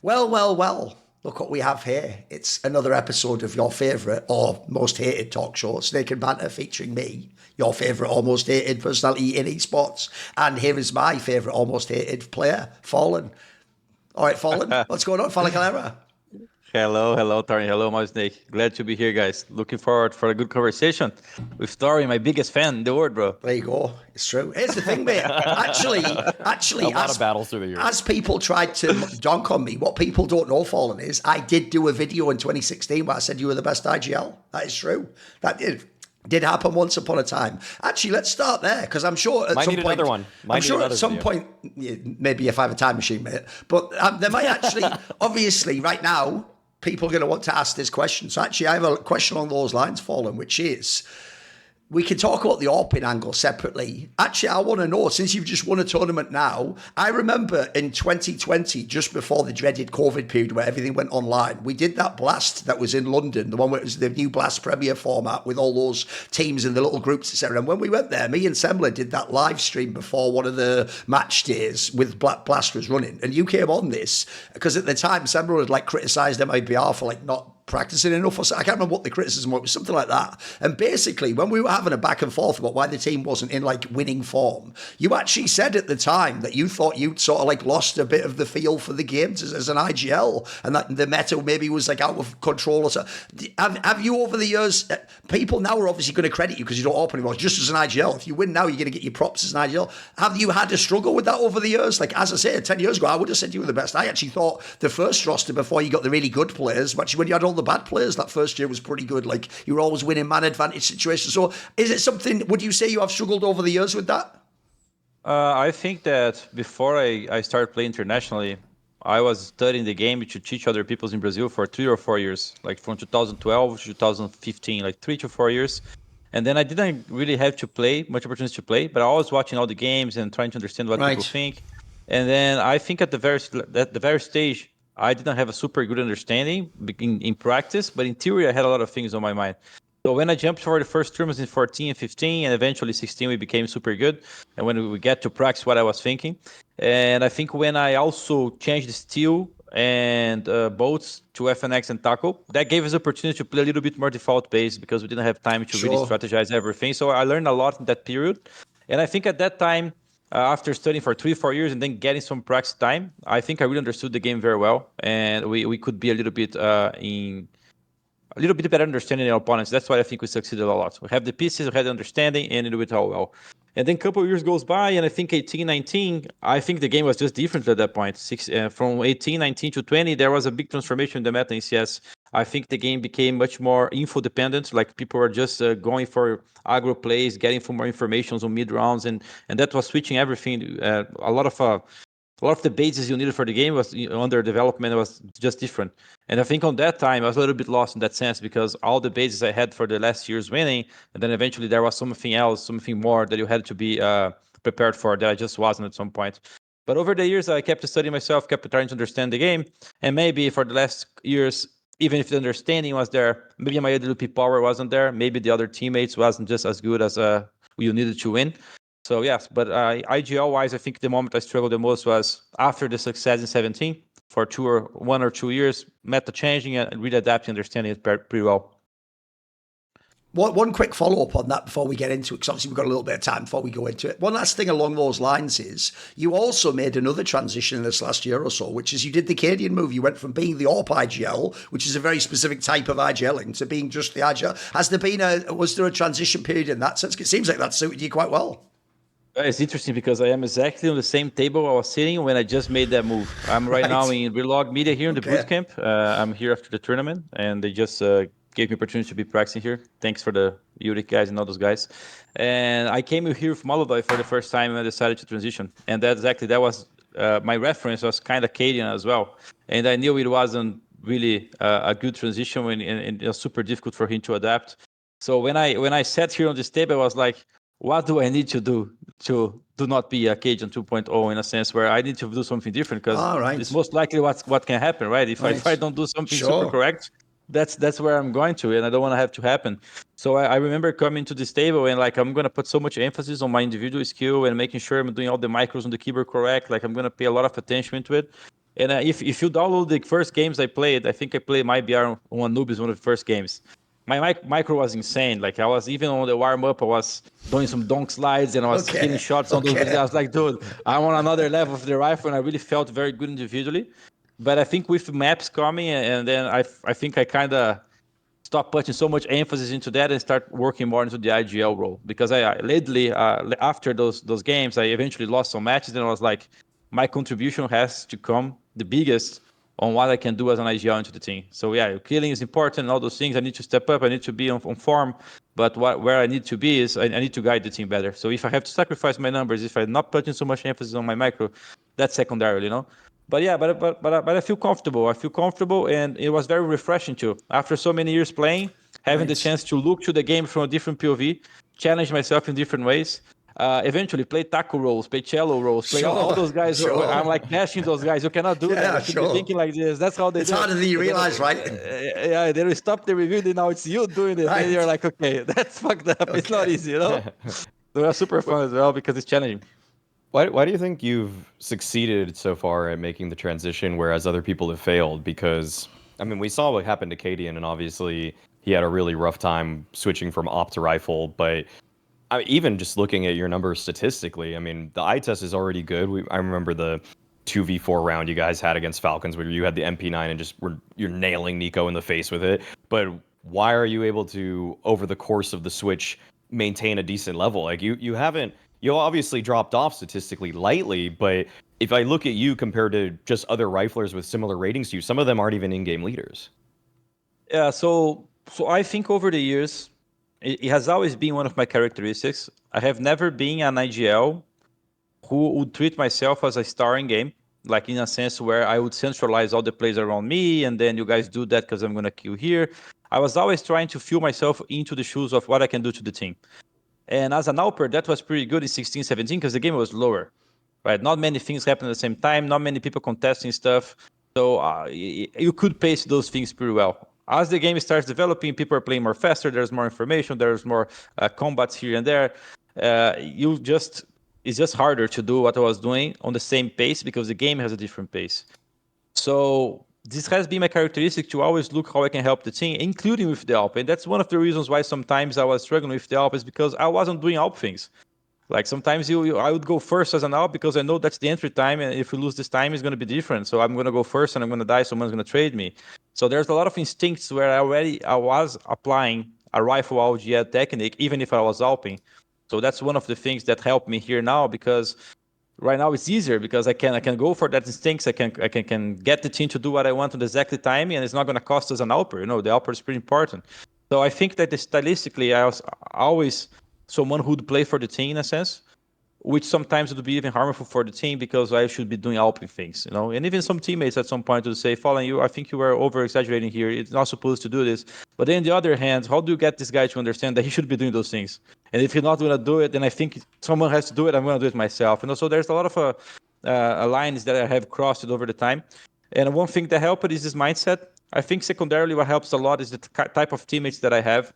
Well, well, well. Look what we have here. It's another episode of your favourite or most hated talk show, Snake and Banter, featuring me, your favourite or most hated personality in esports. And here is my favourite or most hated player, FalleN. All right, FalleN, what's going on, FalleN? Hello, Thorin. Hello, Mauisnake. Glad to be here, guys. Looking forward for a good conversation with Thorin, my biggest fan in the world, bro. There you go. It's true. Here's the thing, mate. Actually, a lot of battles through the years. As people tried to donk on me, what people don't know, FalleN, is I did do a video in 2016 where I said you were the best IGL. That is true. That did happen once upon a time. Actually, let's start there, because I'm sure at some point... another one. I'm sure at some point, maybe if I have a time machine, mate, but there might actually, obviously, right now, people are going to want to ask this question. So actually, I have a question along those lines, FalleN, which is, we can talk about the AWPing angle separately. Actually, I want to know, since you've just won a tournament now, I remember in 2020, just before the dreaded COVID period where everything went online, we did that blast that was in London, the one where it was the new Blast Premier format with all those teams and the little groups, etc. And when we went there, me and Semler did that live stream before one of the match days with Blast was running. And you came on this, because at the time, Semler had criticised MIBR for not practicing enough, or I can't remember what the criticism was. It was something like that. And basically, when we were having a back and forth about why the team wasn't in winning form, you actually said at the time that you thought you'd sort of lost a bit of the feel for the games as an IGL, and that the meta maybe was out of control or so. Have you over the years, people now are obviously going to credit you because you don't open anymore, just as an IGL. If you win now, you're going to get your props as an IGL. Have you had a struggle with that over the years? As I said, 10 years ago, I would have said you were the best. I actually thought the first roster before you got the really good players, actually when you had all the bad players, that first year was pretty good. You were always winning man advantage situations. So is it something, would you say you have struggled over the years with that? I think that before I started playing internationally, I was studying the game to teach other people in Brazil for 3 or 4 years, from 2012 to 2015, 3 to 4 years. And then I didn't really have to play, much opportunity to play, but I was watching all the games and trying to understand what people think. And then I think at the very stage, I didn't have a super good understanding in practice, but in theory, I had a lot of things on my mind. So when I jumped for the first tournaments in 14 and 15, and eventually 16, we became super good. And when we get to practice what I was thinking. And I think when I also changed the steel and boats to FNX and Taco, that gave us the opportunity to play a little bit more default based because we didn't have time to really strategize everything. So I learned a lot in that period. And I think at that time, after studying for 3-4 years and then getting some practice time, I think I really understood the game very well, and we could be a little bit better understanding our opponents. That's why I think we succeeded a lot. We have the pieces, we had the understanding, and it went all well. And then a couple of years goes by, and I think 18, 19, I think the game was just different at that point. From 18, 19 to 20, there was a big transformation in the meta in CS. I think the game became much more info dependent. People were just going for aggro plays, getting for more information on mid rounds, and that was switching everything. A lot of the bases you needed for the game was under development. It was just different. And I think on that time, I was a little bit lost in that sense because all the bases I had for the last year's winning, and then eventually there was something else, something more that you had to be prepared for that I just wasn't at some point. But over the years, I kept studying myself, kept trying to understand the game. And maybe for the last years, even if the understanding was there, maybe my AWP power wasn't there. Maybe the other teammates wasn't just as good as you needed to win. So yes, but IGL-wise, I think the moment I struggled the most was after the success in 17 for 1 or 2 years, meta changing and really adapting, understanding it pretty well. One quick follow-up on that before we get into it, because obviously we've got a little bit of time before we go into it. One last thing along those lines is, you also made another transition in this last year or so, which is you did the cadiaN move. You went from being the AWP IGL, which is a very specific type of IGLing, to being just the IGL. Was there a transition period in that sense? It seems like that suited you quite well. It's interesting because I am exactly on the same table I was sitting when I just made that move. I'm right now in Relog Media here in the boot camp. I'm here after the tournament, and they just gave me opportunity to be practicing here. Thanks for the Yurik guys and all those guys. And I came here with molodoy for the first time and I decided to transition. And that was my reference was kind of cadiaN as well. And I knew it wasn't really a good transition and it was super difficult for him to adapt. So when I sat here on this table, I was like, what do I need to do not be a cadiaN 2.0 in a sense where I need to do something different? Because it's most likely what can happen, right? If I don't do something super correct, that's where I'm going to, and I don't want to have to happen. So I remember coming to this table and I'm going to put so much emphasis on my individual skill and making sure I'm doing all the micros on the keyboard correct. I'm going to pay a lot of attention to it. And if you download the first games I played, I think I played my BR on Anubis, one of the first games. My micro was insane. Like I was even on the warm up, I was doing some donk slides and I was hitting shots on those. I was like, dude, I'm on another level of the rifle, and I really felt very good individually. But I think with maps coming, and then I think I kind of stop putting so much emphasis into that and start working more into the IGL role, because I lately after those games I eventually lost some matches, and I was like, my contribution has to come the biggest on what I can do as an IGL into the team. So yeah, killing is important and all those things. I need to step up, I need to be on form, but where I need to be is I need to guide the team better. So if I have to sacrifice my numbers, if I'm not putting so much emphasis on my micro, that's secondary, But yeah, but I feel comfortable. I feel comfortable, and it was very refreshing too. After so many years playing, having the chance to look to the game from a different POV, challenge myself in different ways. Eventually, play taco roles, play cello roles, play all those guys. I'm like bashing those guys. You cannot do that. You should be thinking like this. That's how they do it. It's harder than you realize, right? Yeah, they will stop the review. Then now it's you doing it. Right. And you're like, okay, that's fucked up. Okay. It's not easy, They are super fun as well because it's challenging. Why do you think you've succeeded so far at making the transition, whereas other people have failed? Because, I mean, we saw what happened to cadiaN, and obviously he had a really rough time switching from AWP to rifle. But even just looking at your numbers statistically, I mean, the eye test is already good. I remember the 2v4 round you guys had against Falcons where you had the MP9 and you're nailing Nico in the face with it. But why are you able to, over the course of the switch, maintain a decent level? Like you obviously dropped off statistically lightly, but if I look at you compared to just other riflers with similar ratings to you, some of them aren't even in-game leaders. Yeah, so I think over the years, it has always been one of my characteristics. I have never been an IGL who would treat myself as a star in game, like in a sense where I would centralize all the plays around me, and then you guys do that because I'm going to kill here. I was always trying to feel myself into the shoes of what I can do to the team. And as an AWPer, that was pretty good in 16, 17 because the game was lower, right? Not many things happen at the same time, not many people contesting stuff. So you could pace those things pretty well. As the game starts developing, people are playing more faster, there's more information, there's more combats here and there. It's just harder to do what I was doing on the same pace because the game has a different pace. So this has been my characteristic to always look how I can help the team, including with the AWP. And that's one of the reasons why sometimes I was struggling with the AWP is because I wasn't doing AWP things. Like sometimes I would go first as an AWP because I know that's the entry time, and if we lose this time, it's going to be different. So I'm going to go first and I'm going to die, someone's going to trade me. So there's a lot of instincts where I was applying a rifle IGL technique, even if I was AWPing. So that's one of the things that helped me here now, because right now it's easier because I can go for that instincts. I can get the team to do what I want on the exact timing, and it's not going to cost us an AWPer. The AWPer is pretty important. So I think that stylistically, I was always someone who'd play for the team in a sense, which sometimes would be even harmful for the team because I should be doing AWPing things, And even some teammates at some point would say, FalleN, I think you were over-exaggerating here. It's not supposed to do this. But then on the other hand, how do you get this guy to understand that he should be doing those things? And if he's not going to do it, then I think someone has to do it. I'm going to do it myself. So there's a lot of lines that I have crossed over the time. And one thing that helped is this mindset. I think secondarily what helps a lot is the type of teammates that I have.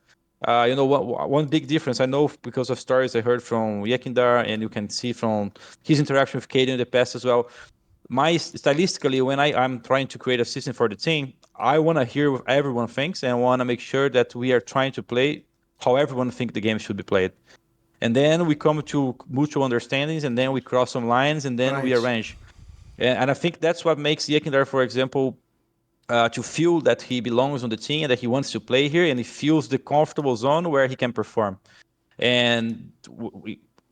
One big difference I know because of stories I heard from YEKINDAR, and you can see from his interaction with cadiaN in the past as well. Stylistically, when I'm trying to create a system for the team, I want to hear what everyone thinks and want to make sure that we are trying to play how everyone thinks the game should be played. And then we come to mutual understandings, and then we cross some lines, and then we arrange. And I think that's what makes YEKINDAR, for example, to feel that he belongs on the team and that he wants to play here, and he feels the comfortable zone where he can perform. And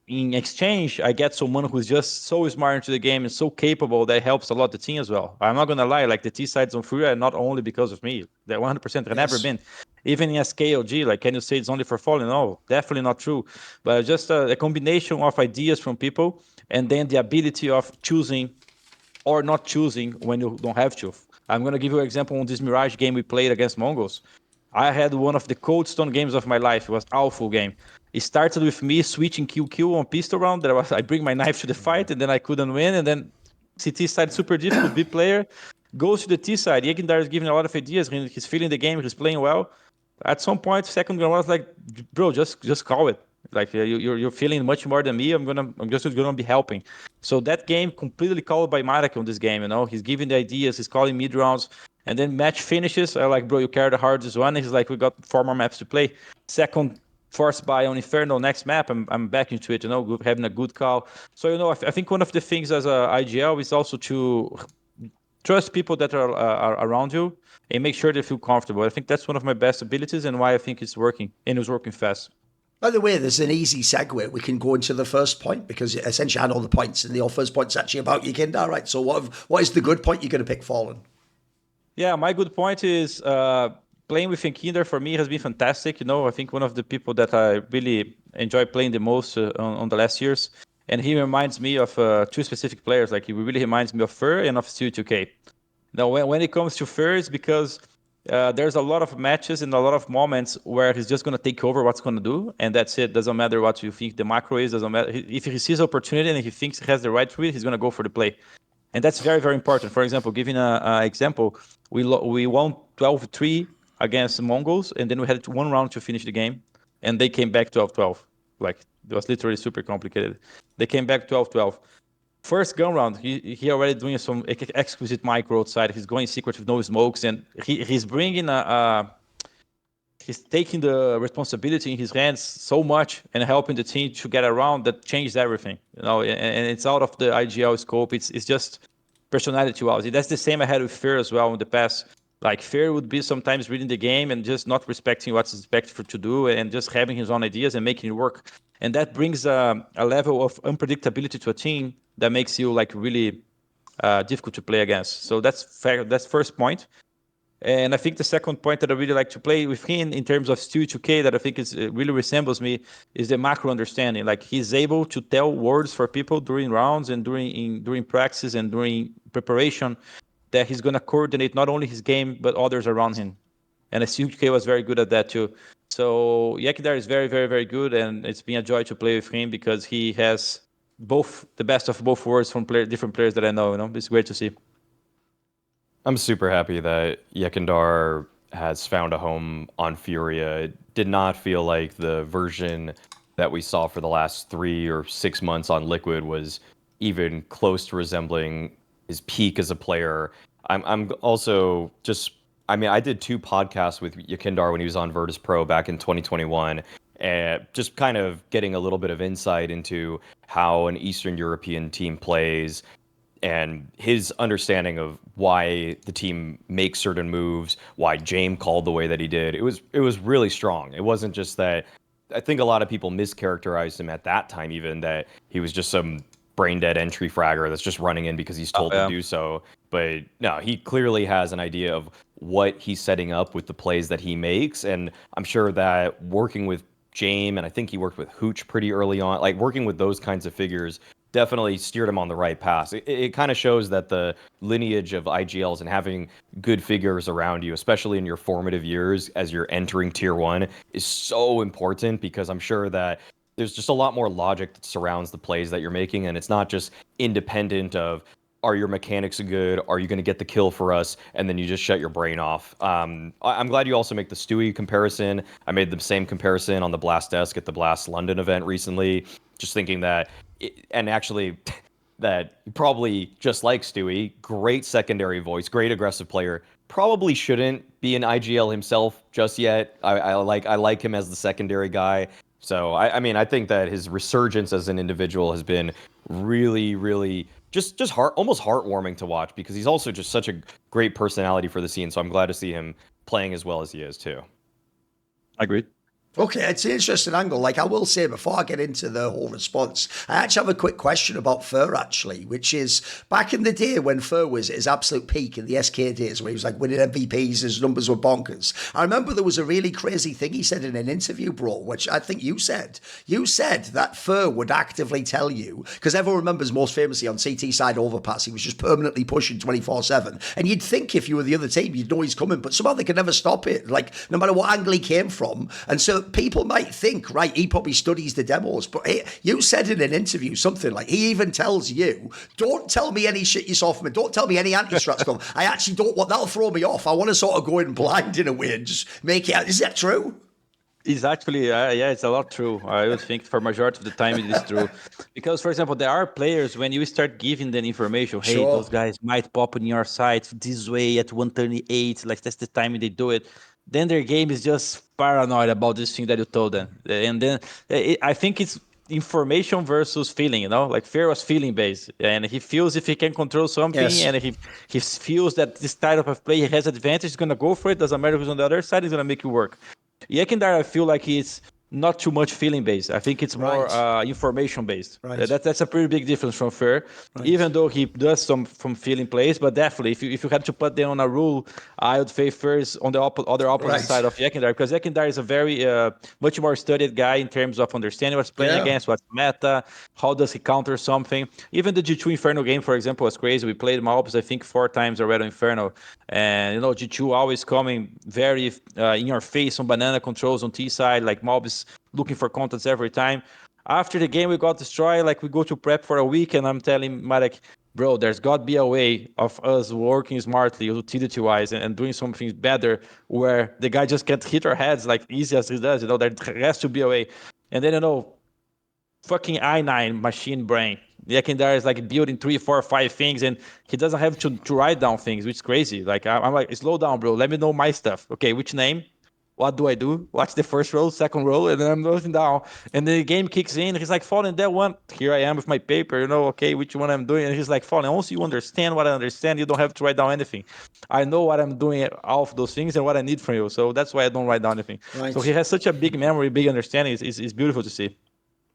in exchange, I get someone who's just so smart into the game and so capable that helps a lot the team as well. I'm not going to lie, like the T sides on FURIA are not only because of me. They're 100% have never been. Even in SKOG, like, can you say it's only for FalleN? No, definitely not true. But just a combination of ideas from people, and then the ability of choosing or not choosing when you don't have to. I'm going to give you an example on this Mirage game we played against Mongols. I had one of the cold stone games of my life. It was an awful game. It started with me switching Q on pistol round. I bring my knife to the fight, and then I couldn't win. And then CT side super difficult, big player. Goes to the T side. YEKINDAR is giving a lot of ideas. He's feeling the game. He's playing well. At some point, second round, I was like, bro, just call it. Like you're feeling much more than me. I'm just gonna be helping. So that game completely called by Marek on this game. You know, he's giving the ideas, he's calling mid rounds, and then match finishes. I like, bro, you carried the hardest one. He's like, we got 4 more maps to play. Second forced buy on Inferno next map. I'm back into it. You know, having a good call. So you know, I think one of the things as a IGL is also to trust people that are around you and make sure they feel comfortable. I think that's one of my best abilities and why I think it's working, and it's working fast. By the way, there's an easy segue. We can go into the first point because essentially I know the points, and your first point's actually about YEKINDAR, right? So what is the good point you're going to pick, FalleN? Yeah, my good point is playing with YEKINDAR for me has been fantastic. You know, I think one of the people that I really enjoy playing the most on the last years. And he reminds me of 2 specific players. Like, he really reminds me of Fur and of Stewie2K. Now, when it comes to Fur, it's because there's a lot of matches and a lot of moments where he's just going to take over what's going to do. And that's it. Doesn't matter what you think the macro is. Doesn't matter. If he sees opportunity and he thinks he has the right read, he's going to go for the play. And that's very, very important. For example, giving an example, we won 12-3 against Mongols, and then we had 1 round to finish the game, and they came back 12-12. Like, it was literally super complicated. They came back 12-12. First gun round, he already doing some exquisite micro outside. He's going secret with no smokes, and he's bringing he's taking the responsibility in his hands so much and helping the team to get around that changed everything. You know, and it's out of the IGL scope. It's just personality-wise. That's the same I had with Fear as well in the past. Like, Fear would be sometimes reading the game and just not respecting what's expected to do and just having his own ideas and making it work. And that brings a level of unpredictability to a team that makes you like really difficult to play against. So that's fair. That's first point. And I think the second point that I really like to play with him in terms of Stewie2K that I think really resembles me is the macro understanding. Like, he's able to tell words for people during rounds and during practice and during preparation that he's going to coordinate not only his game, but others around him. And Stewie2K was very good at that too. So YEKINDAR is very, very, very good. And it's been a joy to play with him because he has both the best of both worlds from different players that I know. You know, it's great to see. I'm super happy that YEKINDAR has found a home on FURIA. It did not feel like the version that we saw for the last 3 or 6 months on Liquid was even close to resembling his peak as a player. I'm also just, I mean, I did 2 podcasts with YEKINDAR when he was on Virtus.pro back in 2021, and just kind of getting a little bit of insight into how an Eastern European team plays and his understanding of why the team makes certain moves, why James called the way that he did. It was really strong. It wasn't just that. I think a lot of people mischaracterized him at that time, even that he was just some brain dead entry fragger that's just running in because he's told to do so. But no, he clearly has an idea of what he's setting up with the plays that he makes. And I'm sure that working with James, and I think he worked with Hooch pretty early on, like working with those kinds of figures definitely steered him on the right path. It kind of shows that the lineage of IGLs and having good figures around you, especially in your formative years as you're entering tier 1, is so important, because I'm sure that there's just a lot more logic that surrounds the plays that you're making, and it's not just independent of, are your mechanics good? Are you going to get the kill for us? And then you just shut your brain off. I'm glad you also make the Stewie comparison. I made the same comparison on the Blast Desk at the Blast London event recently, just thinking that, and actually that probably just like Stewie, great secondary voice, great aggressive player, probably shouldn't be an IGL himself just yet. I like him as the secondary guy. So I mean, I think that his resurgence as an individual has been really, really just almost heartwarming to watch, because he's also just such a great personality for the scene. So I'm glad to see him playing as well as he is too. I agree. Okay, it's an interesting angle. Like, I will say, before I get into the whole response, I actually have a quick question about Fur, actually, which is, back in the day when Fur was at his absolute peak in the SK days, where he was like winning MVPs, his numbers were bonkers. I remember there was a really crazy thing he said in an interview, bro, which I think you said. You said that Fur would actively tell you, because everyone remembers most famously on CT side overpass, he was just permanently pushing 24/7. And you'd think if you were the other team, you'd know he's coming, but somehow they could never stop it, like, no matter what angle he came from. And so people might think, right, he probably studies the demos, but you said in an interview something like, he even tells you, don't tell me any shit you saw from it, don't tell me any anti-strats come. I actually don't want, that'll throw me off. I want to sort of go in blind in a way and just make it out. Is that true? It's actually, yeah, it's a lot true. I would think for majority of the time it is true. Because, for example, there are players, when you start giving them information, hey, Sure. those guys might pop on your site this way at 138, like that's the time they do it. Then their game is just paranoid about this thing that you told them. And then I think it's information versus feeling, like Fear was feeling based. And he feels if he can control something Yes. and he feels that this type of play he has advantage, he's going to go for it. Doesn't matter who's on the other side, he's going to make it work. YEKINDAR, I feel like it's not too much feeling based. I think it's more information based. Right. That's a pretty big difference from Fair, Right. even though he does some from feeling plays. But definitely, if you had to put them on a rule, I would say Fair is on the other opposite Right. side of YEKINDAR, because YEKINDAR is a very much more studied guy in terms of understanding what's playing Yeah. against, what's meta, how does he counter something. Even the G2 Inferno game, for example, was crazy. We played Maups, I think, 4 times already on Inferno, and G2 always coming very in your face on banana controls on T side, like Maups looking for contents every time. After the game we got destroyed, like we go to prep for a week, and I'm telling Marek, bro, there's got to be a way of us working smartly, utility wise, and doing something better where the guy just can't hit our heads like easy as he does. There has to be a way. And then fucking i9 machine brain. YEKINDAR is like building 3, 4, 5 things, and he doesn't have to write down things, which is crazy. Like I'm like, slow down, bro. Let me know my stuff. Okay, which name? What do I do? Watch the first roll, second roll, and then I'm noting down. And then the game kicks in. He's like, FalleN, that one. Here I am with my paper, okay, which one I'm doing. And he's like, FalleN, once you understand what I understand, you don't have to write down anything. I know what I'm doing, all of those things, and what I need from you. So that's why I don't write down anything. Right. So he has such a big memory, big understanding. It's beautiful to see.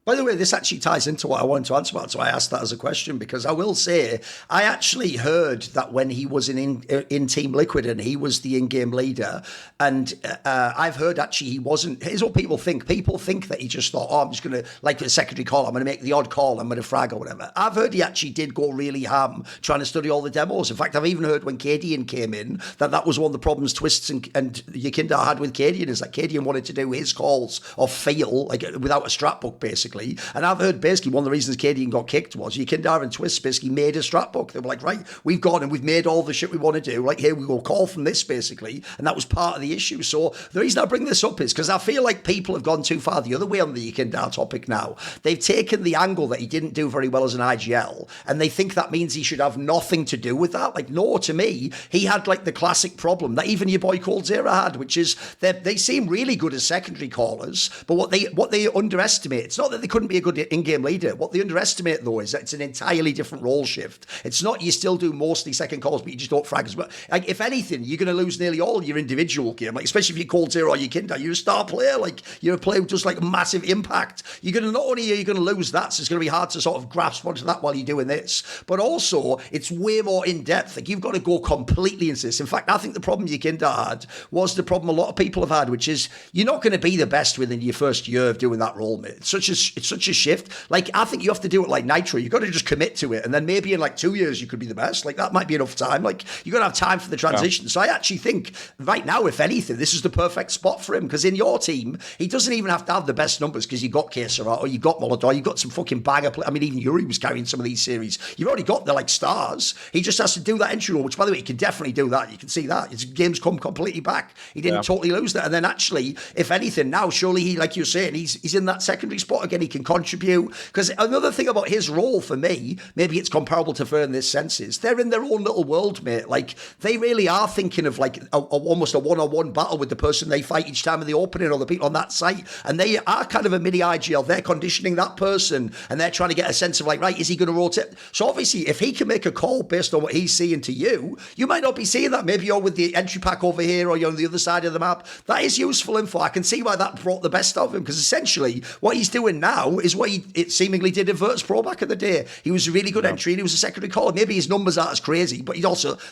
By the way, this actually ties into what I wanted to answer about, so I asked that as a question, because I will say, I actually heard that when he was in Team Liquid and he was the in-game leader, and I've heard actually he wasn't, here's what people think. People think that he just thought, I'm just going to, like a secondary call, I'm going to make the odd call, I'm going to frag or whatever. I've heard he actually did go really ham trying to study all the demos. In fact, I've even heard when cadiaN came in, that was one of the problems Twists and YEKINDAR had with cadiaN, is that cadiaN wanted to do his calls or fail, like without a strat book, basically. And I've heard basically one of the reasons cadiaN got kicked was YEKINDAR and Twist basically made a strat book. They were like, right, we've gone and we've made all the shit we want to do. Like, here we go, call from this, basically. And that was part of the issue. So the reason I bring this up is because I feel like people have gone too far the other way on the YEKINDAR topic now. They've taken the angle that he didn't do very well as an IGL, and they think that means he should have nothing to do with that. Like, no, to me, he had like the classic problem that even your boy called Zera had, which is that they seem really good as secondary callers, but what they underestimate, it's not that they couldn't be a good in-game leader. What they underestimate, though, is that it's an entirely different role shift. It's not you still do mostly second calls, but you just don't frag as well. Like, if anything, you're going to lose nearly all your individual game. Like, especially if you call Zero or YEKINDAR, you're a star player. Like, you're a player with just like massive impact. You're going to not only are you going to lose that, so it's going to be hard to sort of grasp onto that while you're doing this, but also it's way more in depth. Like, you've got to go completely into this. In fact, I think the problem YEKINDAR had was the problem a lot of people have had, which is you're not going to be the best within your first year of doing that role, mate. It's such a shift. Like, I think you have to do it like Nitro. You've got to just commit to it, and then maybe in like 2 years you could be the best. Like, that might be enough time. Like, you've got to have time for the transition. Yeah. So I actually think right now, if anything, this is the perfect spot for him, because in your team he doesn't even have to have the best numbers, because you got kyousuke or you got molodoy, you got some fucking banger play. I mean, even Yuri was carrying some of these series. You've already got the like stars. He just has to do that entry role, which, by the way, he can definitely do that. You can see that his game's come completely back. He didn't totally lose that. And then actually, if anything, now surely he, like you're saying, he's in that secondary spot again. He can contribute. Because another thing about his role for me, maybe it's comparable to Fer in this sense, is they're in their own little world, mate. Like, they really are thinking of like almost a one-on-one battle with the person they fight each time in the opening or the people on that site. And they are kind of a mini IGL. They're conditioning that person and they're trying to get a sense of like, right, is he going to rotate? So obviously, if he can make a call based on what he's seeing to you, you might not be seeing that. Maybe you're with the entry pack over here or you're on the other side of the map. That is useful info. I can see why that brought the best of him, because essentially what he's doing now is what it seemingly did in Virtus.pro back in the day. He was a really good entry and he was a secondary caller. Maybe his numbers aren't as crazy, but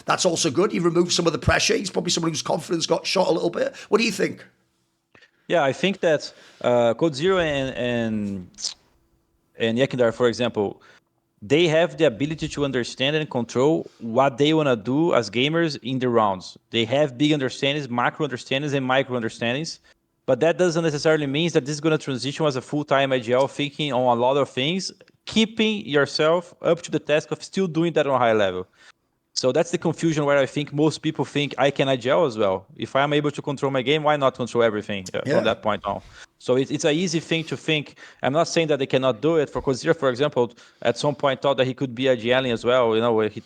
that's also good. He removed some of the pressure. He's probably someone whose confidence got shot a little bit. What do you think? Yeah, I think that Code Zero and YEKINDAR, for example, they have the ability to understand and control what they want to do as gamers in the rounds. They have big understandings, macro understandings, and micro understandings. But that doesn't necessarily mean that this is going to transition as a full-time IGL, thinking on a lot of things, keeping yourself up to the task of still doing that on a high level. So that's the confusion where I think most people think I can IGL as well. If I'm able to control my game, why not control everything from that point on? So it's an easy thing to think. I'm not saying that they cannot do it. For Kozir, for example, at some point thought that he could be IGLing as well. You know, where he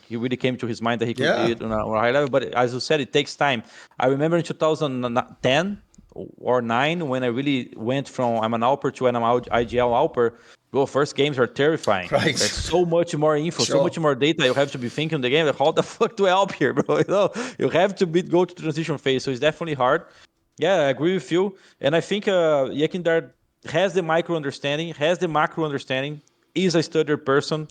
really came to his mind that he could do it on a high level. But as you said, it takes time. I remember in 2010 or 9 when I really went from I'm an AWPer to an IGL AWPer. Well, first games are terrifying. Right. There's so much more info, so much more data. You have to be thinking the game. Like, how the fuck do I help here, bro? You know, you have to go to the transition phase. So it's definitely hard. Yeah, I agree with you. And I think YEKINDAR has the micro understanding, has the macro understanding, is a studier person,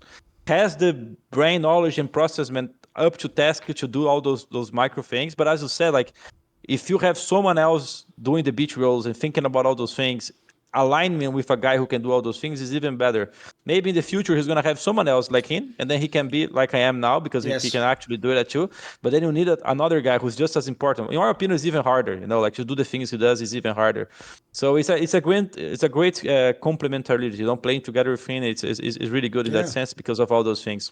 has the brain knowledge and processment up to task to do all those micro things. But as you said, like if you have someone else doing the beach rolls and thinking about all those things, alignment with a guy who can do all those things is even better. Maybe in the future he's gonna have someone else like him, and then he can be like I am now because he can actually do that too. But then you need another guy who's just as important. In our opinion, it's even harder. You know, like to do the things he does is even harder. So it's a great complementarity. You know, playing together with him, it's really good in that sense because of all those things.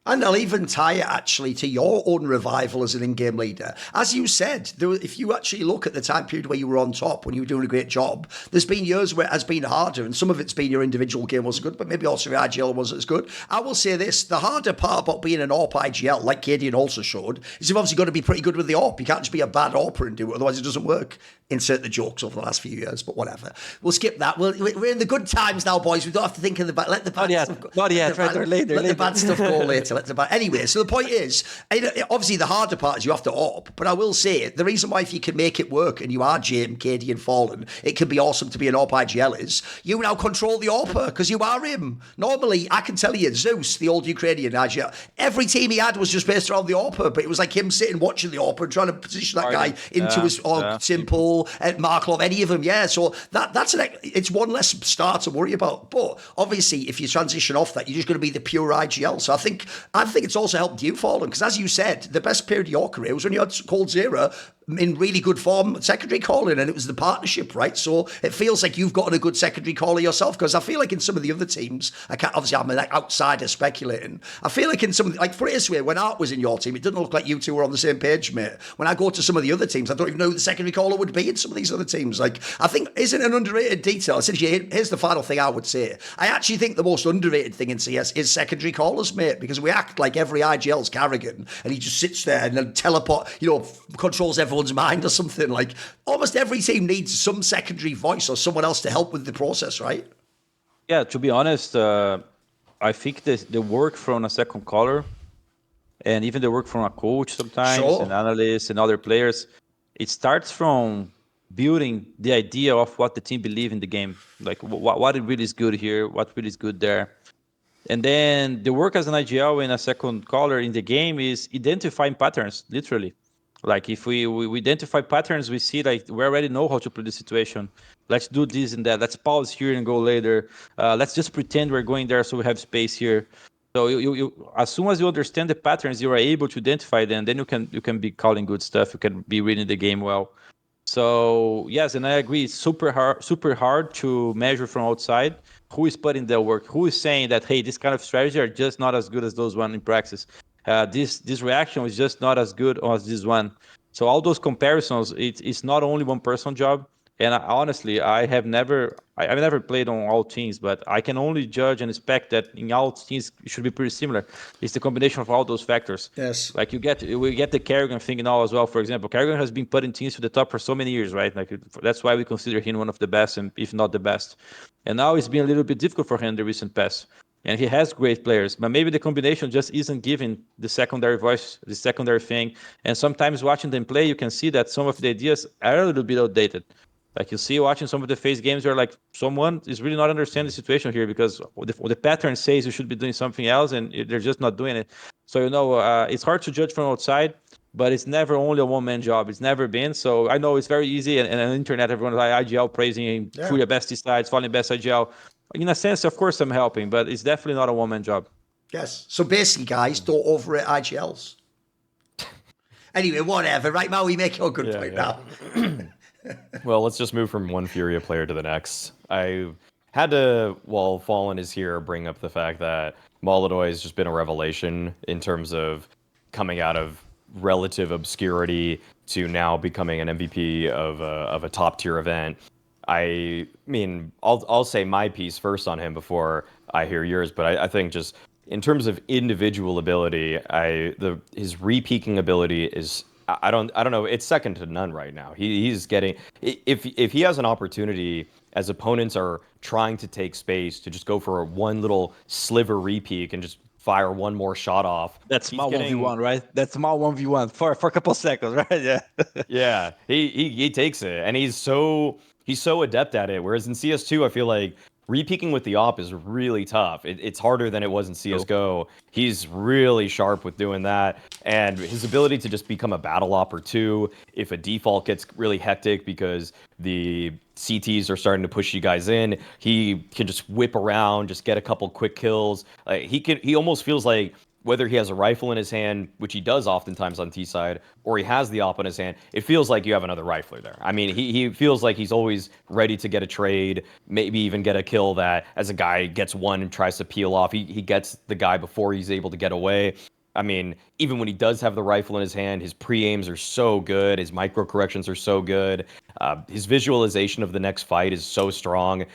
And I'll even tie it actually to your own revival as an in-game leader. As you said, if you actually look at the time period where you were on top, when you were doing a great job, there's been years where it has been harder, and some of it's been your individual game wasn't good, but maybe also your IGL wasn't as good. I will say this, the harder part about being an AWP IGL, like cadiaN also showed, is you've obviously got to be pretty good with the AWP. You can't just be a bad AWPer and do it, otherwise it doesn't work. Insert the jokes over the last few years, but whatever. We'll skip that. We're in the good times now, boys. We don't have to think of the bad. Let the bad stuff go. Not yet. Let the bad stuff go later. Anyway, so the point is, obviously the harder part is you have to AWP, but I will say, the reason why if you can make it work and you are Jim, KD and FalleN, it can be awesome to be an AWP IGL is, you now control the AWPer because you are him. Normally, I can tell you, Zeus, the old Ukrainian IGL, every team he had was just based around the AWPer, but it was like him sitting watching the AWPer and trying to position that guy into his simple at Markov, any of them, so it's one less star to worry about. But obviously, if you transition off that, you're just going to be the pure IGL. So I think it's also helped you, FalleN, because as you said, the best period of your career was when you had Cold Zero in really good form, secondary calling, and it was the partnership, right? So it feels like you've gotten a good secondary caller yourself, because I feel like in some of the other teams, obviously I'm an outsider speculating, I feel like in some, like for instance, when Art was in your team, it didn't look like you two were on the same page, mate. When I go to some of the other teams, I don't even know who the secondary caller would be in some of these other teams. Like, I think, isn't an underrated detail. Essentially, here's the final thing I would say. I actually think the most underrated thing in CS is secondary callers, mate, because we act like every IGL's Carrigan, and he just sits there and then controls everyone's mind or something. Like, almost every team needs some secondary voice or someone else to help with the process, right? Yeah, to be honest, I think the work from a second caller and even the work from a coach sometimes and analysts and other players, it starts from building the idea of what the team believe in the game, like what really is good here, what really is good there. And then the work as an IGL and a second caller in the game is identifying patterns, literally. Like if we identify patterns, we see like we already know how to play the situation. Let's do this and that. Let's pause here and go later. Let's just pretend we're going there so we have space here. So you as soon as you understand the patterns, you are able to identify them. Then you can be calling good stuff. You can be reading the game well. So yes, and I agree. It's super hard to measure from outside. Who is putting the work? Who is saying that, hey, this kind of strategy are just not as good as those one in practice? This reaction is just not as good as this one. So all those comparisons, it's not only one person job. And honestly, I've never played on all teams, but I can only judge and expect that in all teams it should be pretty similar. It's the combination of all those factors. Yes. Like we get the karigan thing now as well. For example, karigan has been putting teams to the top for so many years, right? Like that's why we consider him one of the best, and if not the best. And now it's been a little bit difficult for him in the recent past. And he has great players, but maybe the combination just isn't giving the secondary voice, the secondary thing. And sometimes watching them play, you can see that some of the ideas are a little bit outdated. Like you see watching some of the phase games, you're like, someone is really not understanding the situation here because the pattern says you should be doing something else and they're just not doing it. So, it's hard to judge from outside, but it's never only a one-man job. It's never been. So I know it's very easy. And on the internet, everyone's like IGL praising FURIA best sides, FalleN best IGL. In a sense, of course, I'm helping, but it's definitely not a one-man job. Yes. So basically, guys, don't overrate IGLs. Anyway, whatever. Right, Mau, we make your good point now. Well, let's just move from one FURIA player to the next. I had to, while FalleN is here, bring up the fact that molodoy has just been a revelation in terms of coming out of relative obscurity to now becoming an MVP of a top tier event. I mean, I'll say my piece first on him before I hear yours, but I think just in terms of individual ability, his re-peaking ability is I don't know, it's second to none right now. He's getting, if he has an opportunity as opponents are trying to take space to just go for one little sliver re-peak and just fire one more shot off. That's small 1v1, right? That's small 1v1 for a couple seconds, right? Yeah. Yeah, he takes it, and he's so adept at it. Whereas in CS2, I feel like re-peaking with the AWP is really tough. It's harder than it was in CSGO. He's really sharp with doing that, and his ability to just become a battle AWP or two if a default gets really hectic because the CTs are starting to push you guys in, he can just whip around, just get a couple quick kills. He almost feels like whether he has a rifle in his hand, which he does oftentimes on T side, or he has the AWP in his hand, it feels like you have another rifler there. I mean, he feels like he's always ready to get a trade, maybe even get a kill that as a guy gets one and tries to peel off, he gets the guy before he's able to get away. I mean, even when he does have the rifle in his hand, his pre-aims are so good, his micro corrections are so good, his visualization of the next fight is so strong.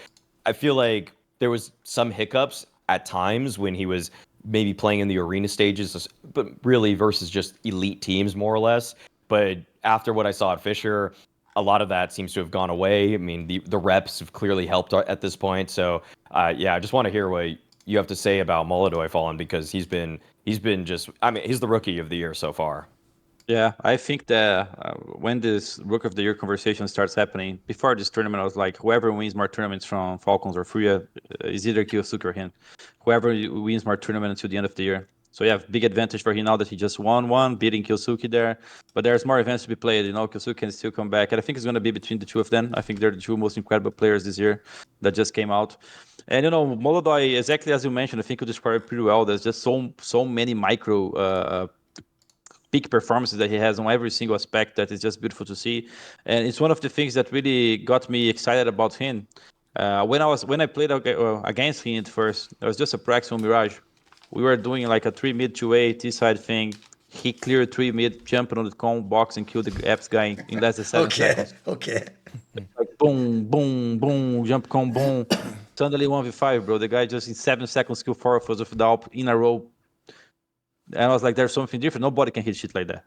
I feel like there was some hiccups at times when he was maybe playing in the arena stages, but really versus just elite teams more or less. But after what I saw at Fisher, a lot of that seems to have gone away. I mean, the reps have clearly helped at this point. So yeah, I just want to hear what you have to say about molodoy FalleN, because he's been just, I mean, he's the rookie of the year so far. Yeah, I think that when this Rook of the Year conversation starts happening, before this tournament, I was like, whoever wins more tournaments from Falcons or FURIA is either kyousuke or him. Whoever wins more tournaments until the end of the year. So yeah, big advantage for him now that he just won one, beating kyousuke there. But there's more events to be played. You know, kyousuke can still come back. And I think it's going to be between the two of them. I think they're the two most incredible players this year that just came out. And, you know, molodoy, exactly as you mentioned, I think you described it pretty well. There's just so many micro peak performances that he has on every single aspect that is just beautiful to see. And it's one of the things that really got me excited about him. When I played against him at first, it was just a practice on Mirage. We were doing like a 3 mid 2A T side thing. He cleared 3 mid, jumping on the con box and killed the apps guy in less than 7 seconds. Okay. Like boom, boom, boom, jump con, boom. Suddenly 1v5, bro. The guy just in 7 seconds killed 4 of us with the AWP in a row. And I was like, there's something different. Nobody can hit shit like that.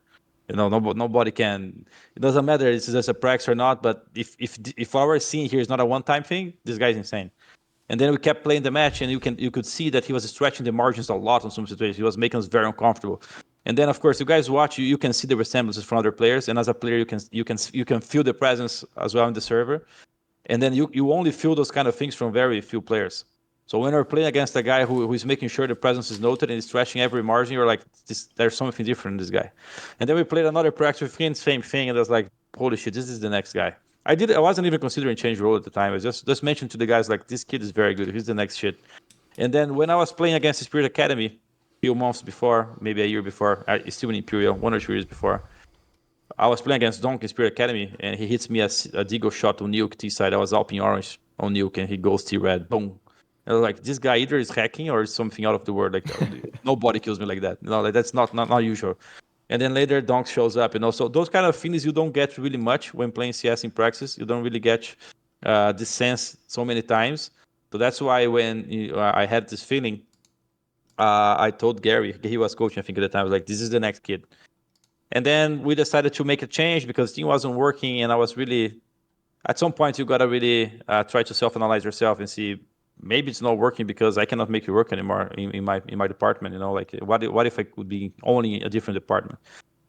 You know, nobody can. It doesn't matter if it's just a practice or not. But if our scene here is not a one-time thing, this guy's insane. And then we kept playing the match, and you could see that he was stretching the margins a lot on some situations. He was making us very uncomfortable. And then, of course, you guys watch, you can see the resemblances from other players. And as a player, you can feel the presence as well in the server. And then you only feel those kind of things from very few players. So when we're playing against a guy who is making sure the presence is noted and is stretching every margin, you're like, there's something different in this guy. And then we played another practice with him, same thing, and I was like, holy shit, this is the next guy. I wasn't even considering change role at the time. I was just mentioned to the guys like, this kid is very good. He's the next shit. And then when I was playing against the Spirit Academy, a few months before, maybe a year before, still in Imperial, 1 or 2 years before, I was playing against Donk in Spirit Academy, and he hits me a deagle shot on Nuke T side. I was alping orange on Nuke, and he goes T red, boom. I was like, this guy either is hacking or is something out of the world. Like, nobody kills me like that. You know, like that's not usual. And then later, Donk shows up. You know, so those kind of things you don't get really much when playing CS in practice. You don't really get this sense so many times. So that's why when I had this feeling, I told Gary, he was coaching, I think at the time, I was like, this is the next kid. And then we decided to make a change because team wasn't working, and I was really, at some point, you gotta really try to self-analyze yourself and see, maybe it's not working because I cannot make it work anymore in my department. You know, like what if I could be only a different department?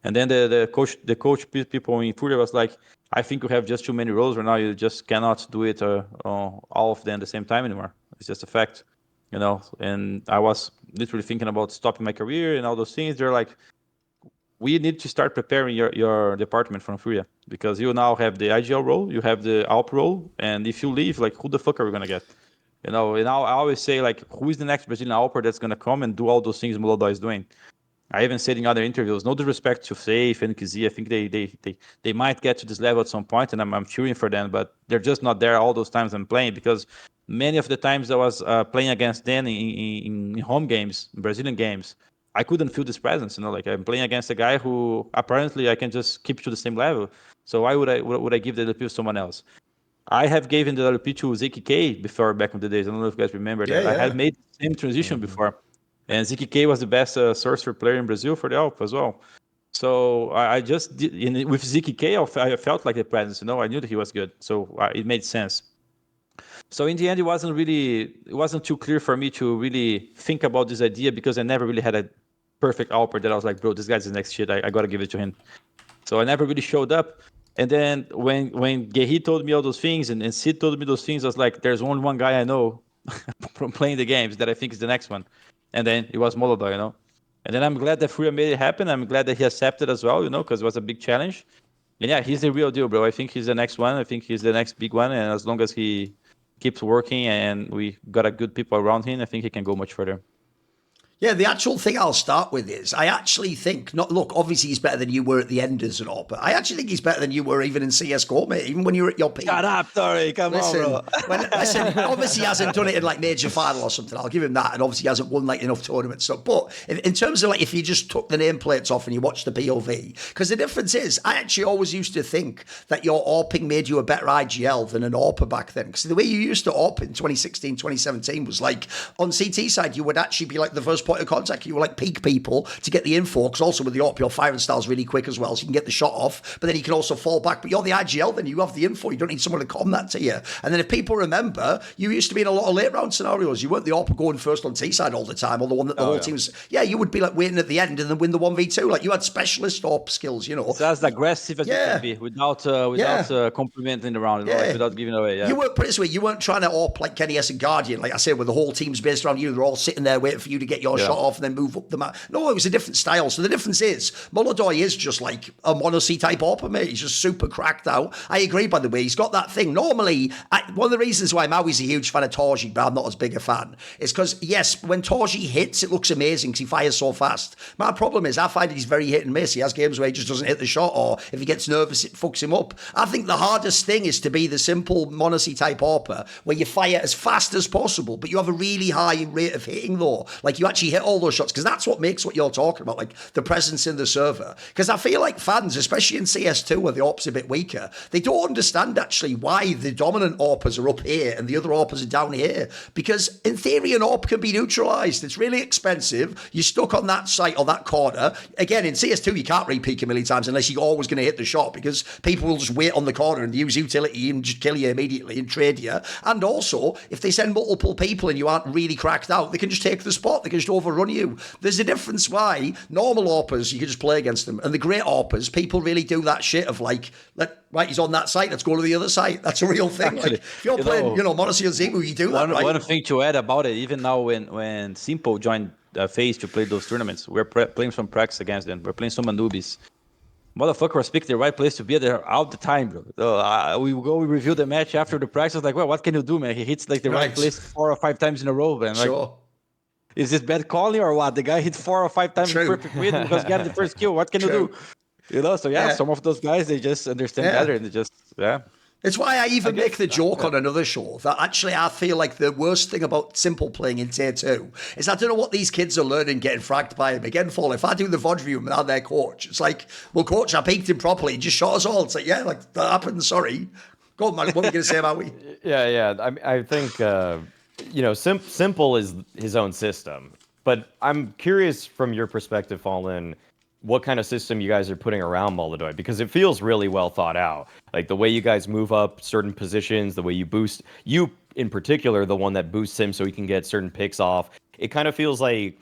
And then the coach people in FURIA was like, I think you have just too many roles right now. You just cannot do it all of them at the same time anymore. It's just a fact, you know. And I was literally thinking about stopping my career and all those things. They're like, we need to start preparing your department from FURIA because you now have the IGL role, you have the AWP role, and if you leave, like, who the fuck are we gonna get? You know, and I always say, like, who is the next Brazilian AWPer that's gonna come and do all those things molodoy is doing? I even said in other interviews, no disrespect to Faith and KZ, I think they might get to this level at some point, and I'm cheering for them, but they're just not there all those times I'm playing because many of the times I was playing against them in home games, Brazilian games, I couldn't feel this presence. Like I'm playing against a guy who apparently I can just keep to the same level. So why would I give the AWP to someone else? I have given the AWP to ZKK before back in the days. I don't know if you guys remember that. Yeah, I yeah. had made the same transition before, and ZKK was the best sorcerer player in Brazil for the AWP as well. So I just did with ZKK. I felt like a presence. I knew that he was good, so it made sense. So in the end, it wasn't too clear for me to really think about this idea because I never really had a perfect AWPer that I was like, bro, this guy's the next shit. I gotta give it to him. So I never really showed up. And then when Gehi told me all those things and Sid told me those things, I was like, there's only one guy I know from playing the games that I think is the next one. And then it was molodoy. And then I'm glad that FURIA made it happen. I'm glad that he accepted as well, because it was a big challenge. And yeah, he's the real deal, bro. I think he's the next one. I think he's the next big one. And as long as he keeps working and we got a good people around him, I think he can go much further. Yeah, the actual thing I'll start with is I actually think, look, obviously he's better than you were at the Enders and all, but I actually think he's better than you were even in CSGO, mate, even when you were at your peak. Shut up, Thorin, come on, bro. Listen, obviously he hasn't done it in like major final or something, I'll give him that, and obviously he hasn't won like enough tournaments. So, but in terms of like if you just took the nameplates off and you watched the POV, because the difference is, I actually always used to think that your AWPing made you a better IGL than an AWPer back then, because the way you used to AWP in 2016, 2017 was like, on CT side, you would actually be like the first point of contact, you were like peak people to get the info, because also with the AWP, your firing style's really quick as well, so you can get the shot off, but then you can also fall back. But you're the IGL, then you have the info, you don't need someone to com that to you. And then if people remember, you used to be in a lot of late round scenarios. You weren't the AWP going first on T side all the time, or the one that the whole team was, you would be like waiting at the end and then win the 1v2. Like you had specialist AWP skills, It's as aggressive as you can be without complimenting the round, like, without giving away. Yeah. You weren't, put it this way, you weren't trying to AWP like Kenny S and Guardian, like I said, where the whole team's based around you. They're all sitting there waiting for you to get your shot off and then move up the map. No, it was a different style. So the difference is, molodoy is just like a mono-C type AWPer, mate. He's just super cracked out. I agree, by the way. He's got that thing. Normally, one of the reasons why Maui's a huge fan of Torji, but I'm not as big a fan, is because, yes, when Torji hits, it looks amazing because he fires so fast. My problem is, I find he's very hit and miss. He has games where he just doesn't hit the shot, or if he gets nervous, it fucks him up. I think the hardest thing is to be the simple mono-C type AWPer, where you fire as fast as possible, but you have a really high rate of hitting, though. Like, you actually hit all those shots, because that's what makes what you're talking about, like the presence in the server. Because I feel like fans, especially in CS2 where the AWP's a bit weaker, they don't understand actually why the dominant AWPers are up here and the other AWPers are down here. Because in theory, an AWP can be neutralized. It's really expensive. You're stuck on that site or that corner. Again, in CS2, you can't re-peek a million times unless you're always going to hit the shot, because people will just wait on the corner and use utility and just kill you immediately and trade you. And also, if they send multiple people and you aren't really cracked out, they can just take the spot. They can just overrun you. There's a difference why normal AWPers, you can just play against them. And the great AWPers, people really do that shit of like, right, he's on that site, let's go to the other site. That's a real thing. Actually, like, if you're playing, mono-C or Zemu, you do that, right? One thing to add about it, even now when Simple joined FaZe to play those tournaments, we're playing some practice against them. We're playing some newbies. Motherfucker was picking the right place to be there all the time, bro. So, we review the match after the practice. Like, well, what can you do, man? He hits like the right place 4 or 5 times in a row, man. Like, sure. Is this bad calling or what? The guy hit 4 or 5 times in perfect rhythm because he got the first kill. What can you do? So some of those guys, they just understand better and they just, It's why I even make the joke on another show that actually I feel like the worst thing about Simple playing in Tier 2 is I don't know what these kids are learning getting fragged by him. Again, Fall, if I do the VOD review and I'm their coach, it's like, well, coach, I peaked him properly. He just shot us all. It's like, like that happened. Sorry. Go on, man. What are you going to say about me? I think, Simple is his own system. But I'm curious from your perspective, FalleN, what kind of system you guys are putting around molodoy, because it feels really well thought out. Like the way you guys move up certain positions, the way you boost, you in particular, the one that boosts him so he can get certain picks off. It kind of feels like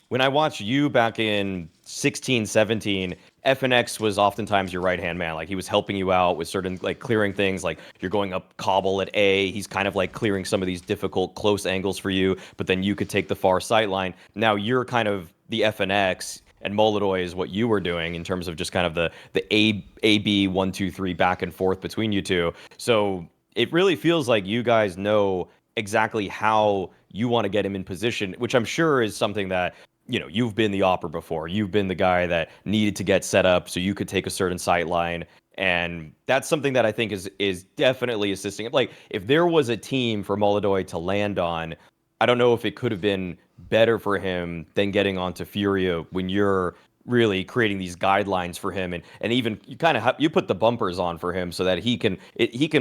when I watched you back in 16, 17, FNX was oftentimes your right-hand man. Like he was helping you out with certain like clearing things, like you're going up cobble at A. He's kind of like clearing some of these difficult close angles for you, but then you could take the far sight line. Now you're kind of the FNX, and molodoy is what you were doing in terms of just kind of the A-B 1, 2, 3 back and forth between you two. So it really feels like you guys know exactly how you want to get him in position, which I'm sure is something that, you've been the AWPer before. You've been the guy that needed to get set up so you could take a certain sight line. And that's something that I think is definitely assisting. Like if there was a team for molodoy to land on, I don't know if it could have been better for him than getting onto FURIA when you're really creating these guidelines for him, and even you kind of you put the bumpers on for him so that he can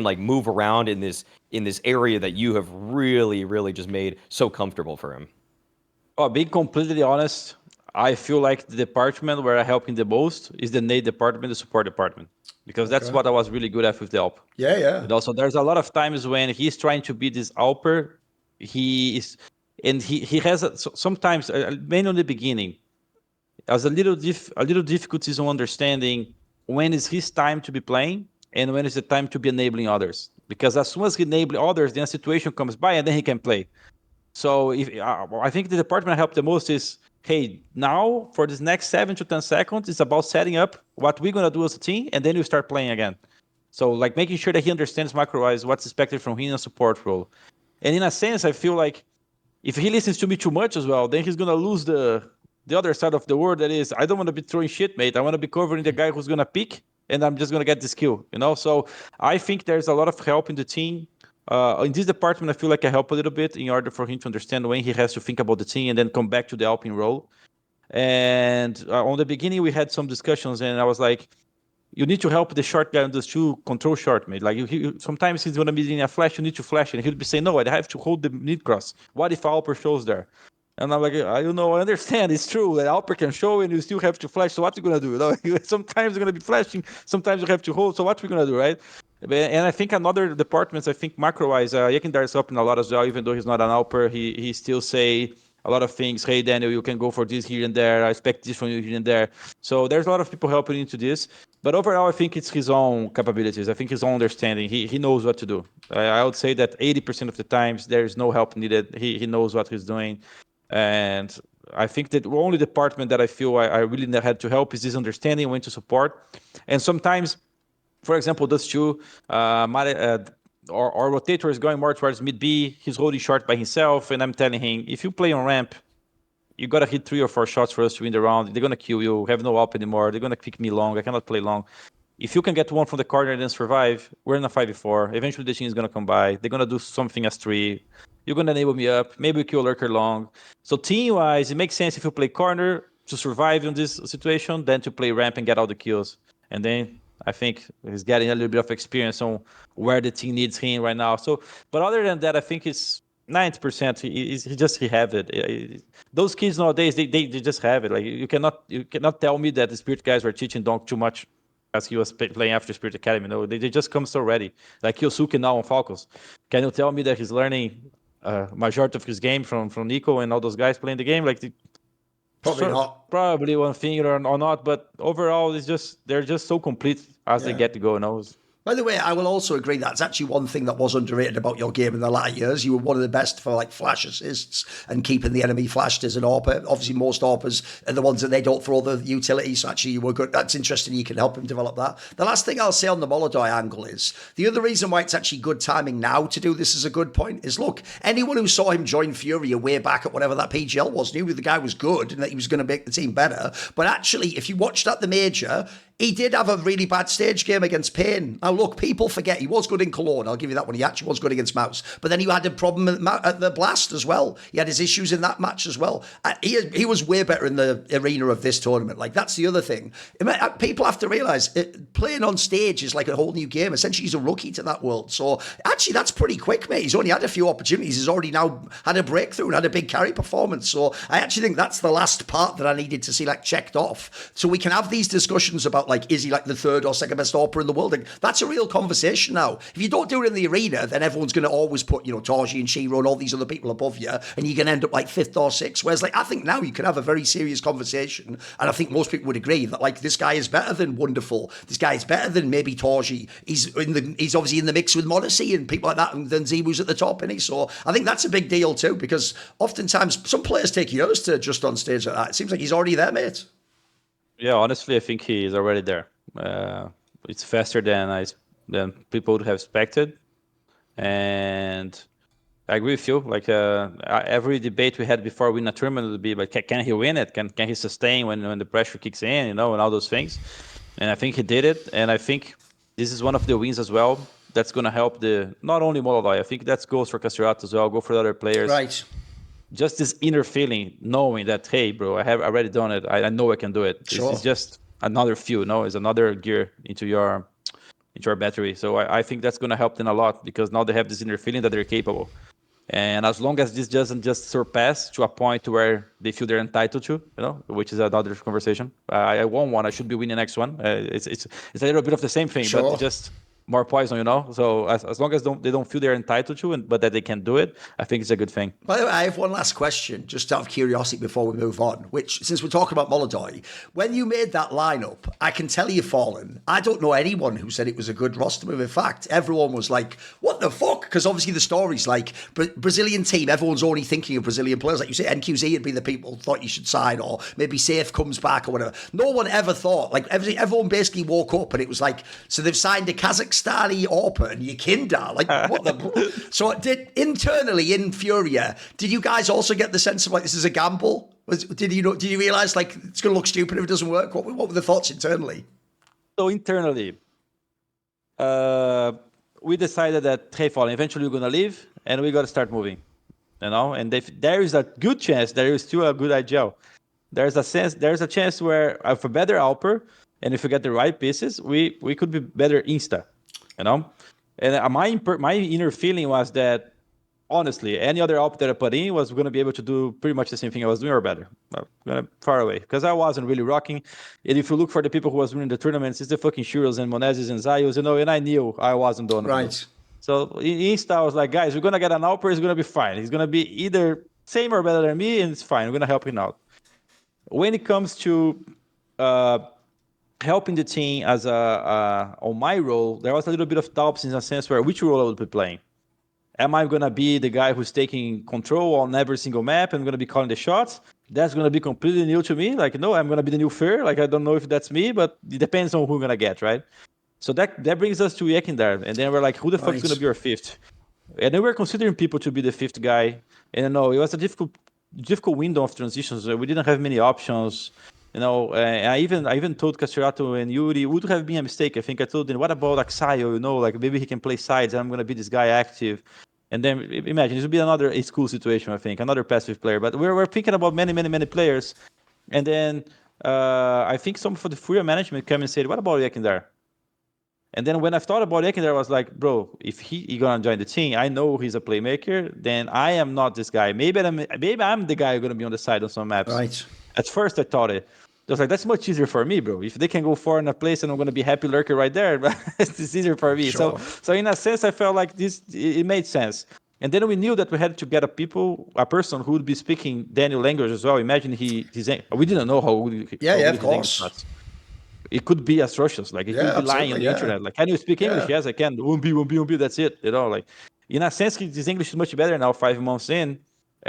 like move around in this area that you have really just made so comfortable for him. Oh, being completely honest, I feel like the department where I'm helping the most is the nade department, the support department, because that's what I was really good at with the AWP. Yeah. And also, there's a lot of times when he's trying to be this AWPer, he is, and he has sometimes, mainly in the beginning, has a little difficulties on understanding when is his time to be playing and when is the time to be enabling others. Because as soon as he enables others, then a situation comes by and then he can play. So if I think the department I help the most is, hey, now for this next 7 to 10 seconds, it's about setting up what we're gonna do as a team, and then you start playing again. So like making sure that he understands macro-wise what's expected from him in a support role. And in a sense, I feel like if he listens to me too much as well, then he's gonna lose the other side of the word. That is, I don't want to be throwing shit, mate. I want to be covering the guy who's gonna pick, and I'm just gonna get this kill, you know. So I think there's a lot of help in the team. In this department, I feel like I help a little bit in order for him to understand when he has to think about the team and then come back to the helping role. And on the beginning, we had some discussions, and I was like, you need to help the short guy on those two control short, mate. Like sometimes he's gonna be in a flash, you need to flash, and he'll be saying, no, I have to hold the mid cross. What if Alper shows there? And I'm like, I understand. It's true that Alper can show and you still have to flash. So what you gonna do? You know? Sometimes you're gonna be flashing. Sometimes you have to hold. So what we gonna do, right? And I think another departments, I think macro-wise, YEKINDAR is helping a lot as well. Even though he's not an Alper, he still say a lot of things. Hey, Daniel, you can go for this here and there. I expect this from you here and there. So there's a lot of people helping into this. But overall, I think it's his own capabilities. I think his own understanding. He knows what to do. I would say that 80% of the times there's no help needed. He knows what he's doing. And I think that the only department that I feel I really had to help is this understanding when to support. And sometimes, for example, those two, our rotator is going more towards mid B. He's holding short by himself, and I'm telling him, if you play on ramp, you gotta hit 3 or 4 shots for us to win the round. They're gonna kill you. Have no up anymore. They're gonna pick me long. I cannot play long. If you can get one from the corner and then survive, we're in a 5v4. Eventually, the team is gonna come by. They're gonna do something as 3. You're gonna enable me up. Maybe we kill lurker long. So team-wise, it makes sense if you play corner to survive in this situation, than to play ramp and get all the kills. And then I think he's getting a little bit of experience on where the team needs him right now. So, but other than that, I think it's 90%. He have it. Those kids nowadays, they just have it. Like you cannot tell me that the Spirit guys were teaching Donk too much as he was playing after Spirit Academy. No, they just come so ready. Like kyousuke now on Falcons. Can you tell me that he's learning majority of his game from Nico and all those guys playing the game? Like Probably not. Probably one thing or not, but overall, they're just so complete as they get to go. By the way, I will also agree that's actually one thing that was underrated about your game in the latter years. You were one of the best for like flash assists and keeping the enemy flashed as an AWPer. Obviously, most AWPers are the ones that they don't throw the utility, so actually you were good. That's interesting. You can help him develop that. The last thing I'll say on the molodoy angle is the other reason why it's actually good timing now to do this is a good point is, look, anyone who saw him join FURIA way back at whatever that PGL was knew the guy was good and that he was going to make the team better. But actually, if you watched at the major, he did have a really bad stage game against Payne. Now, look, people forget he was good in Cologne. I'll give you that one. He actually was good against Maus. But then he had a problem at the Blast as well. He had his issues in that match as well. He was way better in the arena of this tournament. Like, that's the other thing. People have to realise playing on stage is like a whole new game. Essentially, he's a rookie to that world. So, actually, that's pretty quick, mate. He's only had a few opportunities. He's already now had a breakthrough and had a big carry performance. So, I actually think that's the last part that I needed to see, like, checked off. So, we can have these discussions about, like, is he like the third or second best AWPer in the world? Like, that's a real conversation now. If you don't do it in the arena, then everyone's going to always put, Torji and Shiro and all these other people above you, and you're going to end up like 5th or 6th. Whereas, like, I think now you can have a very serious conversation, and I think most people would agree that, like, this guy is better than Wonderful. This guy is better than maybe Torji. He's obviously in the mix with Modesty and people like that, and then Zebu's at the top, isn't he? So I think that's a big deal too, because oftentimes some players take years to adjust on stage like that. It seems like he's already there, mate. Yeah, honestly, I think he is already there. It's faster than people would have expected, and I agree with you. Like every debate we had before winning a tournament would be like, can he win it? Can he sustain when the pressure kicks in? And all those things. And I think he did it. And I think this is one of the wins as well. That's going to help not only molodoy. I think that goes for Castriot as well. Go for the other players. Right. just this inner feeling, knowing that, hey, bro, I have already done it. I know I can do it. Sure. It's just another fuel, it's another gear into your battery. So I think that's going to help them a lot, because now they have this inner feeling that they're capable. And as long as this doesn't just surpass to a point where they feel they're entitled to, which is another conversation. I won one. I should be winning the next one. It's a little bit of the same thing, Sure. but just more poison, So as long as they don't feel they're entitled to, but that they can do it, I think it's a good thing. By the way, I have one last question, just out of curiosity before we move on, which, since we're talking about molodoy, when you made that lineup, I can tell you, FalleN, I don't know anyone who said it was a good roster move. In fact, everyone was like, what the fuck? Because obviously the story's like, Brazilian team, everyone's only thinking of Brazilian players. Like you say, NQZ would be the people thought you should sign, or maybe Safe comes back or whatever. No one ever thought, like everyone basically woke up and it was like, so they've signed a Kazakhstani AWP and YEKINDAR. Like, what the... So internally in FURIA, did you guys also get the sense of like, this is a gamble? Did you realize like it's going to look stupid if it doesn't work? What were the thoughts internally? So internally, we decided that, hey, FalleN, eventually we're going to leave and we got to start moving, and if there is a good chance, there is still a good IGL. There's a chance where if a better AWPer, and if we get the right pieces, we could be better insta, And my inner feeling was that, honestly, any other AWP that I put in was going to be able to do pretty much the same thing I was doing or better. Far away, because I wasn't really rocking. And if you look for the people who was winning the tournaments, it's the fucking Shuros and Monezes and Zayos, and I knew I wasn't doing it. Right. So in Insta, I was like, guys, we're going to get an AWPer, it's going to be fine. He's going to be either same or better than me, and it's fine. We're going to help him out. When it comes to helping the team as on my role, there was a little bit of doubts in a sense where which role I would be playing. Am I going to be the guy who's taking control on every single map and going to be calling the shots? That's going to be completely new to me. Like, no, I'm going to be the new Fer. Like, I don't know if that's me, but it depends on who we're going to get, right? So that brings us to YEKINDAR. And then we're like, who the fuck is going to be our fifth? And then we're considering people to be the fifth guy. And no, it was a difficult window of transitions. We didn't have many options. I even told Caserato and Yuri, would have been a mistake. I think I told them, what about Axayo? Like maybe he can play sides and I'm going to be this guy active. And then imagine, this would be another school situation, I think, another passive player. But we're thinking about many players. And then I think some for the FURIA management came and said, what about YEKINDAR? And then when I thought about YEKINDAR, I was like, bro, if he going to join the team, I know he's a playmaker, then I am not this guy. Maybe I'm the guy who's going to be on the side on some maps. Right. At first, I thought it. I was like, that's much easier for me, bro. If they can go far in a place and I'm going to be happy lurker right there, it's easier for me. Sure. So in a sense, I felt like it made sense. And then we knew that we had to get a person who would be speaking Daniel language as well. Imagine we didn't know how good of course. It could be atrocious. Like, it could be lying on the internet. Like, can you speak English? Yes, I can. Umbi, that's it. Like, in a sense, his English is much better now, 5 months in.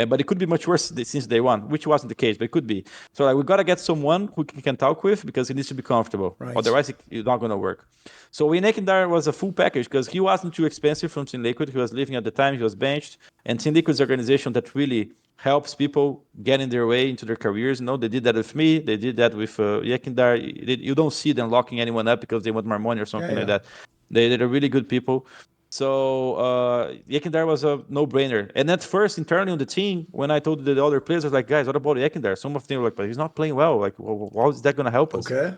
But it could be much worse since day one, which wasn't the case, but it could be. So we got to get someone who can talk with, because he needs to be comfortable. Right. Otherwise, it's not going to work. So YEKINDAR was a full package, because he wasn't too expensive from Team Liquid. He was leaving at the time. He was benched. And Team Liquid's organization that really helps people get in their way into their careers. They did that with me. They did that with YEKINDAR. You don't see them locking anyone up because they want more money or something like that. They're really good people. So YEKINDAR was a no-brainer. And at first, internally on the team, when I told the other players, I was like, guys, what about YEKINDAR? Some of them were like, but he's not playing well. Like, how is that going to help us? Okay.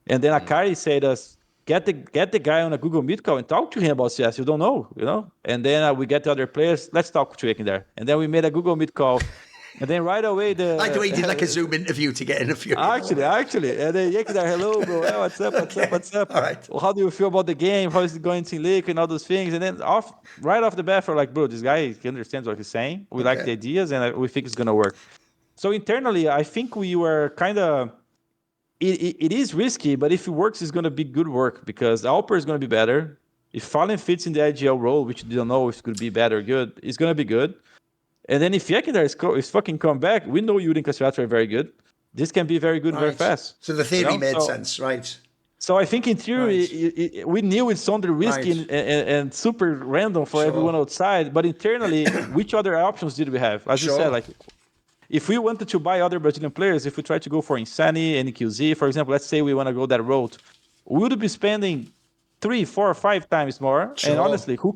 And then Akari said us, get the guy on a Google Meet call and talk to him about CS. You don't know, And then we get the other players. Let's talk to YEKINDAR. And then we made a Google Meet call. And then right away, like the way he did like a Zoom interview to get in a few. Actually. And then YEKINDAR, hello, bro. Hey, what's up? All right. Well, how do you feel about the game? How is it going to Liquid and all those things? And then right off the bat, we're like, bro, this guy, he understands what he's saying. We like the ideas, and we think it's going to work. So internally, I think we were kind of... It is risky, but if it works, it's going to be good work, because AWPer is going to be better. If FalleN fits in the IGL role, which you don't know if it's going to be bad or good, it's going to be good. And then if YEKINDAR is fucking come back, we know Yuri and Caserato are very good. This can be very good very fast. So the theory made sense, right? So I think in theory, we knew it sounded risky and super random for everyone outside. But internally, which other options did we have? As you said, like, if we wanted to buy other Brazilian players, if we tried to go for Insani and QZ, for example, let's say we want to go that road, we would be spending 3, 4, or 5 times more. Sure. And honestly, who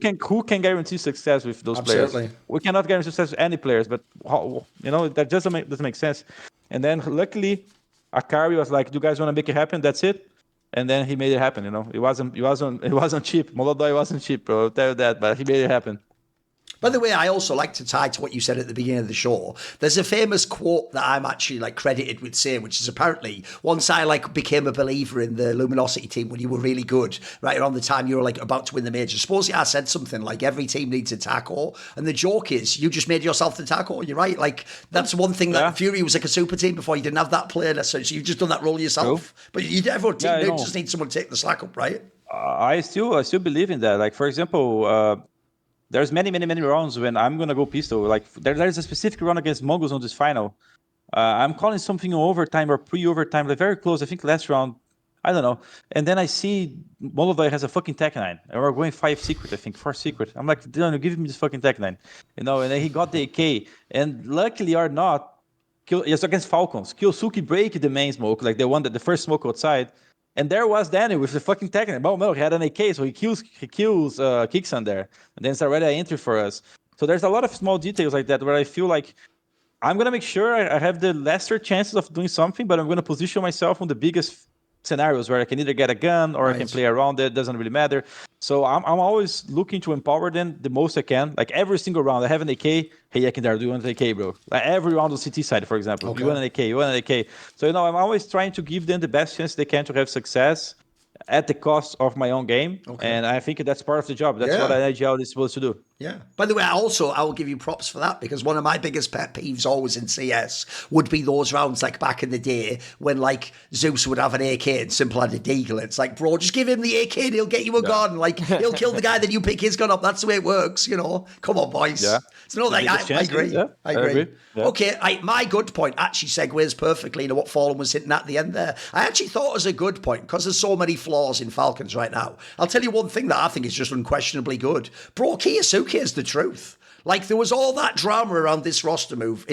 can guarantee success with those Absolutely. players? We cannot guarantee success with any players, but that doesn't make sense. And then luckily, Akari was like, "Do you guys want to make it happen? That's it." And then he made it happen. It wasn't cheap. Molodoy wasn't cheap, bro. I'll tell you that, but he made it happen. By the way, I also like to tie to what you said at the beginning of the show. There's a famous quote that I'm actually like credited with saying, which is apparently once I like became a believer in the Luminosity team when you were really good, right around the time you were like about to win the major. Supposedly I said something like every team needs a taco, and the joke is you just made yourself the taco. You're right. Like that's one thing that FURIA was like a super team before you didn't have that player. So you've just done that role yourself. Cool. But every team just needs someone to take the slack up, right? I still believe in that. Like for example. There's many rounds when I'm gonna go pistol. Like there's a specific round against Mongols on this final. I'm calling something overtime or pre-overtime, like very close. I think last round, I don't know. And then I see Molodoy has a fucking Tech-9, and we're going 5 secret. I think 4 secret. I'm like, Dylan, give me this fucking Tech-9, And then he got the AK, and luckily or not, it's against Falcons. kyousuke break the main smoke, like the first smoke outside. And there was Danny with the fucking Tech-9. Oh no, he had an AK, so he kills Kixan there. And then it's already an entry for us. So there's a lot of small details like that where I feel like I'm going to make sure I have the lesser chances of doing something, but I'm going to position myself on the biggest scenarios where I can either get a gun or I can play around it. Doesn't really matter. So I'm always looking to empower them the most I can. Like every single round, I have an AK. Hey, YEKINDAR, do you want an AK, bro? Like every round on CT side, for example. Okay. You want an AK? You want an AK? So, I'm always trying to give them the best chance they can to have success at the cost of my own game. Okay. And I think that's part of the job. That's what an IGL is supposed to do. Yeah. By the way, I will give you props for that, because one of my biggest pet peeves always in CS would be those rounds like back in the day when like Zeus would have an AK and Simple had a deagle. It's like, bro, just give him the AK and he'll get you a gun. Like he'll kill the guy, then you pick his gun up. That's the way it works, Come on, boys. Yeah. It's not like I agree. Yeah. I agree. Yeah. Okay, my good point actually segues perfectly into what FalleN was hitting at the end there. I actually thought it was a good point because there's so many flaws in Falcons right now. I'll tell you one thing that I think is just unquestionably good. Bro, kyousuke is the truth. Like there was all that drama around this roster move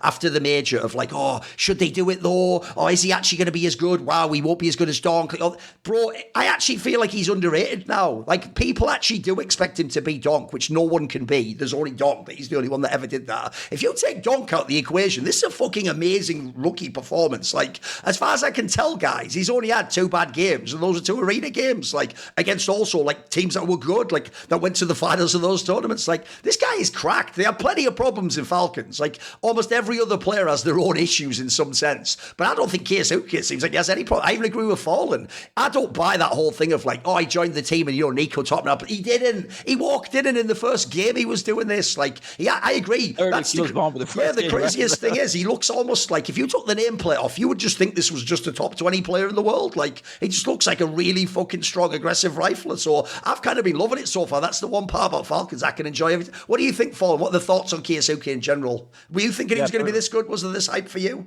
after the major of like, oh, should they do it though? Or is he actually going to be as good? Wow, he won't be as good as Donk. Bro, I actually feel like he's underrated now. Like people actually do expect him to be Donk, which no one can be. There's only Donk, but he's the only one that ever did that. If you take Donk out the equation, this is a fucking amazing rookie performance. Like as far as I can tell, guys, he's only had 2 bad games, and those are 2 arena games. Like against also like teams that were good, like that went to the finals of those tournaments. Like this guy is cracked. They have plenty of problems in Falcons. Like almost every other player has their own issues in some sense. But I don't think kyousuke seems like he has any problem. I even agree with FalleN. I don't buy that whole thing of like, oh, he joined the team and Nico topping up. He didn't. He walked in and in the first game he was doing this. Like, yeah, I agree. That's the craziest thing is he looks almost like if you took the nameplate off, you would just think this was just a top 20 player in the world. Like he just looks like a really fucking strong, aggressive rifler. So I've kind of been loving it so far. That's the one part about Falcons I can enjoy everything. What do you think, FalleN? What are the thoughts on kyousuke in general? Were you thinking he was going to be this good? Was there this hype for you?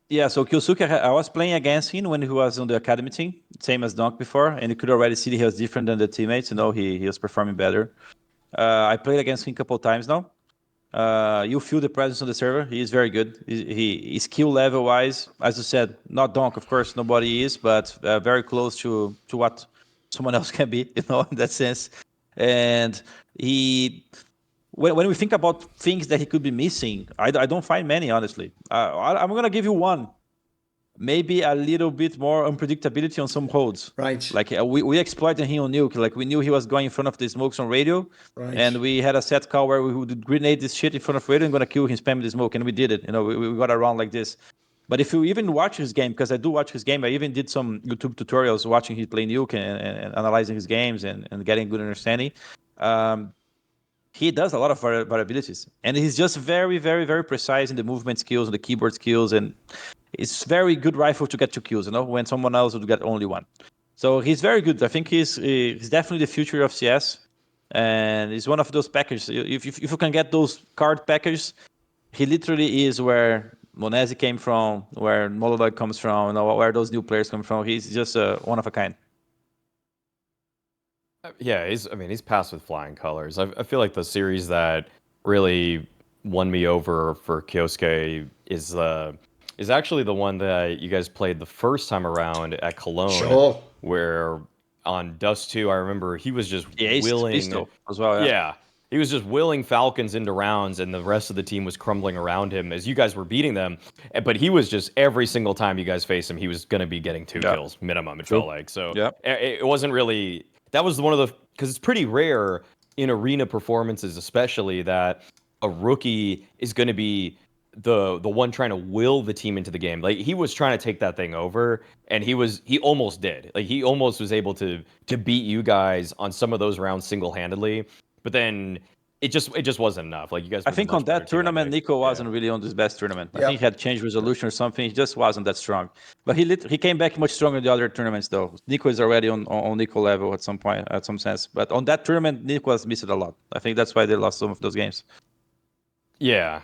Yeah, so kyousuke, I was playing against him when he was on the academy team, same as Donk before, and you could already see that he was different than the teammates. He was performing better. I played against him a couple of times now. You feel the presence on the server. He is very good. He skill level wise, as you said, not Donk, of course, nobody is, but very close to what someone else can be, in that sense. And when we think about things that he could be missing, I don't find many, honestly. I'm going to give you one. Maybe a little bit more unpredictability on some holds. Right. Like we exploited him on nuke. Like we knew he was going in front of the smokes on radio. Right. And we had a set call where we would grenade this shit in front of radio and going to kill him, spam the smoke. And we did it. We got around like this. But if you even watch his game, because I do watch his game, I even did some YouTube tutorials watching him play nuke and analyzing his games and getting good understanding. He does a lot of variabilities, and he's just very, very, very precise in the movement skills and the keyboard skills, and it's very good rifle to get 2 kills, when someone else would get only 1. So he's very good. I think he's definitely the future of CS, and he's one of those packages. If you can get those card packages, he literally is where Monesi came from, where molodoy comes from, where those new players come from. He's just one of a kind. Yeah, he's passed with flying colors. I feel like the series that really won me over for kyousuke is actually the one that you guys played the first time around at Cologne, where on Dust 2, I remember he was just Yeah, willing pistol as well. yeah. He was just willing Falcons into rounds, and the rest of the team was crumbling around him as you guys were beating them. But he was just every single time you guys faced him, he was going to be getting 2 kills minimum. It felt like so. Yeah. It wasn't really. That was one of the because it's pretty rare in arena performances, especially that a rookie is going to be the one trying to will the team into the game. Like he was trying to take that thing over, and he almost did. Like he almost was able to beat you guys on some of those rounds single-handedly. But then it just wasn't enough. Like you guys. I think on that tournament, Nico wasn't really on his best tournament. I think he had changed resolution or something. He just wasn't that strong. But he came back much stronger in the other tournaments, though. Nico is already on Nico level at some point, at some sense. But on that tournament, Nico has missed it a lot. I think that's why they lost some of those games. Yeah.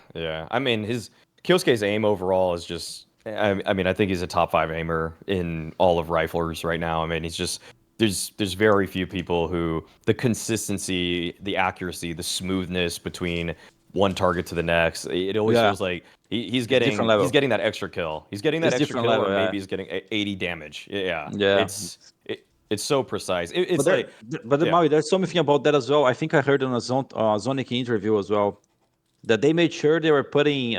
I mean, his kyousuke's aim overall is just. I mean, I think he's a top 5 aimer in all of riflers right now. I mean, he's just. There's very few people who the consistency, the accuracy, the smoothness between one target to the next. It always feels like he's getting that extra kill. He's getting that extra kill, level, or maybe he's getting 80 damage. Yeah. It's so precise. Maui, there's something about that as well. I think I heard on a Zonic interview as well that they made sure they were putting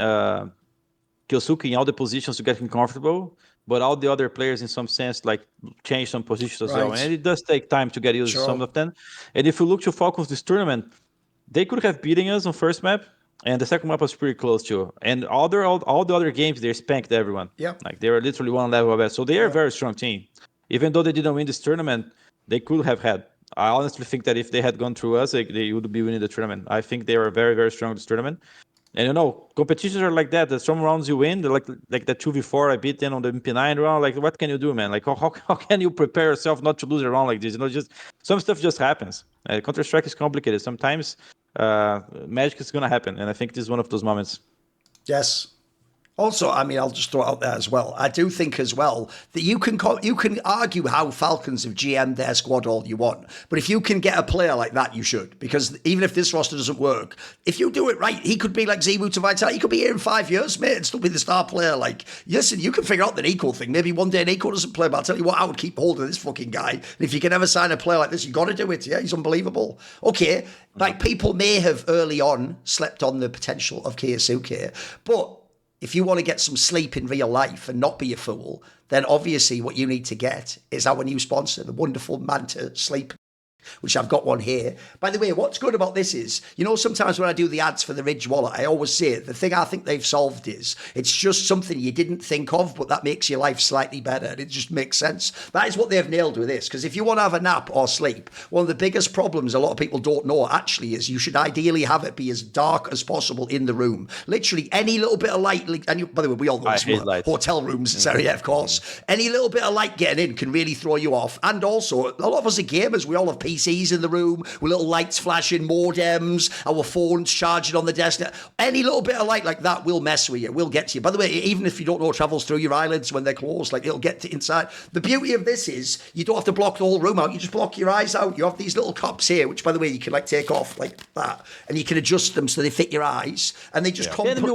kyousuke in all the positions to get him comfortable. But all the other players, in some sense, like change some positions as well, and it does take time to get used to some of them. And if you look to Falcons this tournament, they could have beaten us on first map, and the second map was pretty close too. And all the other games, they spanked everyone. Yeah, like they were literally one level above. So they are a very strong team. Even though they didn't win this tournament, they could have had. I honestly think that if they had gone through us, they would be winning the tournament. I think they were very, very strong this tournament. And competitions are like that. There's some rounds you win, they're like the 2v4 I beat them on the MP9 round. Like, what can you do, man? Like, how can you prepare yourself not to lose a round like this? Just some stuff just happens. Counter-Strike is complicated. Sometimes magic is gonna happen, and I think this is one of those moments. Yes. Also, I mean, I'll just throw it out there as well. I do think as well that you can argue how Falcons have GM'd their squad all you want, but if you can get a player like that, you should. Because even if this roster doesn't work, if you do it right, he could be like Zebu to Vitality. He could be here in 5 years, mate, and still be the star player. Like, listen, you can figure out the Nico thing. Maybe one day Nico doesn't play, but I'll tell you what, I would keep hold of this fucking guy. And if you can ever sign a player like this, you got to do it. Yeah, he's unbelievable. Okay, like people may have early on slept on the potential of kyousuke, but if you want to get some sleep in real life and not be a fool, then obviously what you need to get is our new sponsor, the wonderful Manta Sleep, which I've got one here. By the way, what's good about this is, sometimes when I do the ads for the Ridge wallet, I always say the thing I think they've solved is it's just something you didn't think of, but that makes your life slightly better. And it just makes sense. That is what they've nailed with this. Because if you want to have a nap or sleep, one of the biggest problems a lot of people don't know actually is you should ideally have it be as dark as possible in the room. Literally any little bit of light, and by the way, we all know this, hotel rooms, of course. Any little bit of light getting in can really throw you off. And also, a lot of us are gamers. We all have PCs in the room with little lights flashing, modems, our phones charging on the desk. Any little bit of light like that will mess with you, will get to you. By the way, even if you don't know it travels through your eyelids when they're closed, like it'll get to inside. The beauty of this is you don't have to block the whole room out. You just block your eyes out. You have these little cups here, which by the way, you can like take off like that, and you can adjust them so they fit your eyes, and they just Send me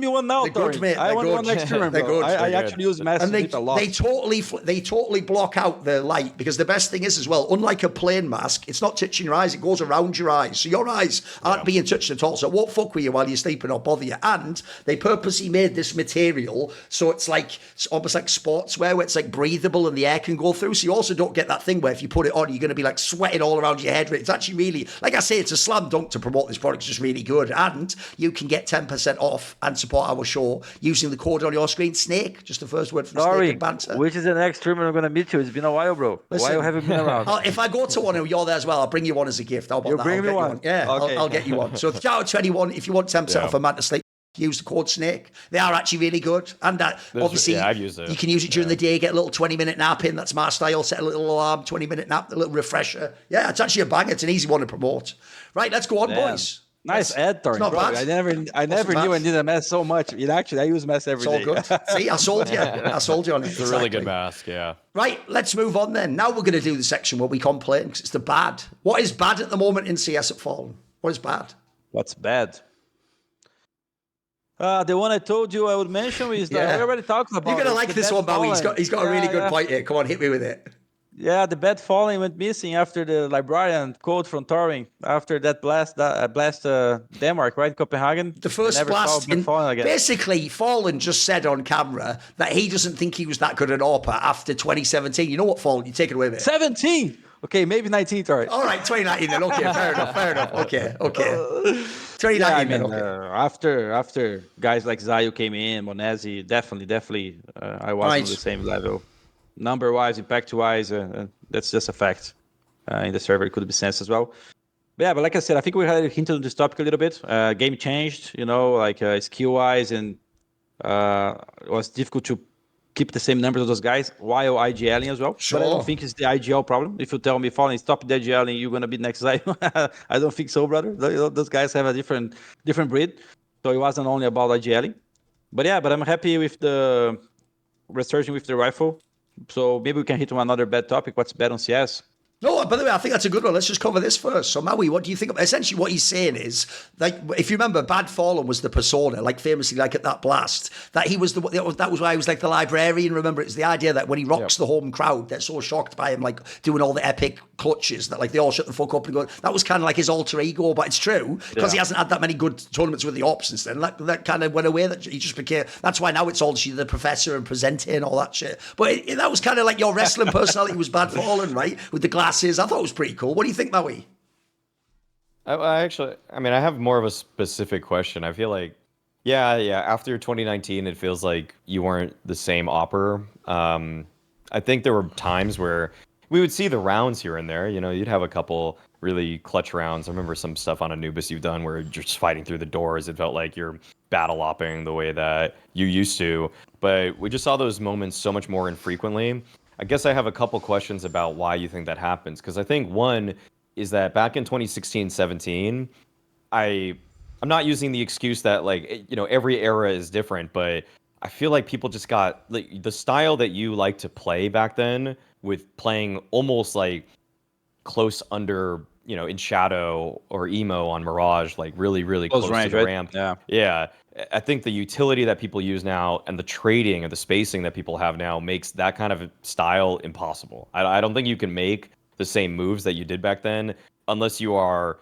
one now, Thorin. Mate. I want one next time, bro. I actually use Mass Sleep a lot. They totally block out the light, because the best thing is as well, unlike a plain mask, it's not touching your eyes, it goes around your eyes. So your eyes aren't being touched at all. So it won't fuck with you while you're sleeping or bother you. And they purposely made this material so it's almost like sportswear where it's like breathable and the air can go through. So you also don't get that thing where if you put it on, you're going to be like sweating all around your head. It's actually really, like I say, it's a slam dunk to promote this product. It's just really good. And you can get 10% off and support our show using the code on your screen, Snake, just the first word from Snake and Banter. Which is the next tournament I'm going to meet you? It's been a while, bro. Listen, why haven't you been around? If I go to one and you're there as well, I'll bring you one as a gift. How about that? Bring me one. Yeah, okay. I'll get you one. So shout out to anyone, if you want 10% off a Manta Sleep, use the code Snake. They are actually really good. And obviously, I've used it. You can use it during the day, get a little 20-minute nap in. That's my style. Set a little alarm, 20-minute nap, a little refresher. Yeah, it's actually a banger. It's an easy one to promote. Right, let's go on, boys. Nice ad, Thorin. Bro. I never knew I needed a mask so much. I use mask every day. It's all good. See, I sold you on it. It's a really good mask, yeah. Right, let's move on then. Now we're going to do the section where we complain, because it's the bad. What is bad at the moment in CS at FalleN? What is bad? What's bad? The one I told you I would mention is that we already talked about. You're going to like this one, Maui. He's got a really good point here. Come on, hit me with it. Yeah, the bad FalleN went missing after the librarian code from Thorin after that blast Denmark, right? Copenhagen. The They first never saw blast bad in FalleN again. basically FalleN just said on camera that he doesn't think he was that good at AWP after 2017. You know what, FalleN? You take it away, mate. 17. Okay, maybe 19. All right. All right, 2019 then. Okay, fair enough. Okay. 2019 Yeah, I then. mean, Okay. after guys like Zayu came in, Monesi, definitely, I wasn't on the Right. same level, number wise, impact wise. That's just a fact. In the server, it could be sensed as well. But yeah, but like I said, I think we had hinted on this topic a little bit. Game changed, like skill wise, and it was difficult to keep the same numbers of those guys while IGLing as well. But I don't Sure. think it's the IGL problem. If you tell me, FalleN, stop the IGLing, you're gonna be next guy. I don't think so, brother. Those guys have a different breed. So it wasn't only about IGLing. But yeah, I'm happy with the resurging with the rifle. So maybe we can hit on another bad topic. What's bad on CS? No, by the way, I think that's a good one. Let's just cover this first. So, Maui, what do you think? Essentially, what he's saying is, like, if you remember, Bad FalleN was the persona, like famously, like at that blast, that he was that was why he was like the librarian. Remember, it's the idea that when he rocks the home crowd, they're so shocked by him, like doing all the epic clutches that like they all shut the fuck up and go. That was kind of like his alter ego, but it's true because he hasn't had that many good tournaments with the ops since then. That kind of went away. That he just became. That's why now it's all the professor and presenting and all that shit. But that was kind of like your wrestling personality was Bad FalleN, right? With the glasses. I thought it was pretty cool. What do you think, Maui? I actually, I mean, I have more of a specific question. I feel like, yeah, after 2019, it feels like you weren't the same opper. I think there were times where we would see the rounds here and there. You'd have a couple really clutch rounds. I remember some stuff on Anubis you've done where you're just fighting through the doors. It felt like you're battle opping the way that you used to. But we just saw those moments so much more infrequently. I guess I have a couple questions about why you think that happens. Because I think one is that back in 2016-17, I'm not using the excuse that like every era is different, but I feel like people just got like the style that you like to play back then with playing almost like close under in shadow or emo on Mirage, like really close range, to the right? ramp. Yeah. I think the utility that people use now and the trading and the spacing that people have now makes that kind of style impossible. I don't think you can make the same moves that you did back then unless you are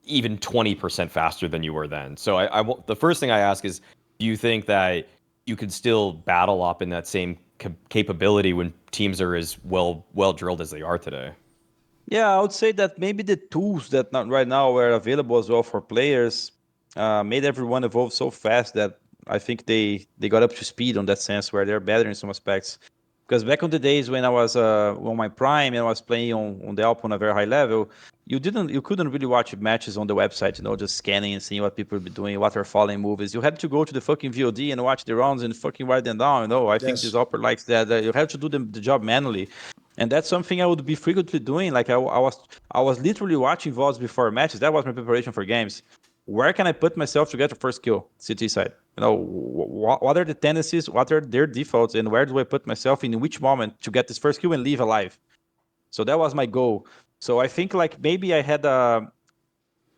even 20% faster than you were then. So the first thing I ask is, do you think that you could still battle up in that same capability when teams are as well drilled as they are today? Yeah, I would say that maybe the tools that not right now are available as well for players made everyone evolve so fast that I think they got up to speed on that sense where they're better in some aspects. Because back on the days when I was on my prime and I was playing on the AWP on a very high level, you couldn't really watch matches on the website, just scanning and seeing what people would be doing, what are falling movies. You had to go to the fucking VOD and watch the rounds and fucking write them down. I think Yes. this opera likes that. You have to do the job manually. And that's something I would be frequently doing. Like I was literally watching VODs before matches. That was my preparation for games. Where can I put myself to get the first kill? CT side. What are the tendencies? What are their defaults? And where do I put myself in which moment to get this first kill and leave alive? So that was my goal. So I think like maybe I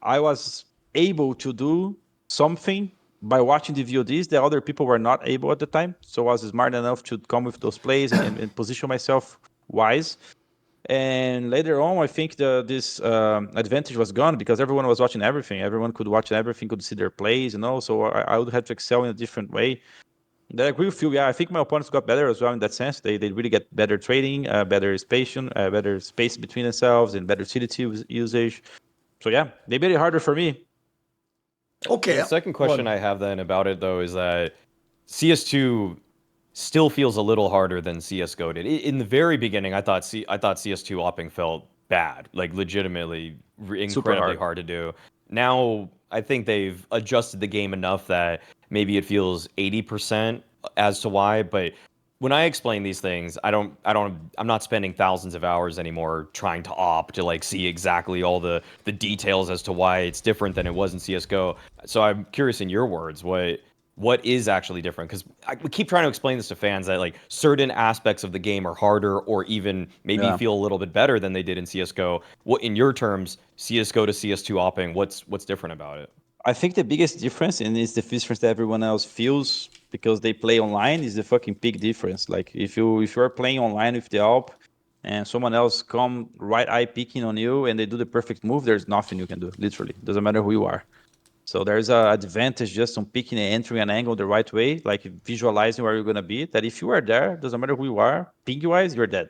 was able to do something by watching the VODs that other people were not able at the time. So I was smart enough to come with those plays and position myself wise. And later on, I think this advantage was gone because everyone was watching everything. Everyone could watch everything, could see their plays, So I would have to excel in a different way. And I agree with you. Yeah, I think my opponents got better as well in that sense. They really get better trading, better space between themselves, and better CDT usage. So yeah, they made it harder for me. Okay. The second question I have then about it though is that CS2 still feels a little harder than CSGO did. In the very beginning, I thought CS2 opping felt bad, like legitimately incredibly hard to do. Now I think they've adjusted the game enough that maybe it feels 80% as to why. But when I explain these things, I'm not spending thousands of hours anymore trying to opt to like see exactly all the details as to why it's different than it was in CSGO. So I'm curious in your words, what is actually different? Because we keep trying to explain this to fans that like certain aspects of the game are harder or even maybe feel a little bit better than they did in CSGO. What, in your terms, CSGO to CS2 opping, what's different about it? I think the biggest difference, and it's the difference that everyone else feels because they play online, is the fucking big difference. Like if you are playing online with the AWP, and someone else come right eye peeking on you and they do the perfect move, there's nothing you can do, literally. Doesn't matter who you are. So there's an advantage just on picking and entering an angle the right way, like visualizing where you're going to be, that if you are there, doesn't matter who you are, ping-wise, you're dead.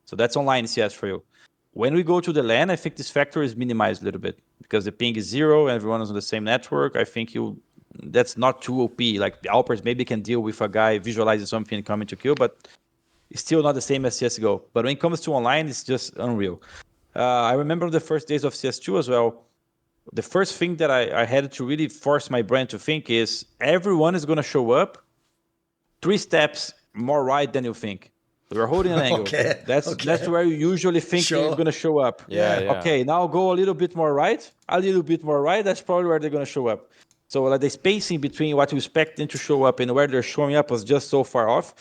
So that's online CS for you. When we go to the LAN, I think this factor is minimized a little bit because the ping is 0, everyone is on the same network. I think that's not too OP. Like the Alpers maybe can deal with a guy visualizing something and coming to kill, but it's still not the same as CSGO. But when it comes to online, it's just unreal. I remember the first days of CS2 as well. The first thing that I had to really force my brain to think is everyone is going to show up 3 steps more right than you think. We're holding an angle. That's where you usually think you're going to show up. Yeah. Okay, now go a little bit more right. A little bit more right. That's probably where they're going to show up. So like the spacing between what you expect them to show up and where they're showing up was just so far off.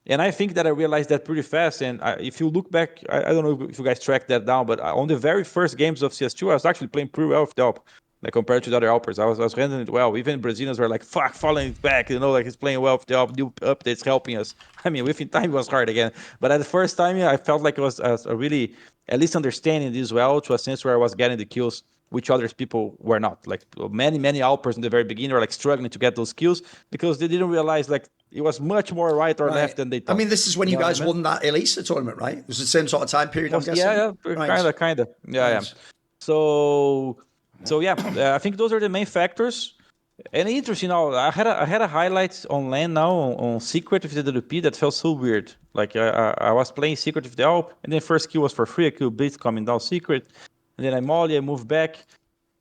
And I think that I realized that pretty fast. And if you look back, I don't know if you guys tracked that down, but on the very first games of CS2, I was actually playing pretty well with the AWP. Like compared to the other Alpers, I was handling it well. Even Brazilians were like, fuck, falling back, like he's playing well with the AWP, new updates helping us. I mean, within time, it was hard again. But at the first time, I felt like it was a really, at least understanding this well, to a sense where I was getting the kills, which other people were not. Like many Alpers in the very beginning were like struggling to get those kills because they didn't realize like it was much more right or left than they thought. I mean, this is when you guys won that Elisa tournament, right? It was the same sort of time period, I'm guessing? Yeah, kind of. Yeah. So yeah, I think those are the main factors. And interesting, I had a highlight on LAN now on Secret with the WP that felt so weird. Like I was playing Secret with the AWP, and then first kill was for free, a kill Blitz coming down Secret, and then I molly, I moved back,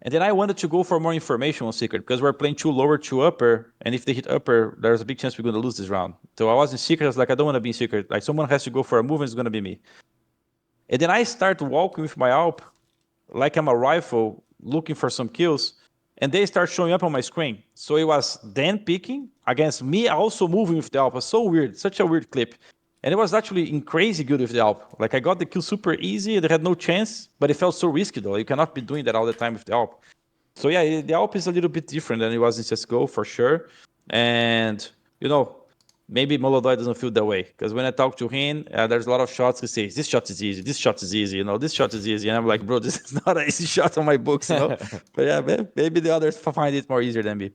and then I wanted to go for more information on Secret because we're playing 2 lower, 2 upper, and if they hit upper, there's a big chance we're going to lose this round. So I was in Secret, I was like, I don't want to be in Secret. Like someone has to go for a move, and it's going to be me. And then I start walking with my AWP like I'm a rifle, looking for some kills, and they start showing up on my screen. So it was Dan picking against me also moving with the AWP. It was so weird, such a weird clip. And it was actually crazy good with the AWP. Like I got the kill super easy, they had no chance, but it felt so risky though. You cannot be doing that all the time with the AWP. So yeah, the AWP is a little bit different than it was in CSGO for sure. And, maybe molodoy doesn't feel that way because when I talk to him, there's a lot of shots he says, this shot is easy, this shot is easy, this shot is easy. And I'm like, bro, this is not an easy shot on my books, But yeah, maybe the others find it more easier than me.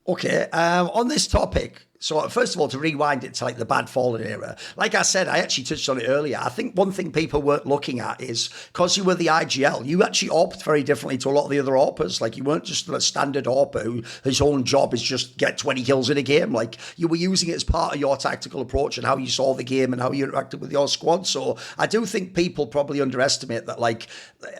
Okay, on this topic, so first of all, to rewind it to like the bad FalleN era, like I said, I actually touched on it earlier. I think one thing people weren't looking at is because you were the IGL, you actually AWPed very differently to a lot of the other AWPers. Like you weren't just a standard AWPer whose own job is just get 20 kills in a game. Like you were using it as part of your tactical approach and how you saw the game and how you interacted with your squad. So I do think people probably underestimate that, like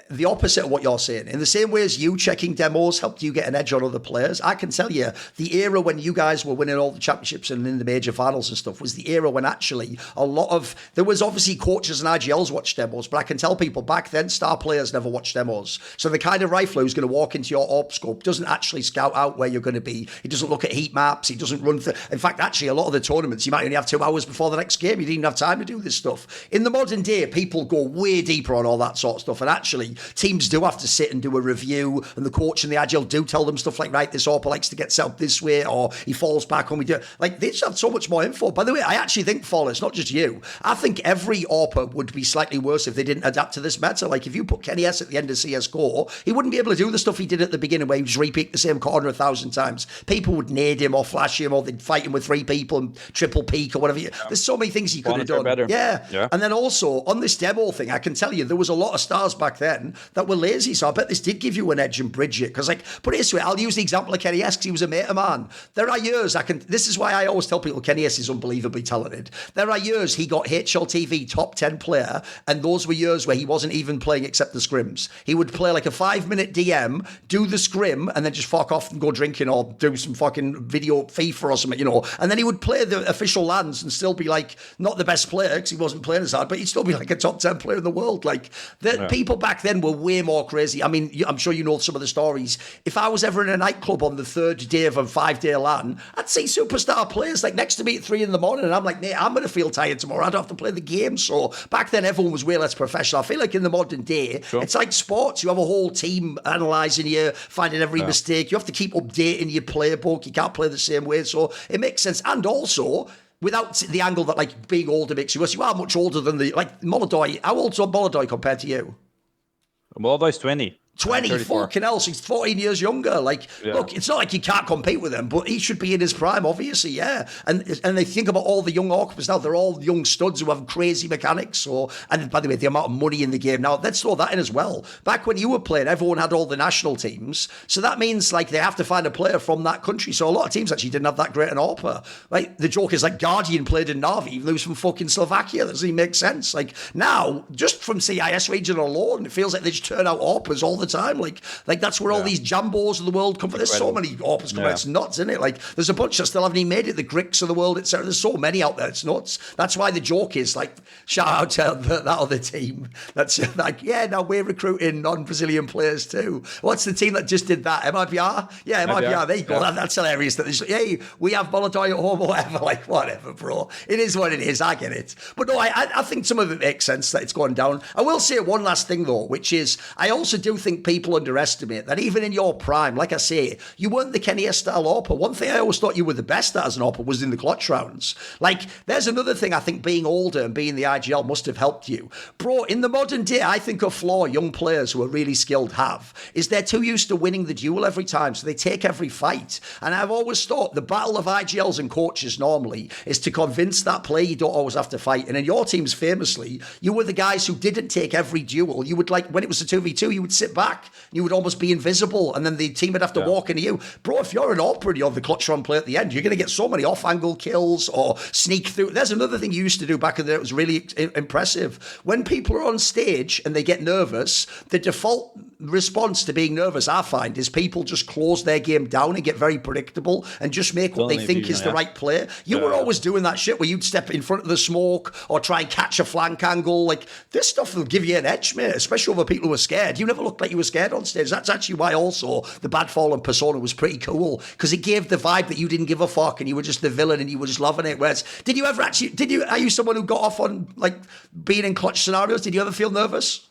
the opposite of what you're saying. In the same way as you checking demos helped you get an edge on other players, I can tell you the era when you guys were winning all the championships and in the major finals and stuff was the era when actually there was obviously coaches and IGLs watch demos, but I can tell people back then star players never watch demos. So the kind of rifler who's going to walk into your AWP scope doesn't actually scout out where you're going to be. He doesn't look at heat maps. He doesn't run through. In fact, actually, a lot of the tournaments, you might only have 2 hours before the next game. You didn't even have time to do this stuff. In the modern day, people go way deeper on all that sort of stuff. And actually, teams do have to sit and do a review. And the coach and the IGL do tell them stuff like, right, this AWPer likes to get set up this way, or he falls back when we do. Like, they just have so much more info. By the way, I actually think, FalleN, it's not just you. I think every AWPer would be slightly worse if they didn't adapt to this meta. Like, if you put Kenny S at the end of CSGO, he wouldn't be able to do the stuff he did at the beginning where he just repeat the same corner 1,000 times. People would nade him or flash him, or they'd fight him with 3 people and triple peak or whatever. There's so many things he could have done. Better. Yeah. And then also, on this demo thing, I can tell you, there was a lot of stars back then that were lazy. So I bet this did give you an edge and bridge it. Because, like, put it this way, I'll use the example of Kenny S because he was a mate of mine. There are years this is why I always tell people Kenny S is unbelievably talented. There are years he got HLTV top 10 player, and those were years where he wasn't even playing except the scrims. He would play like a 5-minute DM, do the scrim, and then just fuck off and go drinking or do some fucking video FIFA or something, And then he would play the official lands and still be like, not the best player because he wasn't playing as hard, but he'd still be like a top 10 player in the world. Like, people back then were way more crazy. I mean, I'm sure you know some of the stories. If I was ever in a nightclub on the 3rd day of a 5-day LAN, I'd see superstar players like next to me at 3 in the morning, and I'm like, mate, I'm going to feel tired tomorrow. I don't have to play the game. So back then, everyone was way less professional. I feel like in the modern day, It's like sports. You have a whole team analysing you, finding every mistake. You have to keep updating your playbook. You can't play the same way. So it makes sense. And also, without the angle that like being older makes you worse. You are much older than like molodoy. How old's molodoy compared to you? Molodoy is 20. 20, fucking hell, so he's 14 years younger. Like, look, it's not like you can't compete with him, but he should be in his prime, obviously, yeah. And they think about all the young Orcas now, they're all young studs who have crazy mechanics. And by the way, the amount of money in the game now, let's throw that in as well. Back when you were playing, everyone had all the national teams, so that means like they have to find a player from that country. So a lot of teams actually didn't have that great an AWP. Like, the joke is like Guardian played in Navi, even though he was from fucking Slovakia. That doesn't even make sense. Like, now, just from CIS region alone, it feels like they just turn out AWPers all the time. Like that's where all these Jambos of the world come from. There's so many AWPers coming out. It's nuts, isn't it? Like, there's a bunch that still haven't even made it. The Gricks of the world, etc. There's so many out there. It's nuts. That's why the joke is, like, shout out to that other team. That's like, yeah, now we're recruiting non-Brazilian players too. What's the team that just did that? MIPR? Yeah, MIPR. There you go. That's hilarious. That hey, we have molodoy at home or whatever. Like, whatever, bro. It is what it is. I get it. But no, I think some of it makes sense that it's gone down. I will say one last thing, though, which is I also do think people underestimate that even in your prime, like I say, you weren't the Kenya style AWPer. One thing I always thought you were the best at as an AWPer was in the clutch rounds. Like, there's another thing I think being older and being the IGL must have helped you. Bro, in the modern day, I think a flaw young players who are really skilled have is they're too used to winning the duel every time, so they take every fight. And I've always thought the battle of IGLs and coaches normally is to convince that player you don't always have to fight. And in your teams, famously, you were the guys who didn't take every duel. You would, like, when it was a 2v2, you would sit back. You would almost be invisible, and then the team would have to walk into you. Bro, if you're an AWPer and you're the clutch run play at the end, you're going to get so many off-angle kills or sneak through. There's another thing you used to do back in the day that was really impressive. When people are on stage and they get nervous, the default response to being nervous, I find, is people just close their game down and get very predictable and just make what they think is the right play. You were always doing that shit where you'd step in front of the smoke or try and catch a flank angle. Like, this stuff will give you an edge, mate, especially over people who are scared. You never looked like you were scared on stage. That's actually why also the bad FalleN persona was pretty cool, because it gave the vibe that you didn't give a fuck and you were just the villain and you were just loving it. Whereas, are you someone who got off on, like, being in clutch scenarios? Did you ever feel nervous?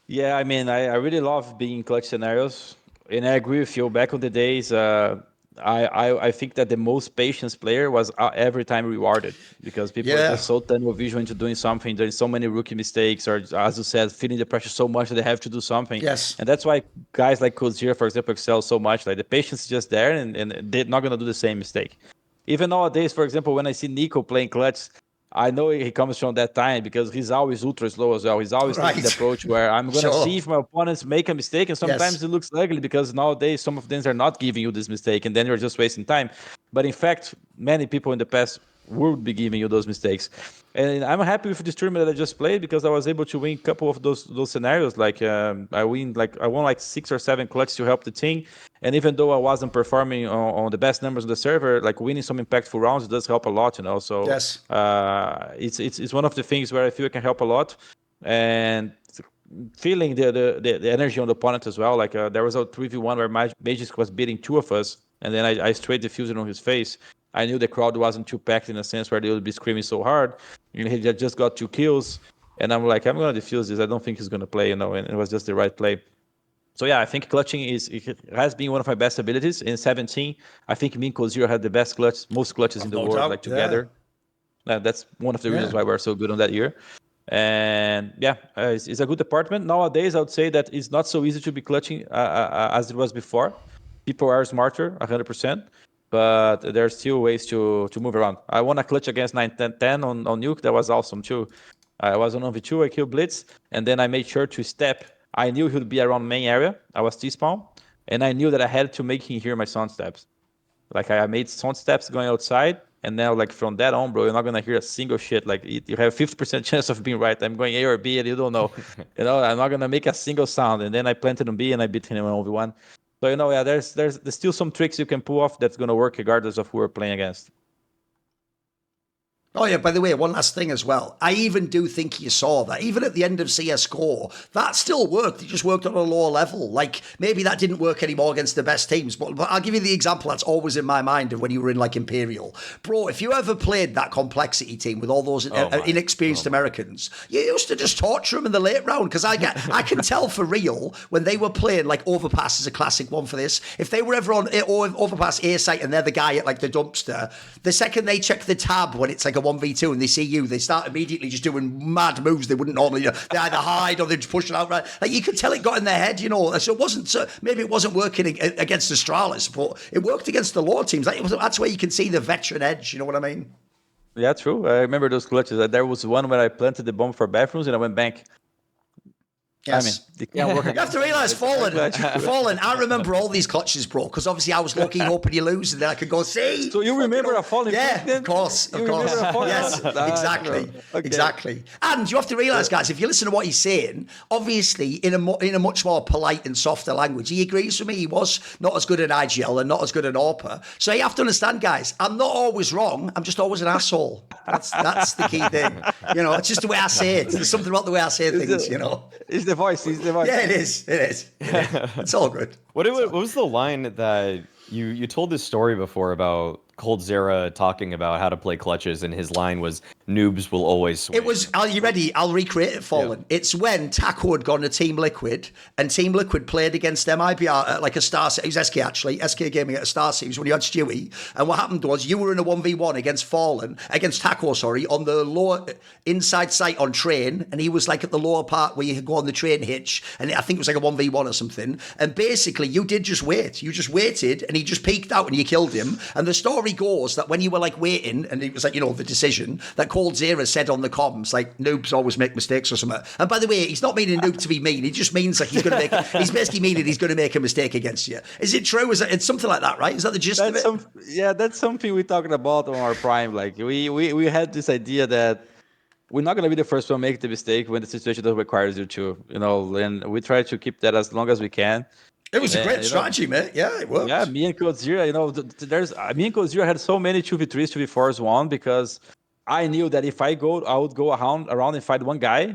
Yeah, I mean, I really love being in clutch scenarios, and I agree with you. Back on the days, I think that the most patience player was every time rewarded, because people are just so tunnel vision into doing something. There's so many rookie mistakes, or as you said, feeling the pressure so much that they have to do something. Yes. And that's why guys like kyousuke, for example, excel so much. Like, the patience is just there, and they're not going to do the same mistake. Even nowadays, for example, when I see Nico playing clutch, I know he comes from that time because he's always ultra slow as well. He's always taking the approach where I'm going to see if my opponents make a mistake. And sometimes it looks ugly because nowadays some of them are not giving you this mistake and then you're just wasting time. But in fact, many people in the past would be giving you those mistakes. And I'm happy with this tournament that I just played because I was able to win a couple of those scenarios. Like, I won like 6 or 7 clutches to help the team. And even though I wasn't performing on the best numbers on the server, like, winning some impactful rounds does help a lot, you know. So it's one of the things where I feel I can help a lot. And feeling the energy on the opponent as well. Like, there was a 3v1 where Magisk was beating 2 of us, and then I straight diffused on his face. I knew the crowd wasn't too packed in a sense where they would be screaming so hard. He just got 2 kills, and I'm like, I'm going to defuse this. I don't think he's going to play, you know, and it was just the right play. So yeah, I think clutching has been one of my best abilities. In 17, I think me and kyousuke had the best most clutches in the world, like, together. That's one of the reasons why we're so good on that year. And it's a good department. Nowadays, I would say that it's not so easy to be clutching as it was before. People are smarter, 100%. But there's still ways to move around. I won a clutch against 9-10 on Nuke. That was awesome too. I was on 1v2, I killed Blitz, and then I made sure to step. I knew he would be around main area. I was T-spawn, and I knew that I had to make him hear my sound steps. Like, I made sound steps going outside, and now, like, from that on, bro, you're not gonna hear a single shit. Like, you have 50% chance of being right. I'm going A or B, and you don't know. You know, I'm not gonna make a single sound. And then I planted on B, and I beat him in 1v1. So, you know, there's still some tricks you can pull off that's going to work regardless of who we're playing against. Oh, yeah, by the way, one last thing as well. I even do think you saw that. Even at the end of CSGO, that still worked. It just worked on a lower level. Like, maybe that didn't work anymore against the best teams, but I'll give you the example that's always in my mind of when you were in, like, Imperial. Bro, if you ever played that complexity team with all those inexperienced Americans, you used to just torture them in the late round, because I can tell for real when they were playing, like, Overpass is a classic one for this. If they were ever on Overpass A site and they're the guy at, like, the dumpster, the second they check the tab when it's like a 1v2 and they see you, they start immediately just doing mad moves they wouldn't normally do. They either hide or they just push it out. Right? Like, you could tell it got in their head, you know. So it wasn't, maybe it wasn't working against Astralis, but it worked against the lower teams. That's where you can see the veteran edge, you know what I mean? Yeah, true. I remember those clutches. There was one where I planted the bomb for bathrooms and I went bank. Yes. I mean, they can't work. You have to realise, FalleN, I remember all these clutches, bro, because obviously I was lucky hoping you lose, and then I could go, see. So you remember a FalleN? Yeah, of course. Yes, exactly. And you have to realise, guys, if you listen to what he's saying, obviously in a much more polite and softer language, he agrees with me. He was not as good at IGL and not as good at AWP. So you have to understand, guys, I'm not always wrong. I'm just always an asshole. That's the key thing. You know, it's just the way I say it. There's something about the way I say things, you know. It's the voice. Yeah, it is. It's all good. What was the line that you told this story before about coldzera talking about how to play clutches, and his line was, noobs will always swing. It was, are you ready? I'll recreate it, FalleN. Yeah. It's when Taco had gone to Team Liquid, and Team Liquid played against MIBR at like a Star City. It was SK actually, SK Gaming at a Star City. It was when you had Stewie. And what happened was, you were in a 1v1 against against Taco, on the lower inside site on train, and he was like at the lower part where you could go on the train hitch, and I think it was like a 1v1 or something. And basically, you did just wait. You just waited, and he just peeked out, and you killed him. And the story goes that when you were like waiting, and it was like, you know, the decision, that coldzera said on the comms, like, noobs always make mistakes or something. And by the way, he's not meaning noob to be mean. He just means like he's basically meaning he's going to make a mistake against you. Is it true? It's something like that, right? Is that the gist of it? Yeah, that's something we're talking about on our prime. Like, we had this idea that we're not going to be the first one to make the mistake when the situation requires you to, you know, and we try to keep that as long as we can. It was a great strategy, mate. Yeah, it worked. Yeah, me and coldzera, you know, me and coldzera had so many 2v3s, 2v4s won because I knew that if I would go around and fight one guy,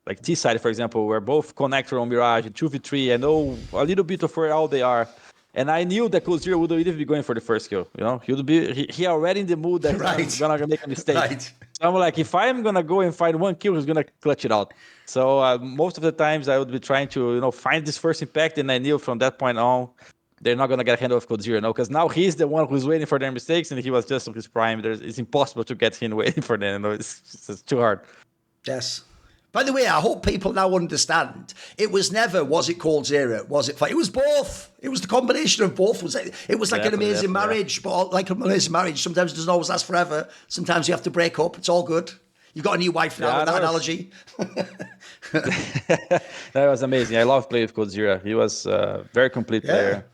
like T-side, for example, where both connector on Mirage, 2v3, I know a little bit of where all they are. And I knew that coldzera would even be going for the first kill, you know? He already in the mood that he's going to make a mistake. Right. So I'm like, if I'm going to go and find one kill, he's going to clutch it out. So most of the times I would be trying to, you know, find this first impact, and I knew from that point on, they're not going to get a handle of coldzera, you know, because now he's the one who's waiting for their mistakes, and he was just on his prime. It's impossible to get him waiting for them. You know, it's too hard. Yes. By the way, I hope people now understand. It was never, was it coldzera? Was it? It was both. It was the combination of both. It was like an amazing marriage, but like an amazing marriage, sometimes it doesn't always last forever. Sometimes you have to break up. It's all good. You've got a new wife now, with that analogy. That was amazing. I love playing with coldzera. He was a very complete player.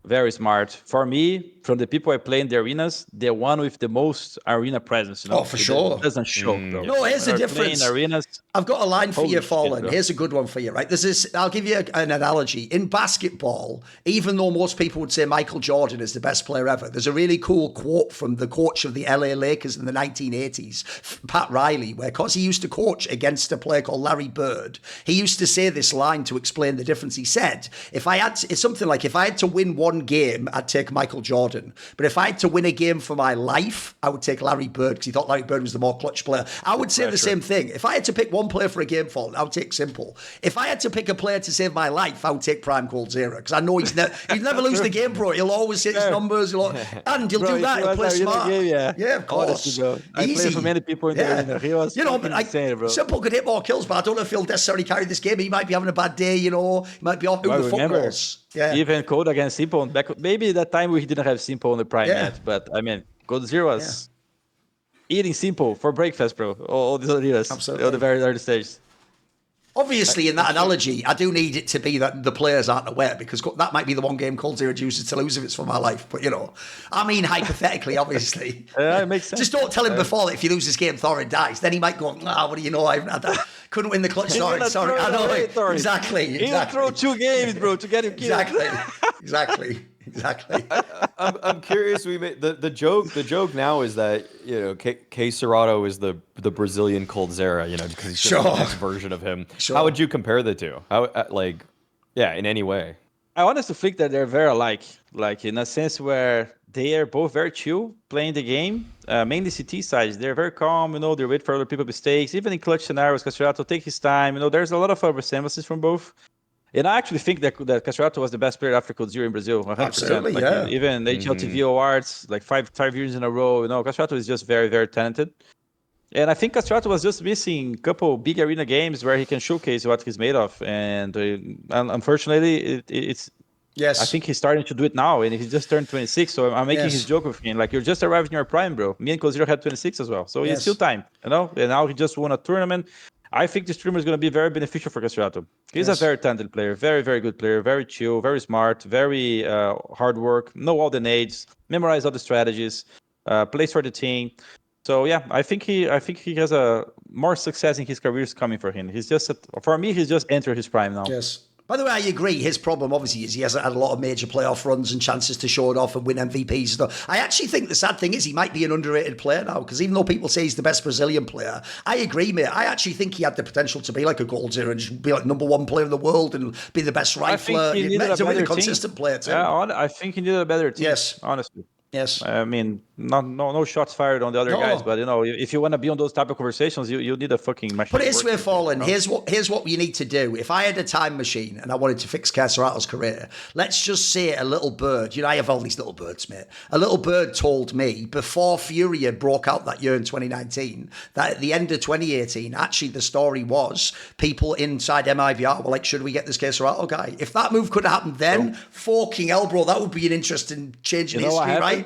Very smart. For me, from the people I play in the arenas, the one with the most arena presence. You know? Oh, for sure. It doesn't show, bro. No, here's the difference. Arenas, I've got a line for you, FalleN. Here's a good one for you, right? I'll give you an analogy. In basketball, even though most people would say Michael Jordan is the best player ever, there's a really cool quote from the coach of the LA Lakers in the 1980s, Pat Riley, where, because he used to coach against a player called Larry Bird, he used to say this line to explain the difference. He said, it's something like, if I had to win one game, I'd take Michael Jordan. But if I had to win a game for my life, I would take Larry Bird, because he thought Larry Bird was the more clutch player. I would say the same thing. If I had to pick one player for a game, FalleN, I would take Simple. If I had to pick a player to save my life, I would take Prime coldzera, because I know he'd never lose the game, bro. He'll always hit his numbers, and he'll do that. He'll play smart. Yeah, of course. I played for many people in the arena. He was, insane, bro. Simple could hit more kills, but I don't know if he'll necessarily carry this game. He might be having a bad day, you know. He might be off doing the footballs. Yeah. Even Code against Simple. Maybe that time we didn't have Simple on the Prime yet, but I mean, coldzera was eating Simple for breakfast, bro. All these arenas. Absolutely. At the very early stage. Obviously, in that analogy, I do need it to be that the players aren't aware, because that might be the one game coldzera chooses to lose if it's for my life. But, you know, I mean, hypothetically, obviously. It makes sense. Just don't tell him before that if you lose this game, Thorin dies. Then he might go, what do you know? I couldn't win the clutch, Thorin. Sorry. I know. Exactly. He'll throw 2 games, bro, to get him killed. Exactly. Exactly. I'm curious. We made the joke. The joke now is that K Serrato is the Brazilian Coldzera. Because he's just the next version of him. Sure. How would you compare the two? How in any way? I honestly think that they're very alike, like in a sense where they are both very chill playing the game. Mainly CT sides, they're very calm. They wait for other people's mistakes. Even in clutch scenarios, Castrato take his time. There's a lot of resemblances from both. And I actually think that Castrato was the best player after Code Zero in Brazil, 100%. Absolutely, like, yeah. Even HLTV awards, like five years in a row. Castrato is just very, very talented. And I think Castrato was just missing a couple big arena games where he can showcase what he's made of. And unfortunately, it's. Yes. I think he's starting to do it now, and he just turned 26. So I'm making his joke with him, like, you're just arriving in your prime, bro. Me and Koziro had 26 as well, so it's still time, And now he just won a tournament. I think the streamer is going to be very beneficial for Castrato. He's a very talented player, very, very good player, very chill, very smart, very hard work, know all the nades, memorize all the strategies, plays for the team. So yeah, I think he has a more success in his career is coming for him. He's just entered his prime now. Yes. By the way, I agree. His problem, obviously, is he hasn't had a lot of major playoff runs and chances to show it off and win MVPs and stuff. I actually think the sad thing is he might be an underrated player now, because even though people say he's the best Brazilian player, I agree, mate. I actually think he had the potential to be like a goal zero and just be like #1 player in the world and be the best rifler. He's a really consistent player too. Yeah, I think he needed a better team. Yes. Honestly. Yes. I mean, no shots fired on the other guys, but if you want to be on those type of conversations, you need a fucking machine. Put it this way, FalleN. Here's what you need to do. If I had a time machine and I wanted to fix Caserato's career, let's just say a little bird. I have all these little birds, mate. A little bird told me before FURIA broke out that year in 2019 that at the end of 2018, actually the story was people inside MIVR were like, should we get this Caserato guy? If that move could have happened then, fucking hell, bro, that would be an interesting change in history, right?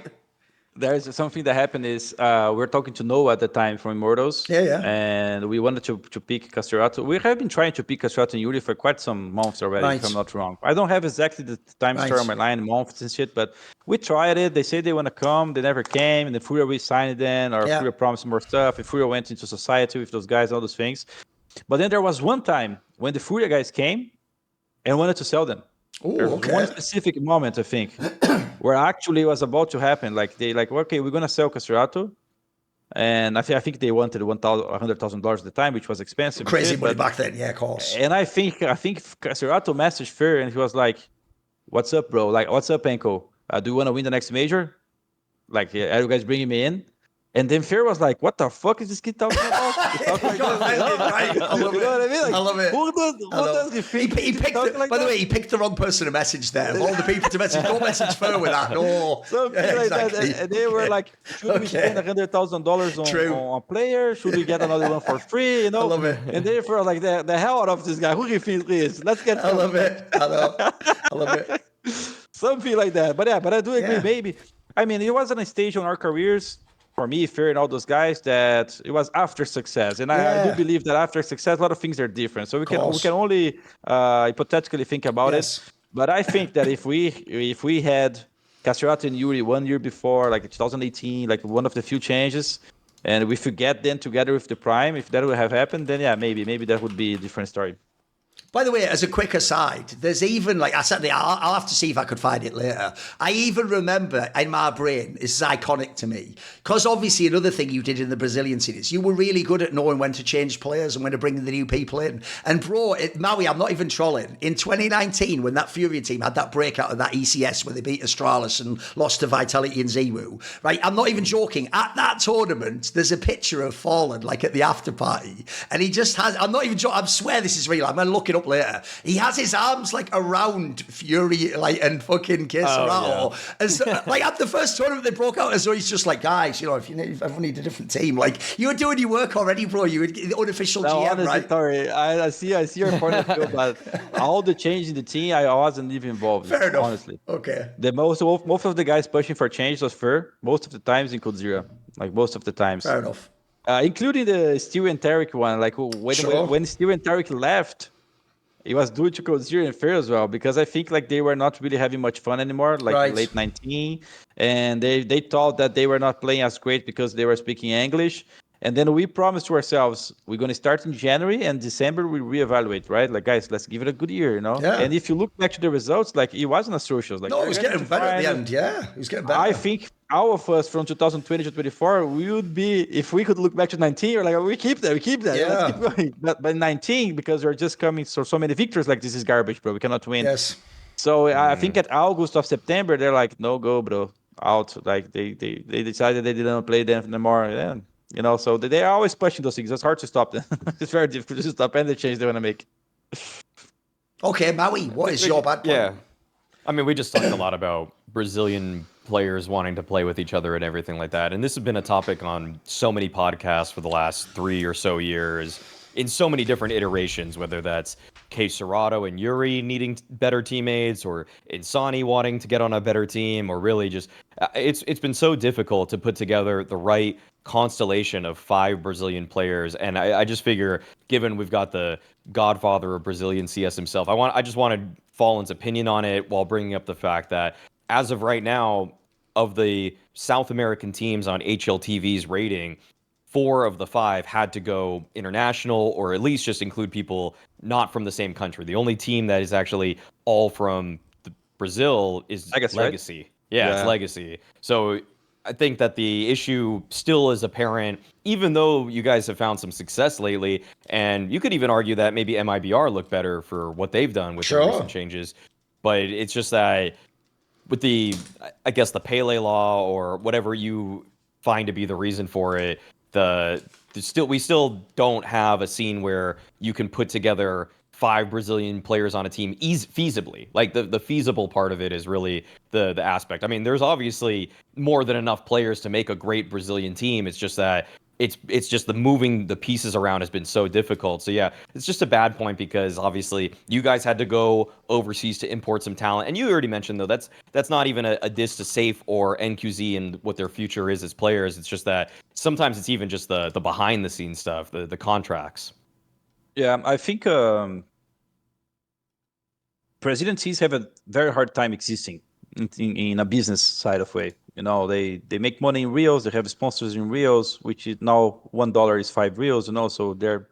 There's something that happened is we're talking to Noah at the time from Immortals. Yeah. And we wanted to pick Castrato. We have been trying to pick Castrato and Yuri for quite some months already, if I'm not wrong. I don't have exactly the time star on my line, months and shit, but we tried it. They said they want to come. They never came. And then FURIA re-signed then, or FURIA promised more stuff. And FURIA went into society with those guys, all those things. But then there was one time when the FURIA guys came and wanted to sell them. There's one specific moment, I think, where actually it was about to happen. Like okay, we're gonna sell Castrato, and I think they wanted $100,000 at the time, which was expensive. Crazy money back then, yeah, of course. And I think Castrato messaged FURIA, and he was like, "What's up, bro? Like, what's up, Enko? Do you want to win the next major? Like, are you guys bringing me in?" And then FURIA was like, "What the fuck is this kid talking about?" I love it. Like, I love it. Who does he think? He picked by the way, he picked the wrong person to message there. Of all the people to message, don't message FURIA with that. No. Like that. And they were like, should we spend $100,000 on a player? Should we get another one for free? I love it. And they were like, the hell out of this guy. Who he think he is? Let's get. I love it. I love it. Something like that. But I do agree. Maybe. I mean, it wasn't a stage on our careers. For me, FURIA and all those guys, that it was after success, and I do believe that after success, a lot of things are different. So we can only hypothetically think about it. But I think that if we had Castrato and Yuri 1 year before, like 2018, like one of the few changes, and if we get them together with the Prime, if that would have happened, then maybe that would be a different story. By the way, as a quick aside, there's even, like I said, I'll have to see if I could find it later. I even remember in my brain, this is iconic to me, because obviously another thing you did in the Brazilian series, you were really good at knowing when to change players and when to bring the new people in. And bro, Maui, I'm not even trolling. In 2019, when that FURIA team had that breakout of that ECS where they beat Astralis and lost to Vitality and Ziwu, right? I'm not even joking. At that tournament, there's a picture of FalleN, like at the after party, and he just has, I'm not even joking, I swear this is real. I'm going to look it up later. He has his arms like around FURIA, like, and fucking Castrato. And so, like at the first tournament they broke out, as though he's just like, guys, if you ever need a different team, like you were doing your work already, bro. You were the unofficial GM, honestly, right? Sorry, I see your point of view, but all the change in the team, I wasn't even involved. Fair enough. Honestly, okay. The most of the guys pushing for change was FURIA. Most of the times in Code Zero, like most of the times. Fair enough. Including the Steel and Tarek one, like when Steel and Tarek left. It was due to Code Zero and FURIA as well, because I think like they were not really having much fun anymore, like late 19, and they thought that they were not playing as great because they were speaking English, And then we promised to ourselves, we're going to start in January and December, we reevaluate, right? Like, guys, let's give it a good year, you know? Yeah. And if you look back to the results, like, it wasn't a socials. Like, No, it was getting better at the end. Yeah, it was getting better. I think all of us from 2020 to 24, we would be, if we could look back to 19, we're like, we keep that, Yeah. let's keep going. But 19, because we're just coming so many victories, like, this is garbage, bro. We cannot win. Yes. So I think at August of September, they're like, no go, bro, out. Like they decided they didn't play them anymore. Yeah. You know, so they're always pushing those things. It's hard to stop them. It's very difficult to stop any change they want to make. Okay, Maui, what is your bad point? Yeah. I mean, we just talked a lot about Brazilian players wanting to play with each other and everything like that. And this has been a topic on so many podcasts for the last 3 or so years in so many different iterations, whether that's kyousuke and Yuri needing better teammates, or Insani wanting to get on a better team, or really just it's been so difficult to put together the right constellation of 5 Brazilian players. And I just figure, given we've got the godfather of Brazilian CS himself, I just wanted FalleN's opinion on it, while bringing up the fact that as of right now, of the South American teams on HLTV's rating, 4 of the 5 had to go international, or at least just include people not from the same country. The only team that is actually all from Brazil is Legacy. Right? Yeah, it's Legacy. So I think that the issue still is apparent, even though you guys have found some success lately. And you could even argue that maybe MIBR look better for what they've done with the recent changes. But it's just that with the, I guess, the Pele law, or whatever you find to be the reason for it, we still don't have a scene where you can put together 5 Brazilian players on a team feasibly. Like the feasible part of it is really the aspect. I mean, there's obviously more than enough players to make a great Brazilian team. It's just that it's just the moving the pieces around has been so difficult. So yeah, it's just a bad point, because obviously you guys had to go overseas to import some talent. And you already mentioned, though, that's not even a diss to Safe or NQZ and what their future is as players. It's just that sometimes it's even just the behind the scenes stuff, the contracts. Yeah, I think Brazilian teams have a very hard time existing in a business side of way. You know, they make money in reals, they have sponsors in reals, which is now $1 is 5 reals, you know, so they're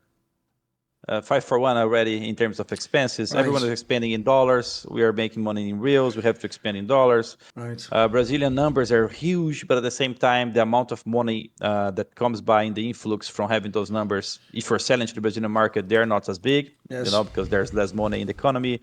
5 for 1 already in terms of expenses. Right. Everyone is expanding in dollars. We are making money in reals. We have to expand in dollars. Right. Brazilian numbers are huge, but at the same time, the amount of money that comes by in the influx from having those numbers, if you're selling to the Brazilian market, they're not as big, you know, because there's less money in the economy.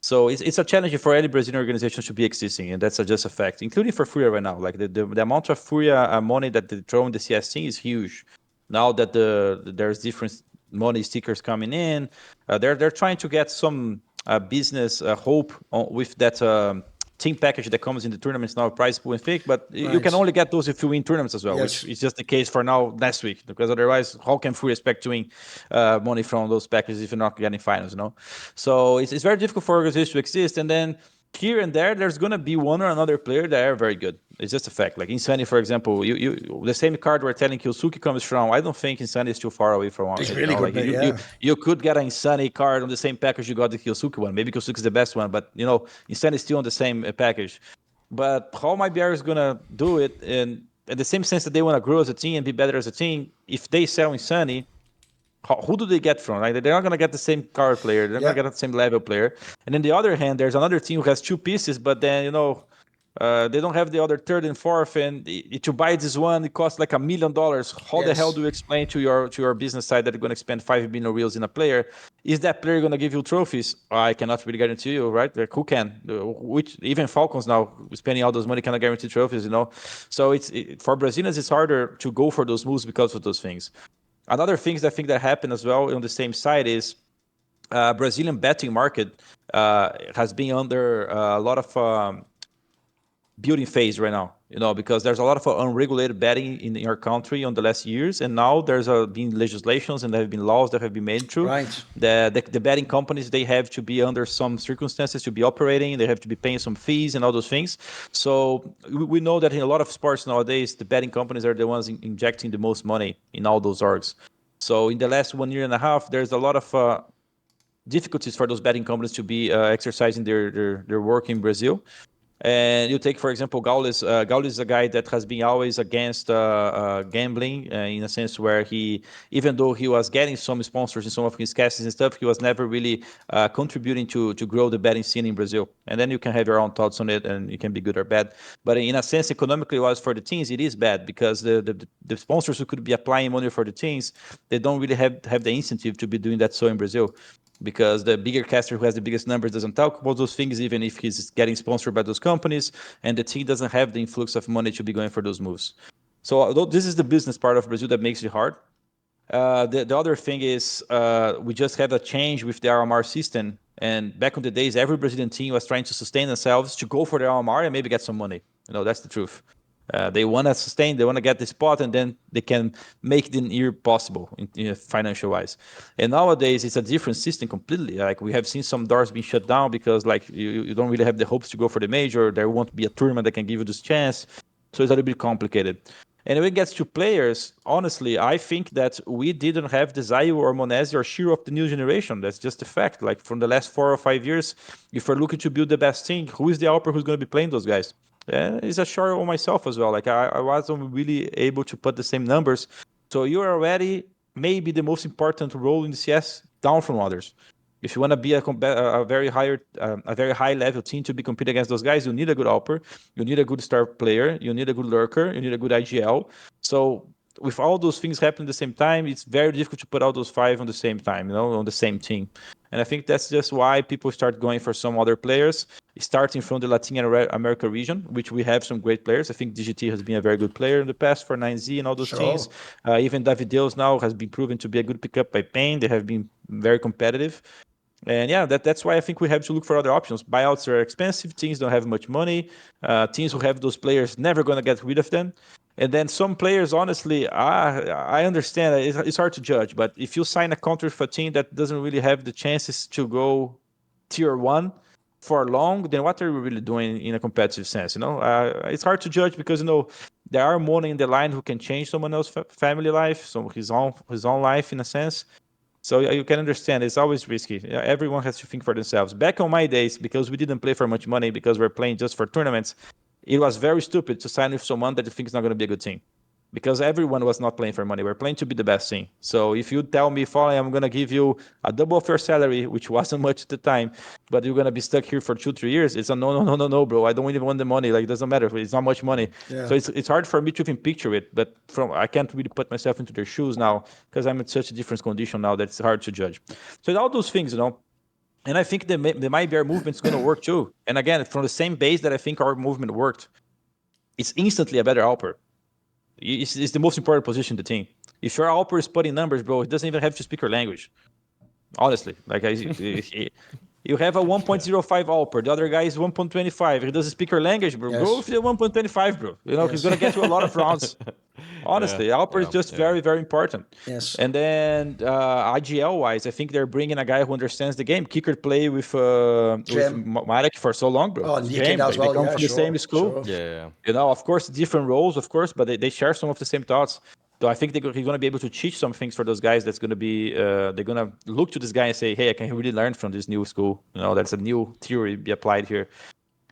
So it's a challenge for any Brazilian organization to be existing, and that's just a fact, including for FURIA right now. Like the amount of FURIA money that they throw in the CS team is huge. Now that there's different money stickers coming in, they're trying to get some business hope with that team package that comes in the tournaments now, prize pool and fake, but you can only get those if you win tournaments as well, which is just the case for now next week, because otherwise, how can FURIA expect to win money from those packages if you're not getting finals, you know? So it's very difficult for organizations to exist, and then here and there's going to be one or another player that are very good. It's just a fact. Like Insani, for example, you the same card we're telling kyousuke comes from, I don't think Insani is too far away from one. It's really good, like, you could get an Insani card on the same package you got the kyousuke one. Maybe kyousuke is the best one, but, you know, Insani is still on the same package. But how MIBR is going to do it, and in the same sense that they want to grow as a team and be better as a team, if they sell Insani, who do they get from? Like, they're not going to get the same card player. They're not going to get the same level player. And on the other hand, there's another team who has 2 pieces, but then, you know, they don't have the other 3rd and 4th. And to buy this one, it costs like $1 million. How the hell do you explain to your business side that you're going to spend 5 million reals in a player? Is that player going to give you trophies? I cannot really guarantee you, right? Like, who can? Which even Falcons now spending all those money cannot guarantee trophies, you know? So for Brazilians, it's harder to go for those moves because of those things. Another things I think that happened as well on the same side is Brazilian betting market has been under a lot of building phase right now, you know, because there's a lot of unregulated betting in our country on the last years, and now there's been legislations and there have been laws that have been made through. Right. The betting companies, they have to be under some circumstances to be operating. They have to be paying some fees and all those things. So we know that in a lot of sports nowadays, the betting companies are the ones injecting the most money in all those orgs. So in the last 1.5 years, there's a lot of difficulties for those betting companies to be exercising their work in Brazil. And you take, for example, Gaules. Gaules is a guy that has been always against gambling in a sense where he, even though he was getting some sponsors in some of his casts and stuff, he was never really contributing to grow the betting scene in Brazil. And then you can have your own thoughts on it, and it can be good or bad. But in a sense, economically wise for the teams, it is bad because the sponsors who could be applying money for the teams, they don't really have the incentive to be doing that so in Brazil. Because the bigger caster who has the biggest numbers doesn't talk about those things, even if he's getting sponsored by those companies, and the team doesn't have the influx of money to be going for those moves. So although this is the business part of Brazil that makes it hard, the other thing is we just had a change with the RMR system, and back in the days, every Brazilian team was trying to sustain themselves to go for the RMR and maybe get some money. That's the truth. They want to sustain, they want to get the spot, and then they can make the year possible in financial wise. And nowadays, it's a different system completely. Like we have seen some doors being shut down because like you don't really have the hopes to go for the major. There won't be a tournament that can give you this chance. So it's a little bit complicated. And when it gets to players, honestly, I think that we didn't have the Zayu or Monesi or Shiro of the new generation. That's just a fact. Like from the last 4 or 5 years, if we're looking to build the best team, who is the Alper who's going to be playing those guys? It's a short on myself as well. Like I wasn't really able to put the same numbers. So you're already maybe the most important role in the CS down from others. If you want to be a very high level team to be competing against those guys, you need a good Alper, you need a good star player, you need a good lurker, you need a good IGL. So with all those things happening at the same time, it's very difficult to put all those 5 on the same time, on the same team. And I think that's just why people start going for some other players, starting from the Latin America region, which we have some great players. I think DGT has been a very good player in the past for 9Z and all those teams. Even Davideus now has been proven to be a good pickup by Pain. They have been very competitive. And yeah, that's why I think we have to look for other options. Buyouts are expensive. Teams don't have much money. Teams who have those players never going to get rid of them. And then some players, honestly, I understand it's hard to judge. But if you sign a contract for a team that doesn't really have the chances to go tier 1 for long, then what are you really doing in a competitive sense? It's hard to judge because there are money in the line who can change someone else's family life, so his own life in a sense. So you can understand it's always risky. Everyone has to think for themselves. Back on my days, because we didn't play for much money, because we're playing just for tournaments, it was very stupid to sign with someone that you think is not going to be a good team. Because everyone was not playing for money. We're playing to be the best team. So if you tell me, FalleN, I'm going to give you a double of your salary, which wasn't much at the time, but you're going to be stuck here for 2-3 years, it's a no, bro. I don't even want the money. Like, it doesn't matter. It's not much money. Yeah. So it's hard for me to even picture it. But I can't really put myself into their shoes now because I'm in such a different condition now that it's hard to judge. So all those things, and I think the MyBR movement is going to work too. And again, from the same base that I think our movement worked, it's instantly a better Alper. It's the most important position in the team. If your Alper is putting numbers, bro, it doesn't even have to speak your language. Honestly, like you have a 1.05 Alper, the other guy is 1.25. He doesn't speak your language, bro. Yes. Go with the 1.25, bro. Yes. He's gonna get you a lot of rounds. Honestly, Alper is just very, very important. Yes. And then IGL wise, I think they're bringing a guy who understands the game. Kicker play with Marek for so long, bro. Oh, and YEKINDAR as well. They come from the same school. Sure. Yeah. Of course, different roles, of course, but they share some of the same thoughts. So I think he's going to be able to teach some things for those guys. That's going to be they're going to look to this guy and say, hey, I can really learn from this new school. That's a new theory be applied here.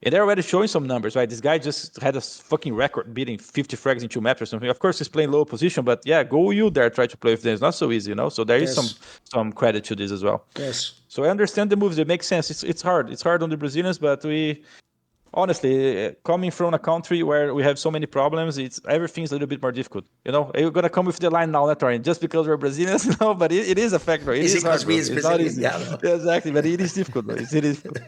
And they're already showing some numbers, right? This guy just had a fucking record beating 50 frags in 2 maps or something. Of course, he's playing low position, but yeah, go you there, try to play with them. It's not so easy, So there is some credit to this as well. Yes. So I understand the moves. They make sense. It's hard. It's hard on the Brazilians, but honestly, coming from a country where we have so many problems, everything's a little bit more difficult. You're gonna come with the line now, Thorin, just because we're Brazilians, but it is a factor. It is hard. It's not easy. Yeah, exactly, but it is difficult. It is difficult.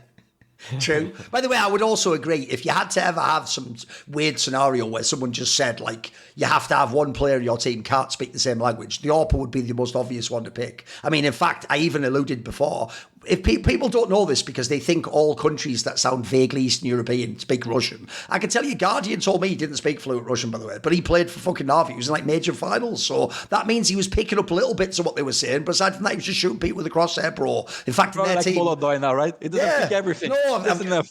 True. By the way, I would also agree, if you had to ever have some weird scenario where someone just said, like, you have to have one player in your team can't speak the same language, the AWP would be the most obvious one to pick. I mean, in fact, I even alluded before, if people don't know this because they think all countries that sound vaguely Eastern European speak Russian. I can tell you, Guardian told me he didn't speak fluent Russian, by the way, but he played for fucking Na'Vi. He was in like major finals, so that means he was picking up little bits of what they were saying. But aside from that, he was just shooting people with a crosshair, bro. In fact, in their like team, molodoy now, right? It doesn't pick everything. No,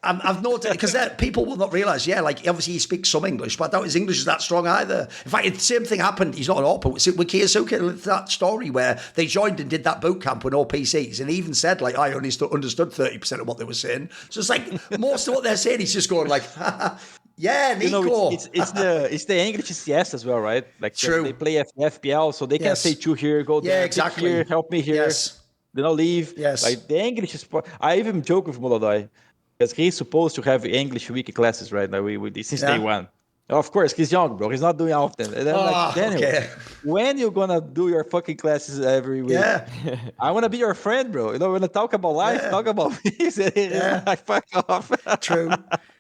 I've noted because people will not realise. Yeah, like obviously he speaks some English, but I doubt his English is that strong either. In fact, the same thing happened. He's not an AWP with kyousuke. That story where they joined and did that boot camp with no PCs, and he even said like, I only understood 30% of what they were saying. So it's like most of what they're saying, he's just going like, yeah, Nico. You know, it's the English CS as well, right? Like True. they play FPL, so they can say two here, go there, exactly. here, help me here. Yes. They don't leave. Yes. Like the English is. I even joke with Molodoy because he's supposed to have English wiki classes, right? Like we since day one. Of course, he's young, bro. He's not doing often. And I'm like, Daniel, when you gonna do your fucking classes every week? Yeah. I want to be your friend, bro. You know, when I talk about life, talk about me. Like, fuck off.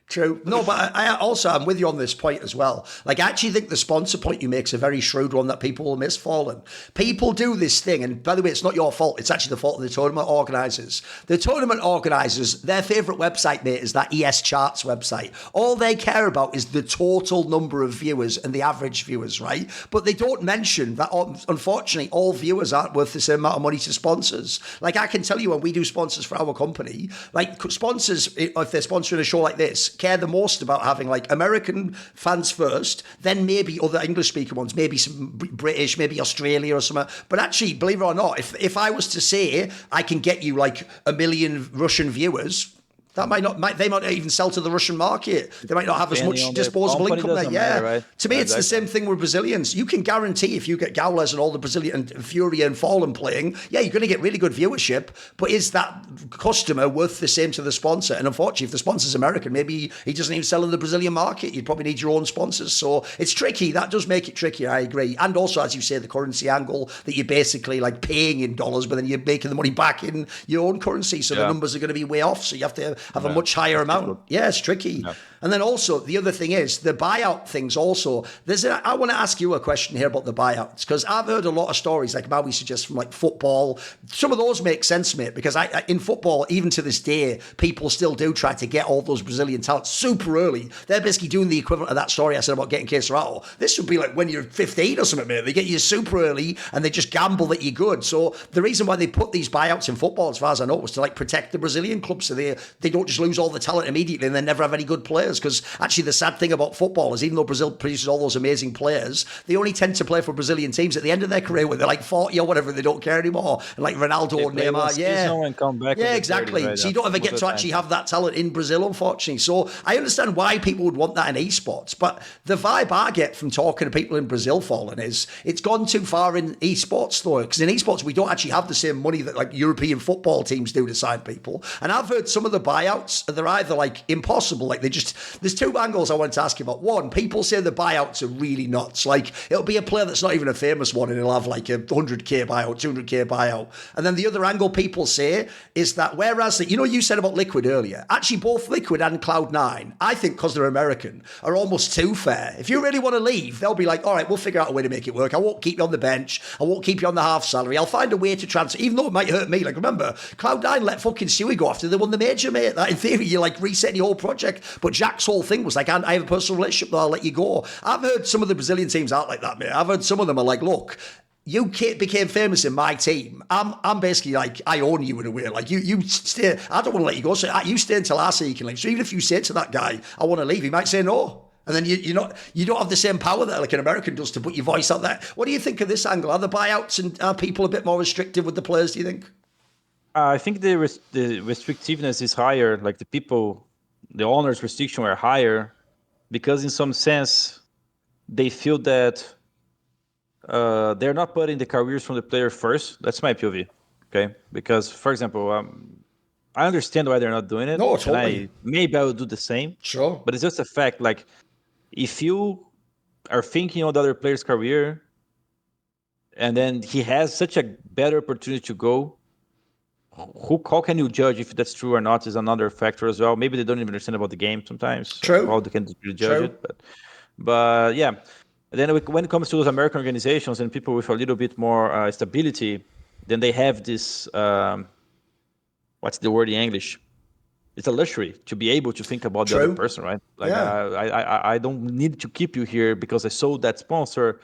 True. No, but I'm with you on this point as well. Like, I actually think the sponsor point you make is a very shrewd one that people will miss, FalleN. People do this thing, and by the way, it's not your fault. It's actually the fault of the tournament organisers. The tournament organisers, their favourite website, mate, is that ES Charts website. All they care about is the total number of viewers and the average viewers, right? But they don't mention that, unfortunately, all viewers aren't worth the same amount of money to sponsors. Like, I can tell you when we do sponsors for our company, like, sponsors, if they're sponsoring a show like this, care the most about having like American fans first, then maybe other English speaker ones, maybe some British, maybe Australia or something. But actually, believe it or not, if I was to say I can get you like 1 million Russian viewers, that they might not even sell to the Russian market. They might not have as much disposable income there. Yeah. Right? To me, it's the same thing with Brazilians. You can guarantee if you get Gaules and all the Brazilian and FURIA and FalleN playing, you're going to get really good viewership. But is that customer worth the same to the sponsor? And unfortunately, if the sponsor's American, maybe he doesn't even sell in the Brazilian market. You'd probably need your own sponsors. So it's tricky. That does make it tricky. I agree. And also, as you say, the currency angle that you're basically like paying in dollars, but then you're making the money back in your own currency. So the numbers are going to be way off. So you have to have a much higher amount. Yeah, it's tricky. No. And then also the other thing is the buyout things also. I want to ask you a question here about the buyouts, because I've heard a lot of stories like Maui suggests from like football. Some of those make sense, mate, because in football, even to this day, people still do try to get all those Brazilian talents super early. They're basically doing the equivalent of that story I said about getting Queserato. This would be like when you're 15 or something, mate. They get you super early and they just gamble that you're good. So the reason why they put these buyouts in football, as far as I know, was to like protect the Brazilian clubs so they don't just lose all the talent immediately and then never have any good players. Because actually the sad thing about football is even though Brazil produces all those amazing players, they only tend to play for Brazilian teams at the end of their career when they're like 40 or whatever, they don't care anymore. And like Ronaldo and Neymar, exactly. 30, right? So you don't ever get to actually have that talent in Brazil, unfortunately. So I understand why people would want that in esports, but the vibe I get from talking to people in Brazil, FalleN, is it's gone too far in esports though, because in esports we don't actually have the same money that like European football teams do to sign people. And I've heard some of the buyouts, they're either like impossible, like there's two angles I wanted to ask you about. One, people say the buyouts are really nuts. Like it'll be a player that's not even a famous one and he'll have like a 100k buyout, 200k buyout. And then the other angle people say is that whereas, you know, you said about Liquid earlier, actually both Liquid and Cloud9, I think because they're American, are almost too fair. If you really want to leave, they'll be like, all right, we'll figure out a way to make it work. I won't keep you on the bench. I won't keep you on the half salary. I'll find a way to transfer, even though it might hurt me. Like remember, Cloud9 let fucking Suey go after they won the major, mate. That in theory, you're like resetting your whole project. But Jack's whole thing was like, I have a personal relationship, though I'll let you go. I've heard some of the Brazilian teams aren't like that, mate. I've heard some of them are like, look, you became famous in my team. I'm basically like, I own you in a way. Like you stay. I don't want to let you go. So you stay until I say you can leave. So even if you say to that guy, I want to leave, he might say no. And then you don't have the same power that like an American does to put your voice out there. What do you think of this angle? Are the buyouts and are people a bit more restrictive with the players, do you think? I think the restrictiveness is higher. Like the owners' restriction are higher because in some sense they feel that they're not putting the careers from the player first. That's my POV, okay? Because, for example, I understand why they're not doing it. No, totally. And maybe I would do the same. Sure. But it's just a fact, like, if you are thinking on the other player's career and then he has such a better opportunity to go, how can you judge if that's true or not is another factor as well. Maybe they don't even understand about the game sometimes. True. How they can judge it. But yeah. Then when it comes to those American organizations and people with a little bit more stability, then they have this, what's the word in English? It's a luxury to be able to think about the other person, right? Like, I don't need to keep you here because I sold that sponsor.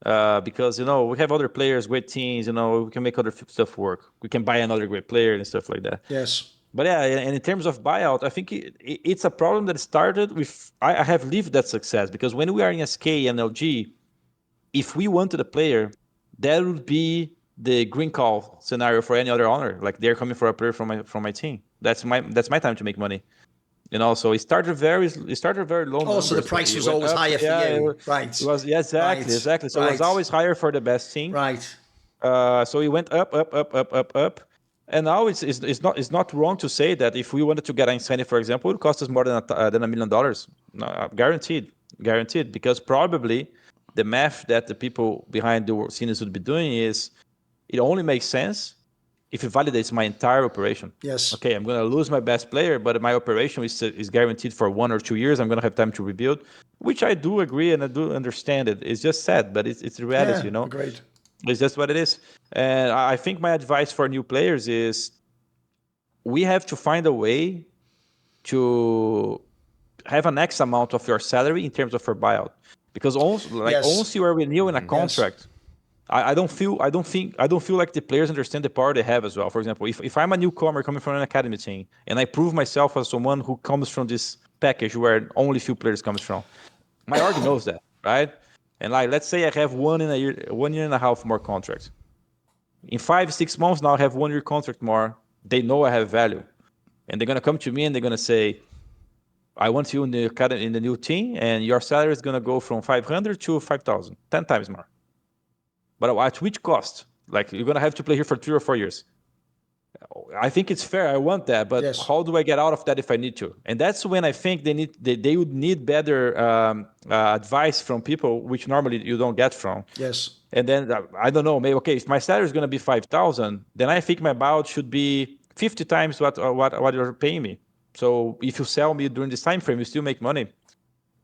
Because, you know, we have other players, great teams, you know, we can make other stuff work. We can buy another great player and stuff like that. Yes. But yeah, and in terms of buyout, I think it's a problem that started with, I have lived that success because when we are in SK and LG, if we wanted a player, that would be the green call scenario for any other owner. Like they're coming for a player from my team. That's my time to make money. So it started very low. Oh, so the price was always higher for you, right? It was exactly. So it was always higher for the best team, right? So it went up, and now it's not wrong to say that if we wanted to get Insanity, for example, it would cost us more than $1 million, guaranteed, because probably the math that the people behind the scenes would be doing is it only makes sense if it validates my entire operation. Yes. Okay, I'm going to lose my best player, but my operation is guaranteed for 1 or 2 years. I'm going to have time to rebuild, which I do agree and I do understand it. It's just sad, but it's the reality, Agreed. It's just what it is. And I think my advice for new players is we have to find a way to have an X amount of your salary in terms of your buyout. Because once you are renewing a contract, I don't feel like the players understand the power they have as well. For example, if I'm a newcomer coming from an academy team and I prove myself as someone who comes from this package where only few players comes from, my org knows that, right? And let's say I have 1 year and a half more contract. In 5-6 months now I have 1 year contract more. They know I have value, and they're gonna come to me and they're gonna say, I want you in the new team, and your salary is gonna go from 500 to 5,000, 10 times more. But at which cost? Like you're gonna have to play here for 3 or 4 years. I think it's fair. I want that, but how do I get out of that if I need to? And that's when I think they would need better advice from people, which normally you don't get from. Yes. And then I don't know. Maybe if my salary is going to be 5,000, then I think my buyout should be 50 times what you're paying me. So if you sell me during this time frame, you still make money.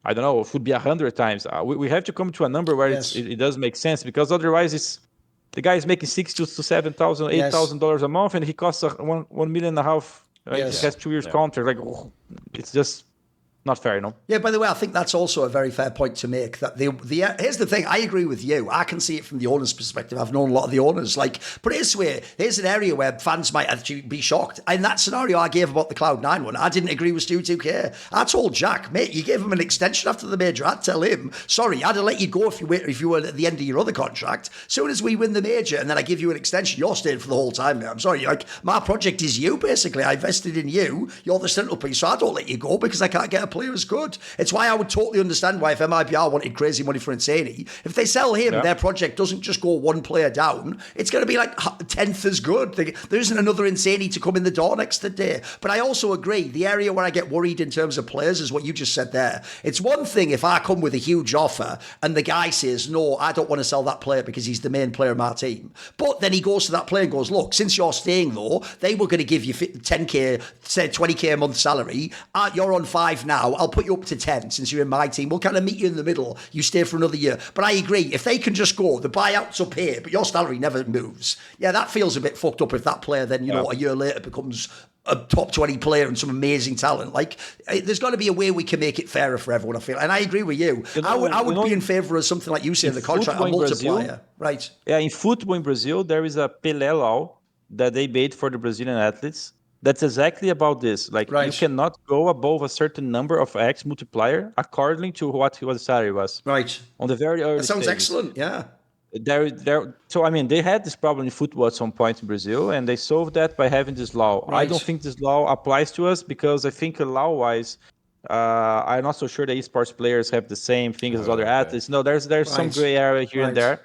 I don't know. It should be 100 times. We have to come to a number where it does make sense, because otherwise the guy is making $6,000 to $7,000, $8,000 a month, and he costs $1.5 million. Right? He has 2 years contract. It's just not fair, Yeah, by the way, I think that's also a very fair point to make. That here's the thing, I agree with you. I can see it from the owner's perspective. I've known a lot of the owners. But this way, here's an area where fans might actually be shocked. In that scenario I gave about the Cloud9 one, I didn't agree with Stu 2K. I told Jack, mate, you gave him an extension after the major. I'd tell him, sorry, I'd have let you go if you were at the end of your other contract. As soon as we win the major and then I give you an extension, you're staying for the whole time, mate. I'm sorry. My project is you, basically. I invested in you. You're the central piece, so I don't let you go because I can't get a player as good. It's why I would totally understand why if MIBR wanted crazy money for Insanity, if they sell him, their project doesn't just go one player down, it's going to be 10th as good. There isn't another Insanity to come in the door next day. But I also agree, the area where I get worried in terms of players is what you just said there. It's one thing if I come with a huge offer and the guy says, no, I don't want to sell that player because he's the main player of my team. But then he goes to that player and goes, look, since you're staying though, they were going to give you 10k, say 20k a month salary. You're on 5 now. I'll put you up to 10 since you're in my team. We'll kind of meet you in the middle. You stay for another year. But I agree, if they can just go, the buyout's up here, but your salary never moves. Yeah, that feels a bit fucked up if that player then, a year later becomes a top 20 player and some amazing talent. There's got to be a way we can make it fairer for everyone, I feel. And I agree with you. I would be in favour of something like you say in the contract, a multiplier. Brazil, right. Yeah, in football in Brazil, there is a Pelé law that they made for the Brazilian athletes. That's exactly about this. You cannot go above a certain number of X multiplier according to what the salary was. Right. On the very early That sounds stages. excellent, yeah. So, they had this problem in football at some point in Brazil, and they solved that by having this law. Right. I don't think this law applies to us because I think law-wise, I'm not so sure the esports players have the same thing as other athletes. No, there's some gray area here and there.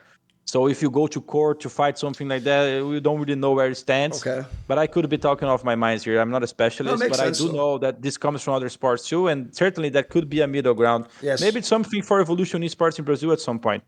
So if you go to court to fight something like that, we don't really know where it stands. Okay. But I could be talking off my mind here. I'm not a specialist, but I do know that this comes from other sports too, and certainly that could be a middle ground. Yes. Maybe it's something for evolution in sports in Brazil at some point.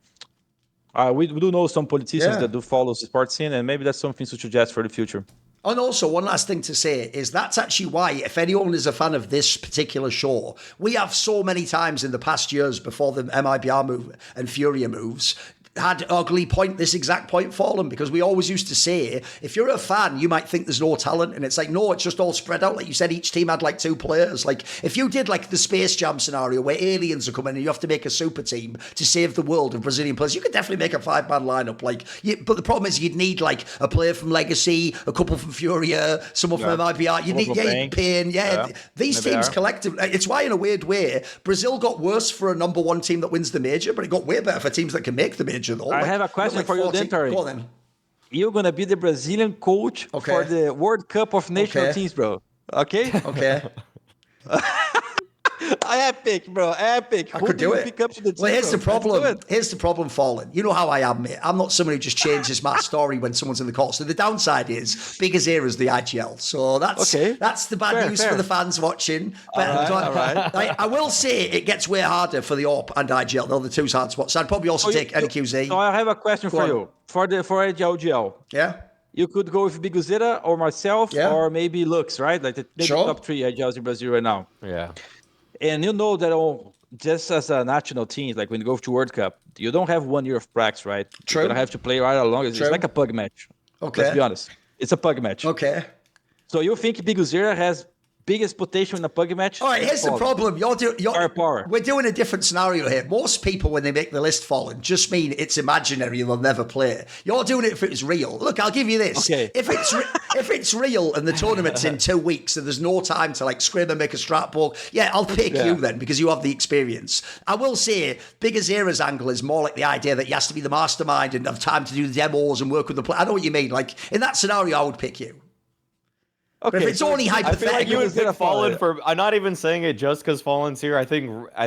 We do know some politicians that do follow the sports scene, and maybe that's something to suggest for the future. And also, one last thing to say is that's actually why, if anyone is a fan of this particular show, we have so many times in the past years before the MIBR move and FURIA moves, had ugly point, this exact point fallen, because we always used to say, if you're a fan, you might think there's no talent, and it's no, it's just all spread out. Like you said, each team had 2 players. If you did the Space Jam scenario where aliens are coming and you have to make a super team to save the world of Brazilian players, you could definitely make a 5-man lineup. But the problem is you'd need a player from Legacy, a couple from Furia, someone from MIBR. You'd need Pain. These teams collectively. It's why in a weird way Brazil got worse for a number 1 team that wins the major, but it got way better for teams that can make the major. Though. I have a question for you, Thorin. Go on then. you're gonna be the Brazilian coach Okay. for the World Cup of National Teams, bro. Okay? Okay. Epic, bro. Epic. I could do it. Pick up to the team, Well, here's bro? the problem. Let's do it. Here's the problem, FalleN. You know how I am, mate. I'm not someone who just changes my story when someone's in the call. So the downside is big as here is the IGL. So that's the bad news for the fans watching. But All right. I will say it gets way harder for the AWP and IGL. They're the two hard spots. So I'd probably also take NQZ. So I have a question for you. For IGL. Yeah. You could go with Biguzera or myself or maybe Lux, right? Like the top 3 IGLs in Brazil right now. Yeah. And you know that just as a national team, like when you go to World Cup, you don't have 1 year of practice, right? True. You're gonna have to play right along. It's like a pug match. Okay. Let's be honest. It's a pug match. Okay. So you think Biguzera has biggest potential in a pug match? All right, here's the problem. Power. We're doing a different scenario here. Most people, when they make the list, FalleN, just mean it's imaginary and they'll never play it. You're doing it if it's real. Look, I'll give you this. Okay. If it's real and the tournament's in 2 weeks and there's no time to like scrim and make a strat book, I'll pick you then because you have the experience. I will say, Big Azera's angle is more like the idea that he has to be the mastermind and have time to do the demos and work with the play. I know what you mean. Like in that scenario, I would pick you. Okay, but if it's only hypothetical, I feel like you would pick FalleN for. I'm not even saying it just because FalleN's here. I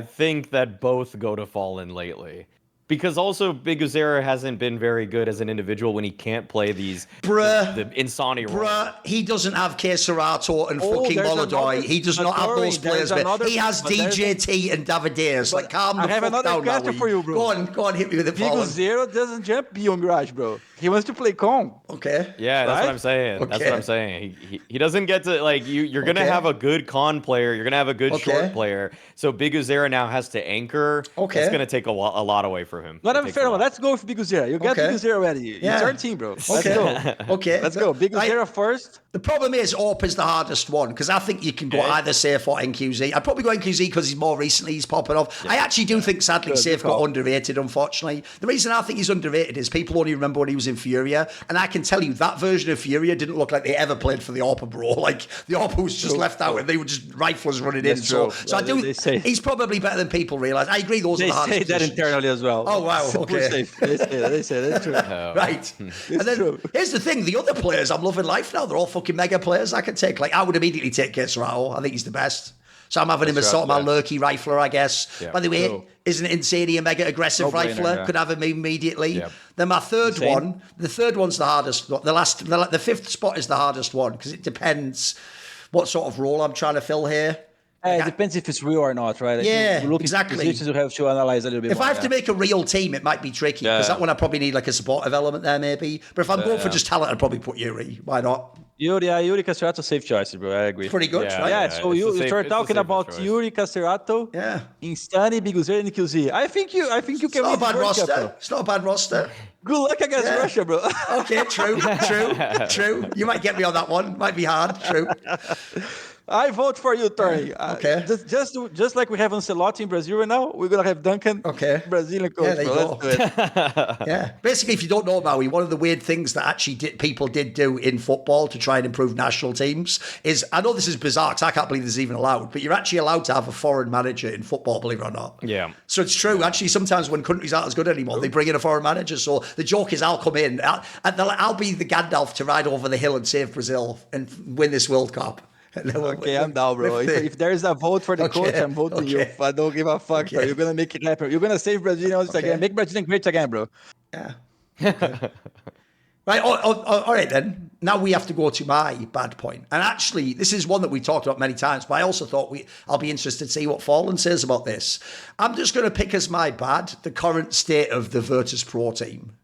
think that both go to FalleN lately. Because also Big Azera hasn't been very good as an individual when he can't play these the Insani roles. He doesn't have kyousuke and fucking molodoy. He does not have those players. He has DJT and Davideus. Like, calm the fuck down. I have another question for you, bro. Go on, hit me with it, Big Azera doesn't jump beyond Mirage, bro. He wants to play Kong. Okay. Yeah, that's what I'm saying. That's what I'm saying. He doesn't get to, like, you're going to have a good con player. You're going to have a good short player. So Big Azera now has to anchor. Okay. It's going to take a lot away from him. Not a fair one. Let's go with Big Azera. You got Big Azera ready. It's our team, bro. Let's go. Okay. Let's go. Big Azera first. The problem is AWP is the hardest one because I think you can go either Safe or NQZ. I'd probably go NQZ because he's more recently he's popping off. I actually do think sadly Safe got underrated, unfortunately. The reason I think he's underrated is people only remember when he was in FURIA, and I can tell you that version of FURIA didn't look like they ever played for the AWP, bro. Like the AWP was just left out and they were just riflers running in. So I do he's probably better than people realise. I agree those are the hardest They say that internally as well. Oh wow, okay. They say that's true. Right. And then here's the thing, the other players I'm loving life now, they're all fucking mega players I can take. Like I would immediately take kyousuke. I think he's the best. So I'm having him as sort of my lurky rifler, I guess. Yeah. By the way, isn't Insani a mega aggressive rifler? Could have him immediately. Yeah. Then my third one, the third one's the hardest. The fifth spot is the hardest one because it depends what sort of role I'm trying to fill here. It depends if it's real or not, right? Yeah, exactly. Positions you have to analyze a little bit more. If I have to make a real team, it might be tricky because that one I probably need like a supportive element there, maybe. But if I'm going for just talent, I'd probably put Yuri. Why not? Yuri Caserato, safe choice, bro. I agree. Pretty good, right? Yeah, so you start talking about Yuri Caserato, Insani, Big Azera, and QZ. I think you can win. It's not a bad roster. It's not a bad roster. Good luck against Russia, bro. Okay, true. You might get me on that one. Might be hard. True. I vote for you, Thorin. Okay. Just like we have Ancelotti in Brazil right now, we're gonna have Duncan. Okay. Brazilian coach. Yeah, there you go. Yeah. Basically, if you don't know Maui, one of the weird things that actually people did do in football to try and improve national teams is, I know this is bizarre because I can't believe this is even allowed, but you're actually allowed to have a foreign manager in football, believe it or not. Yeah. So it's true. Actually, sometimes when countries aren't as good anymore, they bring in a foreign manager. So the joke is, I'll come in, I'll be the Gandalf to ride over the hill and save Brazil and win this World Cup. Okay, I'm down, bro. If there's a vote for the coach, I'm voting you. I don't give a fuck, bro. You're gonna make it happen. You're gonna save Brazilians again. Make Brazilian great again, bro. Yeah. Okay. Right. All right then. Now we have to go to my bad point. And actually, this is one that we talked about many times, but I also thought I'll be interested to see what FalleN says about this. I'm just going to pick as my bad the current state of the Virtus.pro team.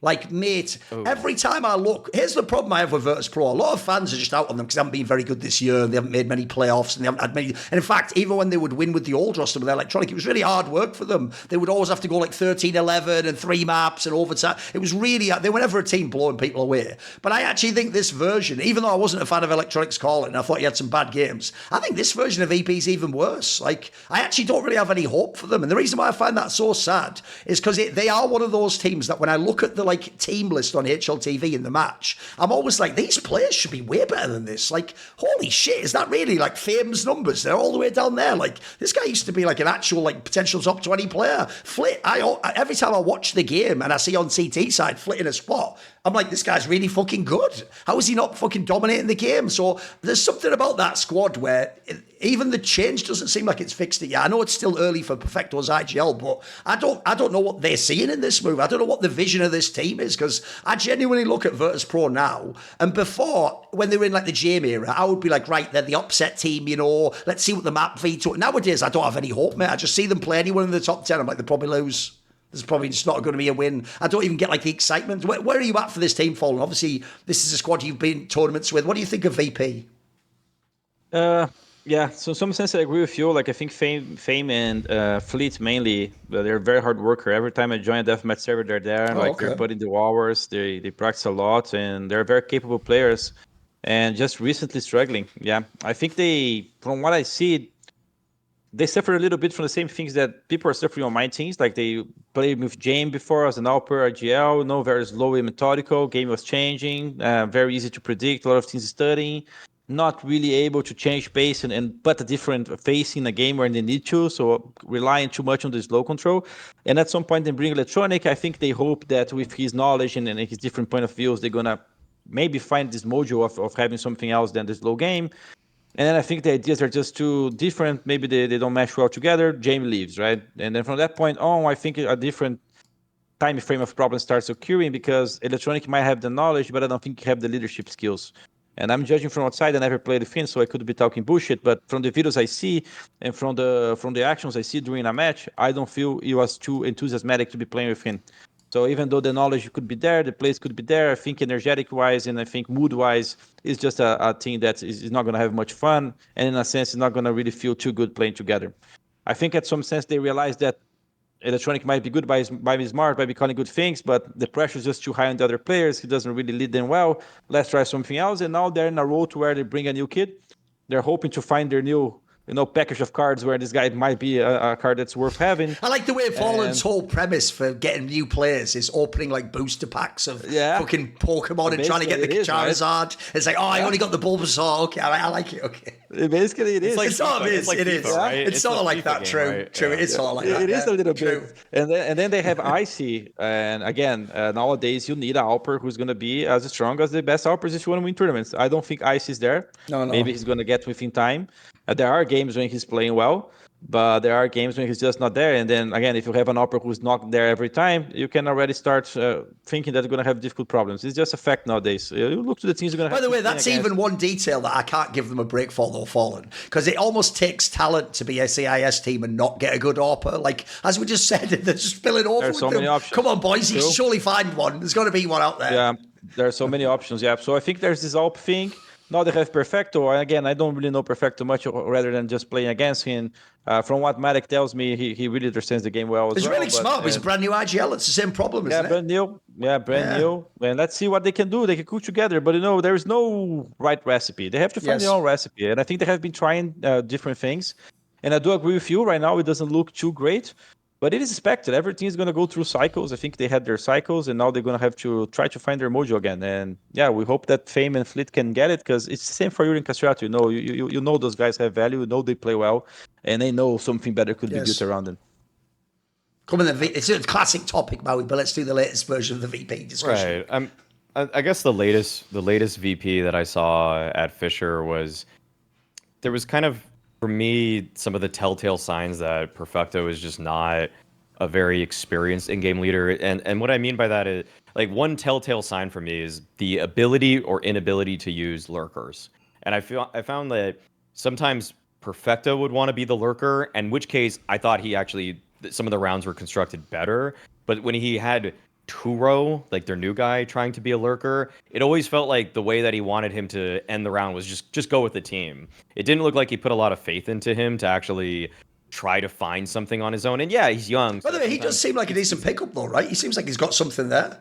Like, mate, every time I look, here's the problem I have with Virtus.pro. A lot of fans are just out on them because they haven't been very good this year and they haven't made many playoffs and they haven't had many. And in fact, even when they would win with the old roster with electronic, it was really hard work for them. They would always have to go like 13-11 and 3 maps and overtime. It was really, they were never a team blowing people away. But I actually think this version, even though I wasn't a fan of electronics calling and I thought he had some bad games, I think this version of EP is even worse. Like, I actually don't really have any hope for them. And the reason why I find that so sad is because they are one of those teams that when I look at the like team list on HLTV in the match, I'm always like, these players should be way better than this. Like, holy shit, is that really like Fame's numbers? They're all the way down there. Like, this guy used to be like an actual like potential top 20 player. Flit, every time I watch the game and I see on CT side Flit in a spot, I'm like, this guy's really fucking good. How is he not fucking dominating the game? So there's something about that squad where even the change doesn't seem like it's fixed it yet. I know it's still early for Perfecto's IGL, but I don't know what they're seeing in this move. I don't know what the vision of this team is, because I genuinely look at Virtus.pro now, and before, when they were in like the Jame era, I would be like, right, they're the upset team, you know, let's see what the map veto. Nowadays, I don't have any hope, mate. I just see them play anyone in the top 10. I'm like, they'll probably lose. There's probably just not going to be a win. I don't even get like the excitement. Where are you at for this team, FalleN? Obviously, this is a squad you've been tournaments with. What do you think of VP? Yeah, so in some sense I agree with you. Like I think Fame and Fleet mainly, they're very hard worker. Every time I join a deathmatch server, they're there. They're putting the hours. They practice a lot, and they're very capable players. And just recently struggling. Yeah, I think they, from what I see, they suffer a little bit from the same things that people are suffering on my teams. Like they played with Jame before as an AWP IGL, very slow and methodical. Game was changing, very easy to predict. A lot of teams studying, not really able to change pace and put a different face in a game where they need to. So relying too much on the slow control. And at some point they bring Electronic. I think they hope that with his knowledge and his different point of views, they're gonna maybe find this mojo of having something else than the slow game. And then I think the ideas are just too different. Maybe they don't mesh well together. Jamie leaves, right? And then from that point on, I think a different time frame of problem starts occurring, because Electronic might have the knowledge, but I don't think he have the leadership skills. And I'm judging from outside. I never played with him, so I could be talking bullshit. But from the videos I see and from the actions I see during a match, I don't feel he was too enthusiastic to be playing with him. So even though the knowledge could be there, the plays could be there, I think energetic-wise and I think mood-wise, it's just a team that is not going to have much fun. And in a sense, it's not going to really feel too good playing together. I think at some sense they realize that Electronic might be good by being smart, by calling good things, but the pressure is just too high on the other players. He doesn't really lead them well. Let's try something else. And now they're in a role to where they bring a new kid. They're hoping to find their new package of cards where this guy might be a card that's worth having. I like the way FalleN's whole premise for getting new players is opening like booster packs of fucking Pokemon and trying to get the Charizard. Right? It's like, I only got the Bulbasaur. Okay, I like it. Okay. Basically, it is. It's sort of is. It is. It's sort of like that. Game, true. Right? True. Yeah. It's sort of like that. It is a little bit. And then they have Icy. And again, nowadays you need an AWPer who's going to be as strong as the best AWPers if you want to win tournaments. I don't think Icy is there. No. Maybe he's going to get within time. There are games when he's playing well, but there are games when he's just not there. And then again, if you have an AWPer who's not there every time, you can already start thinking that you're going to have difficult problems. It's just a fact nowadays. You look to the teams you're going to have. By the way, that's even one detail that I can't give them a break for, though, FalleN, because it almost takes talent to be a CIS team and not get a good AWPer. Like, as we just said, they're just spilling over with so many options. Come on, boys, you surely find one. There's got to be one out there. Yeah, there are so many options, yeah. So I think there's this AWP thing. Now they have Perfecto. Again, I don't really know Perfecto much rather than just playing against him. From what Marek tells me, he really understands the game well. He's really smart. He's a brand new IGL. It's the same problem, isn't it? Brand new. Yeah, brand new. And let's see what they can do. They can cook together. But, there is no right recipe. They have to find their own recipe. And I think they have been trying different things. And I do agree with you. Right now, it doesn't look too great. But it is expected. Every team is going to go through cycles. I think they had their cycles, and now they're going to have to try to find their mojo again. And yeah, we hope that Fame and Fleet can get it, because it's the same for Yuri and Castrato. You know those guys have value. You know they play well, and they know something better could be built around them. It's a classic topic, Maui, but let's do the latest version of the VP discussion. Right. I guess the latest VP that I saw at Fisher was there was kind of, for me, some of the telltale signs that Perfecto is just not a very experienced in-game leader. And what I mean by that is, like, one telltale sign for me is the ability or inability to use lurkers. And I found that sometimes Perfecto would want to be the lurker, in which case I thought some of the rounds were constructed better. But when he had Turo, like their new guy, trying to be a lurker, it always felt like the way that he wanted him to end the round was just go with the team. It didn't look like he put a lot of faith into him to actually try to find something on his own. And yeah, he's young. By the way, he does seem like a decent pickup though, right? He seems like he's got something there.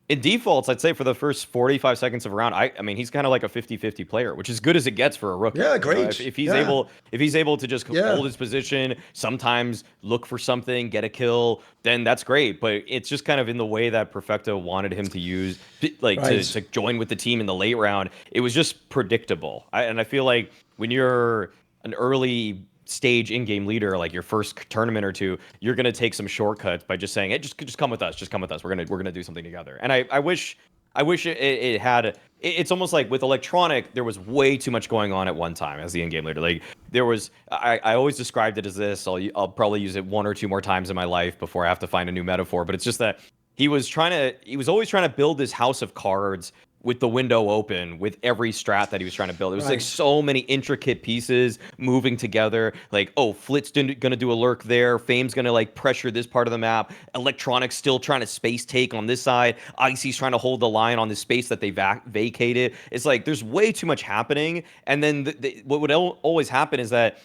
In defaults, I'd say for the first 45 seconds of a round, I mean, he's kind of like a 50-50 player, which is good as it gets for a rookie. Yeah, great. If he's able to just hold his position, sometimes look for something, get a kill, then that's great. But it's just kind of in the way that Perfecto wanted him to use, to join with the team in the late round. It was just predictable. And I feel like when you're an early stage in-game leader, like your first tournament or two, you're gonna take some shortcuts by just saying, "Hey, just come with us. Just come with us. We're gonna do something together." And I wish it had. It's almost like with Electronic, there was way too much going on at one time as the in-game leader. Like there was, I always described it as this. I'll probably use it one or two more times in my life before I have to find a new metaphor. But it's just that he was always trying to build this house of cards with the window open with every strat that he was trying to build. It was like so many intricate pieces moving together. Like, oh, Flit's gonna do a lurk there. Fame's gonna like pressure this part of the map. Electronic's still trying to space take on this side. Icy's trying to hold the line on the space that they vacated. It's like there's way too much happening. And then what would always happen is that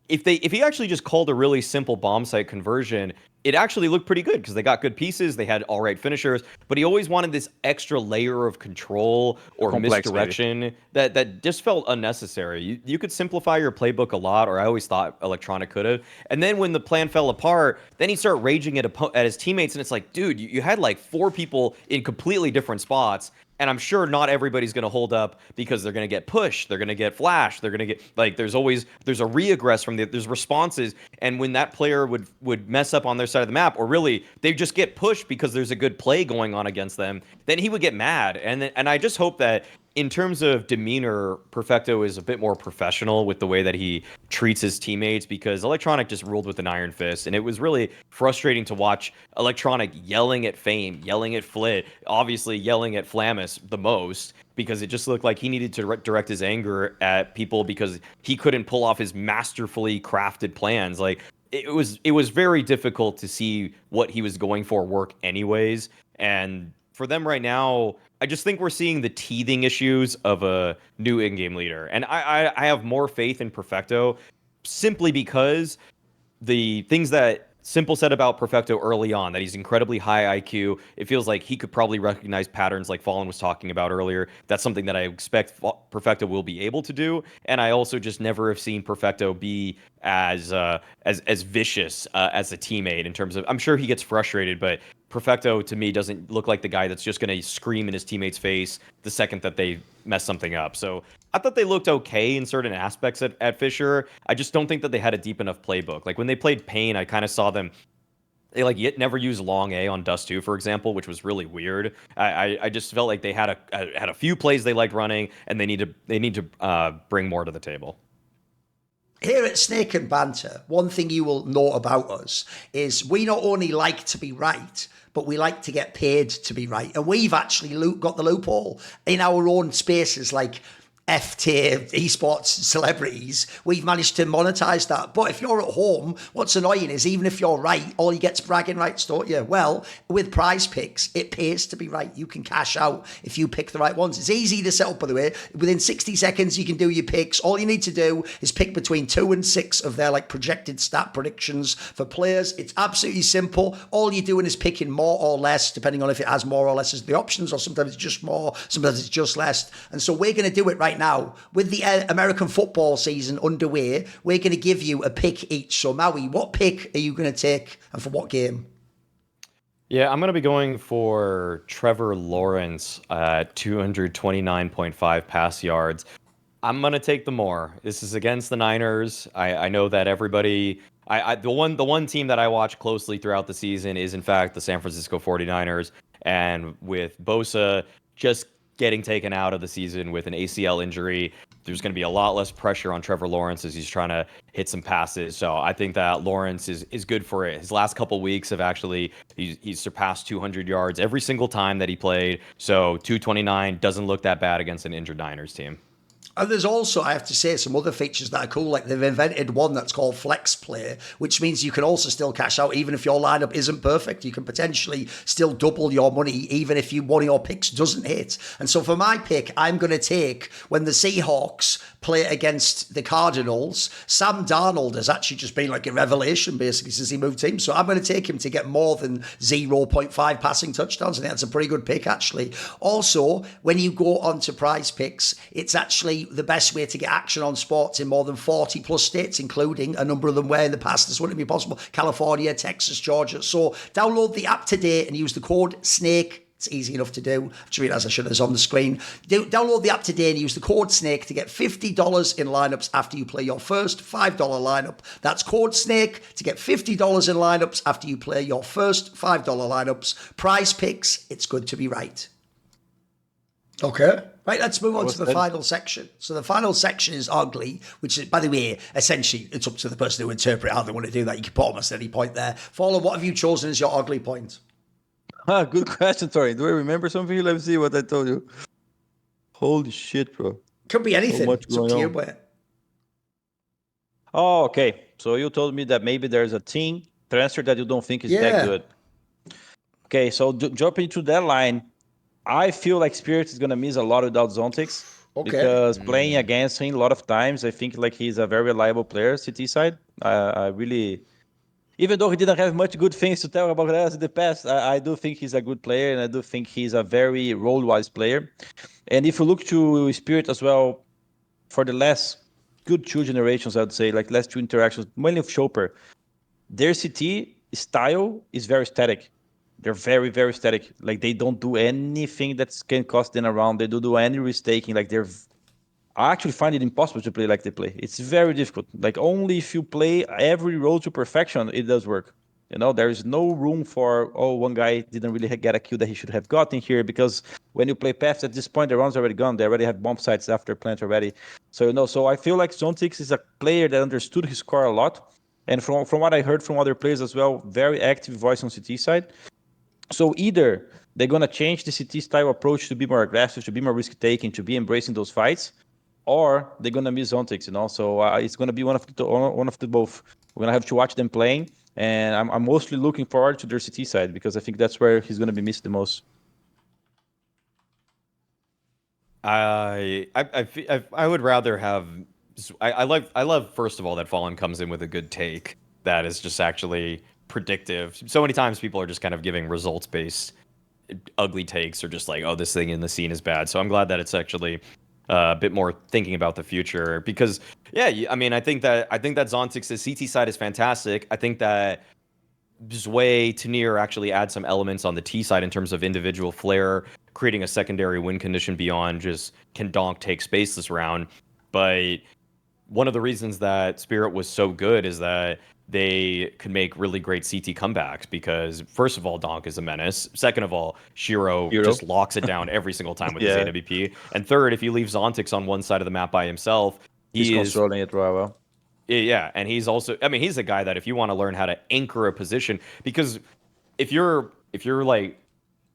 if he actually just called a really simple bomb site conversion, it actually looked pretty good because they got good pieces. They had all right finishers, but he always wanted this extra layer of control or misdirection that just felt unnecessary. You could simplify your playbook a lot, or I always thought Electronic could have. And then when the plan fell apart, then he started raging at his teammates, and it's like, dude, you had like 4 people in completely different spots. And I'm sure not everybody's going to hold up because they're going to get pushed. They're going to get flashed. They're going to get, like, there's a re-aggress there's responses. And when that player would mess up on their side of the map, or really they just get pushed because there's a good play going on against them, then he would get mad. And I just hope that in terms of demeanor, Perfecto is a bit more professional with the way that he treats his teammates, because Electronic just ruled with an iron fist, and it was really frustrating to watch Electronic yelling at Fame, yelling at Flit, obviously yelling at Flamus the most, because it just looked like he needed to direct his anger at people because he couldn't pull off his masterfully crafted plans. Like, it was very difficult to see what he was going for work anyways, and for them right now, I just think we're seeing the teething issues of a new in-game leader. And I have more faith in Perfecto simply because the things that Simple said about Perfecto early on, that he's incredibly high IQ. It feels like he could probably recognize patterns like FalleN was talking about earlier. That's something that I expect Perfecto will be able to do. And I also just never have seen Perfecto be as vicious as a teammate in terms of, I'm sure he gets frustrated, but Perfecto to me doesn't look like the guy that's just going to scream in his teammate's face the second that they mess something up. So I thought they looked okay in certain aspects at Fisher. I just don't think that they had a deep enough playbook. Like when they played Pain, I kind of saw them, they like yet never used long A on Dust 2, for example, which was really weird. I just felt like they had a few plays they liked running, and they need to bring more to the table. Here at Snake and Banter, one thing you will know about us is we not only like to be right, but we like to get paid to be right. And we've actually got the loophole in our own spaces, like F-tier esports celebrities. We've managed to monetize that. But if you're at home, what's annoying is even if you're right, all you get's bragging rights, don't you? Well, with prize picks, it pays to be right. You can cash out if you pick the right ones. It's easy to set up, by the way. Within 60 seconds, you can do your picks. All you need to do is pick between 2 and 6 of their like projected stat predictions for players. It's absolutely simple. All you're doing is picking more or less, depending on if it has more or less as the options, or sometimes it's just more, sometimes it's just less. And so we're going to do it right now. With the American football season underway, we're going to give you a pick each. So Maui, what pick are you going to take and for what game? Yeah, I'm going to be going for Trevor Lawrence at 229.5 pass yards. I'm going to take the more. This is against the Niners. I know that everybody... the one team that I watch closely throughout the season is, in fact, the San Francisco 49ers. And with Bosa just getting taken out of the season with an ACL injury, there's going to be a lot less pressure on Trevor Lawrence as he's trying to hit some passes. So I think that Lawrence is good for it. His last couple weeks have actually, he's surpassed 200 yards every single time that he played. So 229 doesn't look that bad against an injured Niners team. And there's also, I have to say, some other features that are cool. Like they've invented one that's called Flex Play, which means you can also still cash out even if your lineup isn't perfect. You can potentially still double your money even if one of your picks doesn't hit. And so for my pick, I'm going to take when the Seahawks play against the Cardinals. Sam Darnold has actually just been like a revelation basically since he moved teams. So I'm going to take him to get more than 0.5 passing touchdowns. I think that's a pretty good pick actually. Also, when you go on to Prize Picks, it's actually the best way to get action on sports in more than 40 plus states, including a number of them where in the past this wouldn't be possible. California, Texas, Georgia. So download the app today and use the code SNAKE It's easy enough to do. I just realised I should have this on the screen. Download the app today and use the code SNAKE to get $50 in lineups after you play your first $5 lineup. That's code SNAKE to get $50 in lineups after you play your first $5 lineups. Prize Picks, it's good to be right. Okay. Right, let's move on to the final section. So the final section is ugly, which is, by the way, essentially it's up to the person who interpret how they want to do that. You can put almost any point there. FalleN, what have you chosen as your ugly point? Good question, Thorin. Do I remember something? Let me see what I told you. Holy shit, bro. Could be anything. So it's up to you, but... Oh, okay. So you told me that maybe there's a team transfer that you don't think is that good. Okay, so jumping to that line, I feel like Spirit is gonna miss a lot without Zontix. Okay. Because playing against him a lot of times, I think like he's a very reliable player, CT side. I really, even though he didn't have much good things to tell about us in the past, I do think he's a good player, and I do think he's a very role-wise player. And if you look to Spirit as well, for the last good 2 generations, I would say, like last 2 interactions, mainly with Chopper, their CT style is very static. They're very, very static. Like, they don't do anything that can cost them around. They don't do any risk-taking. Like, I actually find it impossible to play like they play. It's very difficult. Like, only if you play every role to perfection, it does work. You know, there is no room for, one guy didn't really get a kill that he should have gotten here, because when you play paths at this point, the round's already gone. They already have bomb sites after plant already. So, you know, so I feel like Zontix is a player that understood his core a lot. And from what I heard from other players as well, very active voice on CT side. So either they're going to change the CT style approach to be more aggressive, to be more risk-taking, to be embracing those fights, or they're going to miss Zontix, you know? So it's going to be one of the both. We're going to have to watch them playing, and I'm mostly looking forward to their CT side, because I think that's where he's going to be missed the most. I would rather have... I love, first of all, that FalleN comes in with a good take that is just actually... predictive. So many times people are just kind of giving results-based ugly takes, or just like, oh, this thing in the scene is bad. So I'm glad that it's actually a bit more thinking about the future, because I mean, I think that Zontix's CT side is fantastic. I think that Zwei, Tanir actually add some elements on the T side in terms of individual flair, creating a secondary win condition beyond just can Donk take space this round. But one of the reasons that Spirit was so good is that they could make really great CT comebacks, because first of all, Donk is a menace. Second of all, Shiro just locks it down every single time with his AWP. And third, if you leave Zontix on one side of the map by himself, he's controlling it really well. Yeah, and he's also, I mean, he's a guy that if you want to learn how to anchor a position, because if you're like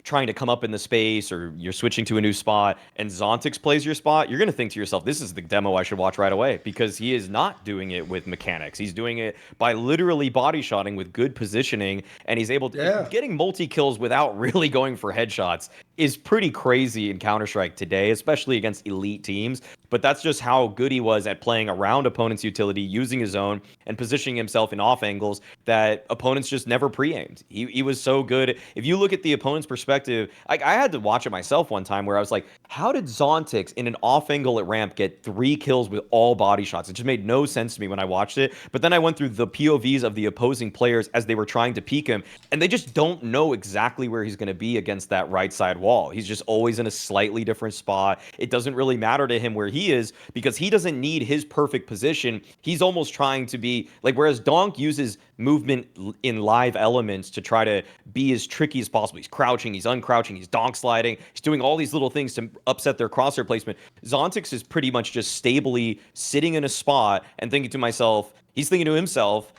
trying to come up in the space, or you're switching to a new spot and Zontix plays your spot, you're going to think to yourself, this is the demo I should watch right away, because he is not doing it with mechanics. He's doing it by literally body shotting with good positioning, and he's able to getting multi-kills without really going for headshots is pretty crazy in Counter-Strike today, especially against elite teams. But that's just how good he was at playing around opponents' utility, using his own, and positioning himself in off angles that opponents just never pre-aimed. He was so good. If you look at the opponent's perspective, I had to watch it myself one time where I was like, how did Zontix in an off angle at ramp get 3 kills with all body shots? It just made no sense to me when I watched it. But then I went through the POVs of the opposing players as they were trying to peek him, and they just don't know exactly where he's going to be against that right side wall. He's just always in a slightly different spot. It doesn't really matter to him where he is, because he doesn't need his perfect position. He's almost trying to be like, whereas Donk uses movement in live elements to try to be as tricky as possible. He's crouching, he's uncrouching, he's donk sliding, he's doing all these little things to upset their crosshair placement. Zontix is pretty much just stably sitting in a spot and thinking to himself,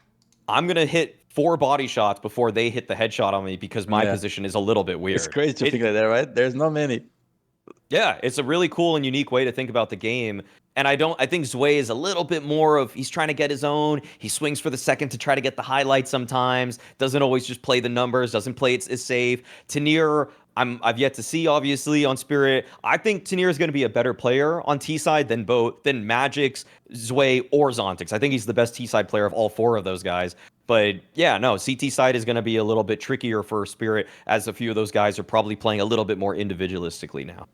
I'm going to hit 4 body shots before they hit the headshot on me, because my position is a little bit weird. It's crazy to think like that, right? There's not many. Yeah, it's a really cool and unique way to think about the game. And I think Zwei is a little bit more of, he's trying to get his own. He swings for the second to try to get the highlights sometimes. Doesn't always just play the numbers, doesn't play it as safe. Tanir, I've yet to see, obviously, on Spirit. I think Tanir is going to be a better player on T-side than Magix, Zwei, or Zontix. I think he's the best T-side player of all 4 of those guys. But yeah, no, CT side is going to be a little bit trickier for Spirit, as a few of those guys are probably playing a little bit more individualistically now.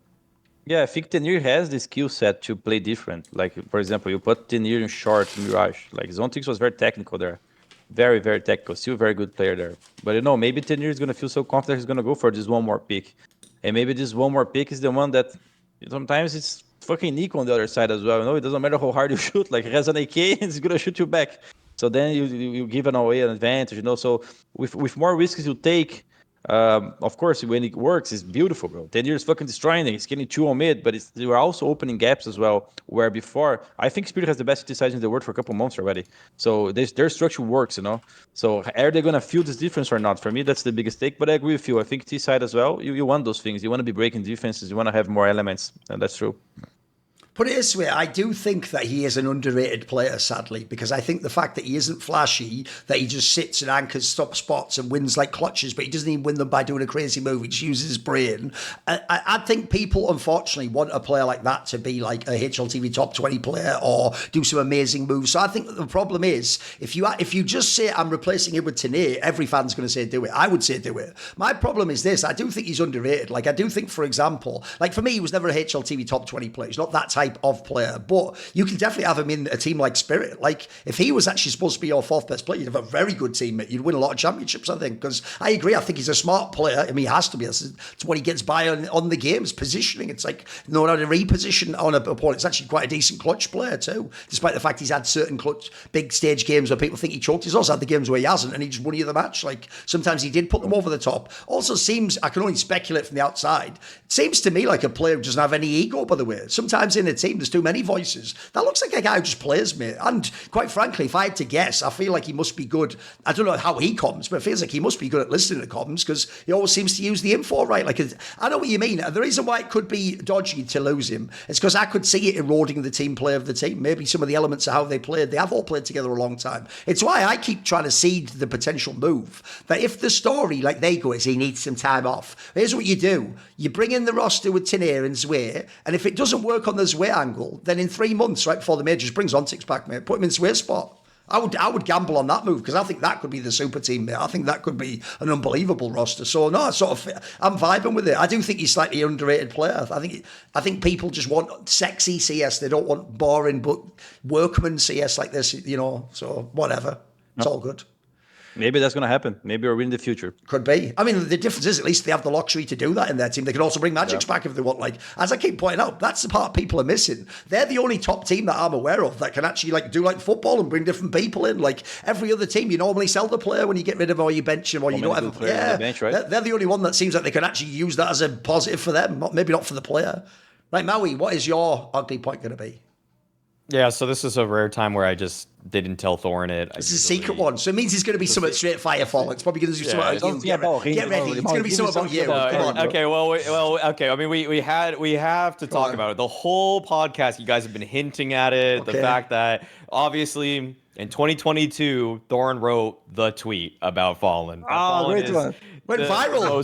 Yeah, I think Tanir has the skill set to play different. Like, for example, you put Tanir in short Mirage. Like, Zontix was very technical there. Very, very technical. Still a very good player there. But, maybe Tanir is going to feel so confident he's going to go for this one more pick. And maybe this one more pick is the one that sometimes it's fucking Nico on the other side as well. You know, it doesn't matter how hard you shoot. Like, he has an AK and he's gonna shoot you back. So then you give an away an advantage. You know, so with more risks you take. Of course, when it works, it's beautiful, bro. 10 years fucking destroying it. He's getting 2 on mid, but you're also opening gaps as well. Where before, I think Spirit has the best decision in the world for a couple months already. So their structure works, you know. So are they gonna feel this difference or not? For me, that's the biggest take. But I agree with you. I think T side as well. You want those things. You want to be breaking defenses. You want to have more elements, and that's true. Put it this way, I do think that he is an underrated player, sadly, because I think the fact that he isn't flashy, that he just sits and anchors stop spots and wins like clutches, but he doesn't even win them by doing a crazy move, he just uses his brain. I think people, unfortunately, want a player like that to be like a HLTV top 20 player or do some amazing moves. So I think the problem is, if you just say, I'm replacing him with Tane, every fan's going to say do it. I would say do it. My problem is this, I do think he's underrated. Like, I do think, for example, like for me, he was never a HLTV top 20 player. He's not that type of player, but you can definitely have him in a team like Spirit. Like, if he was actually supposed to be your 4th best player, you'd have a very good team. You'd win a lot of championships, I think, because I agree. I think he's a smart player. I mean, he has to be. It's what he gets by on the games, positioning. It's like knowing how to reposition on an opponent. It's actually quite a decent clutch player too, despite the fact he's had certain clutch, big stage games where people think he choked. He's also had the games where he hasn't, and he just won you the match. Like, sometimes he did put them over the top. Also seems, I can only speculate from the outside, it seems to me like a player who doesn't have any ego, by the way. Sometimes in a team, there's too many voices. That looks like a guy who just plays, mate. And quite frankly, if I had to guess, I feel like he must be good. I don't know how he comms, but it feels like he must be good at listening to comms because he always seems to use the info right. Like, I know what you mean. The reason why it could be dodgy to lose him is because I could see it eroding the team play of the team. Maybe some of the elements of how they played. They have all played together a long time. It's why I keep trying to seed the potential move. That if the story, like they go, is he needs some time off. Here's what you do. You bring in the roster with Tane and Zwei, and if it doesn't work on the Zwei angle, then in 3 months, right before the majors, brings Ontix back, mate. Put him in Sway's spot. I would gamble on that move because I think that could be the super team, mate. I think that could be an unbelievable roster. So no, I'm vibing with it. I do think he's slightly underrated player. I think people just want sexy CS. They don't want boring but workman CS like this, you know. So whatever, it's all good. Maybe that's going to happen. Maybe we're in the future. Could be. I mean, the difference is at least they have the luxury to do that in their team. They can also bring Magics back if they want. Like, as I keep pointing out, that's the part people are missing. They're the only top team that I'm aware of that can actually like do like football and bring different people in. Like every other team, you normally sell the player when you get rid of or you bench him or you don't have a player. Yeah, bench, right? They're the only one that seems like they can actually use that as a positive for them. Maybe not for the player. Right, Maui, what is your ugly point going to be? Yeah, so this is a rare time where I just didn't tell Thorin it. It's a secret one, so it means he's going to be somewhat straight fire fall. It's probably going to do something about you. Get ready. It's going to be something about you. Come on. Okay, okay. I mean, we have to talk about it. The whole podcast, you guys have been hinting at it. Okay. The fact that obviously in 2022, Thorin wrote the tweet about FalleN. Oh, great one. Went viral.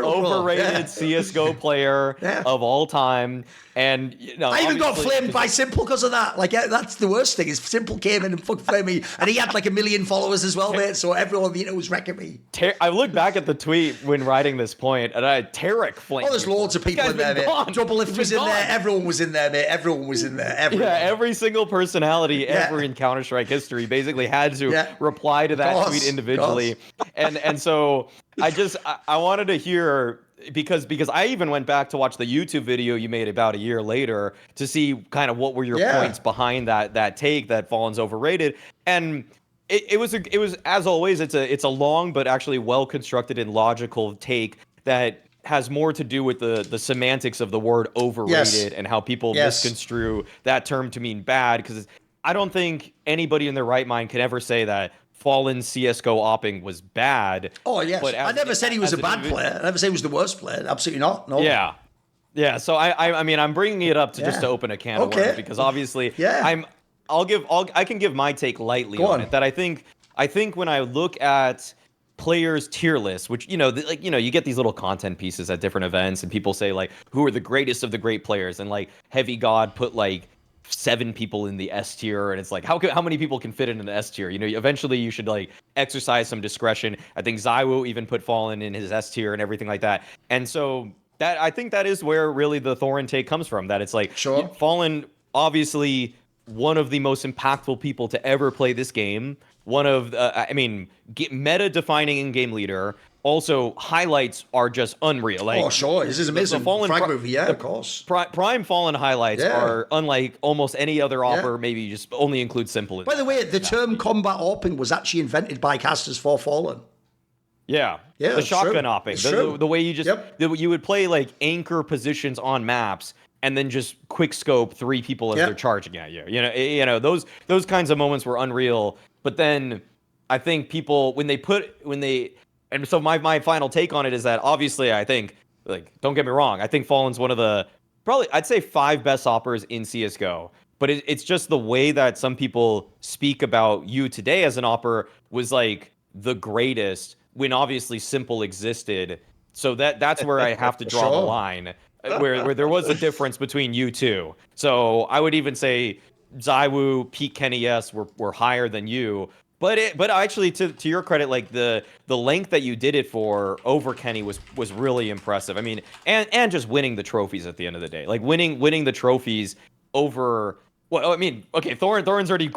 Overrated CSGO player of all time. And you know, I even got flamed by Simple because of that. Like, that's the worst thing is Simple came in and fucking flamed me, and he had like 1 million followers as well, mate. So everyone, you know, was wrecking me. I looked back at the tweet when writing this point, and I had Tarek flamed. Oh, there's loads of people in there, mate. Doublelift was in there. Everyone was in there, mate. Everyone was in there. Everyone. Yeah, every single personality ever in Counter-Strike history basically had to reply to that tweet individually, and so I wanted to hear. Because I even went back to watch the YouTube video you made about a year later to see kind of what were your points behind that take that FalleN's overrated, and it was as always it's a long but actually well constructed and logical take that has more to do with the semantics of the word overrated and how people misconstrue that term to mean bad, because I don't think anybody in their right mind can ever say that FalleN CSGO opping was bad. Oh, yes. I never said he was a bad player. I never said he was the worst player. Absolutely not. No. Yeah. Yeah. So I mean, I'm bringing it up to just to open a can of worms because obviously I can give my take lightly on it. That I think when I look at players tier lists, which, you get these little content pieces at different events and people say like, who are the greatest of the great players? And like Heavy God put like 7 people in the S tier, and it's like how many people can fit in an S tier? You know, eventually you should like exercise some discretion. I think Zywo even put FalleN in his S tier and everything like that. And so that I think that is where really the Thorin take comes from. That it's like FalleN obviously one of the most impactful people to ever play this game. One of, meta-defining in-game leader. Also, highlights are just unreal. Like, oh, sure. This is amazing. Frag movie, yeah, of course. Prime FalleN highlights are unlike almost any other AWPer, maybe just only include simple. By the way, the term combat AWPing was actually invented by casters for FalleN. Yeah, the shotgun AWPing. The way you just, you would play like anchor positions on maps and then just quick scope 3 people as they're charging at you. You know, those kinds of moments were unreal. But then I think people, and so my final take on it is that obviously I think, like, don't get me wrong, I think FalleN's one of the, probably, I'd say 5 best AWPers in CSGO. But it's just the way that some people speak about you today as an AWPer was like the greatest when obviously Simple existed. So that's where I have to draw the line, where there was a difference between you two. So I would even say Zywoo, Pete Kenny were higher than you. But actually, to your credit, like the length that you did it for over Kenny was really impressive. I mean, and just winning the trophies at the end of the day, like winning the trophies over. Well, I mean, okay, Thorin's already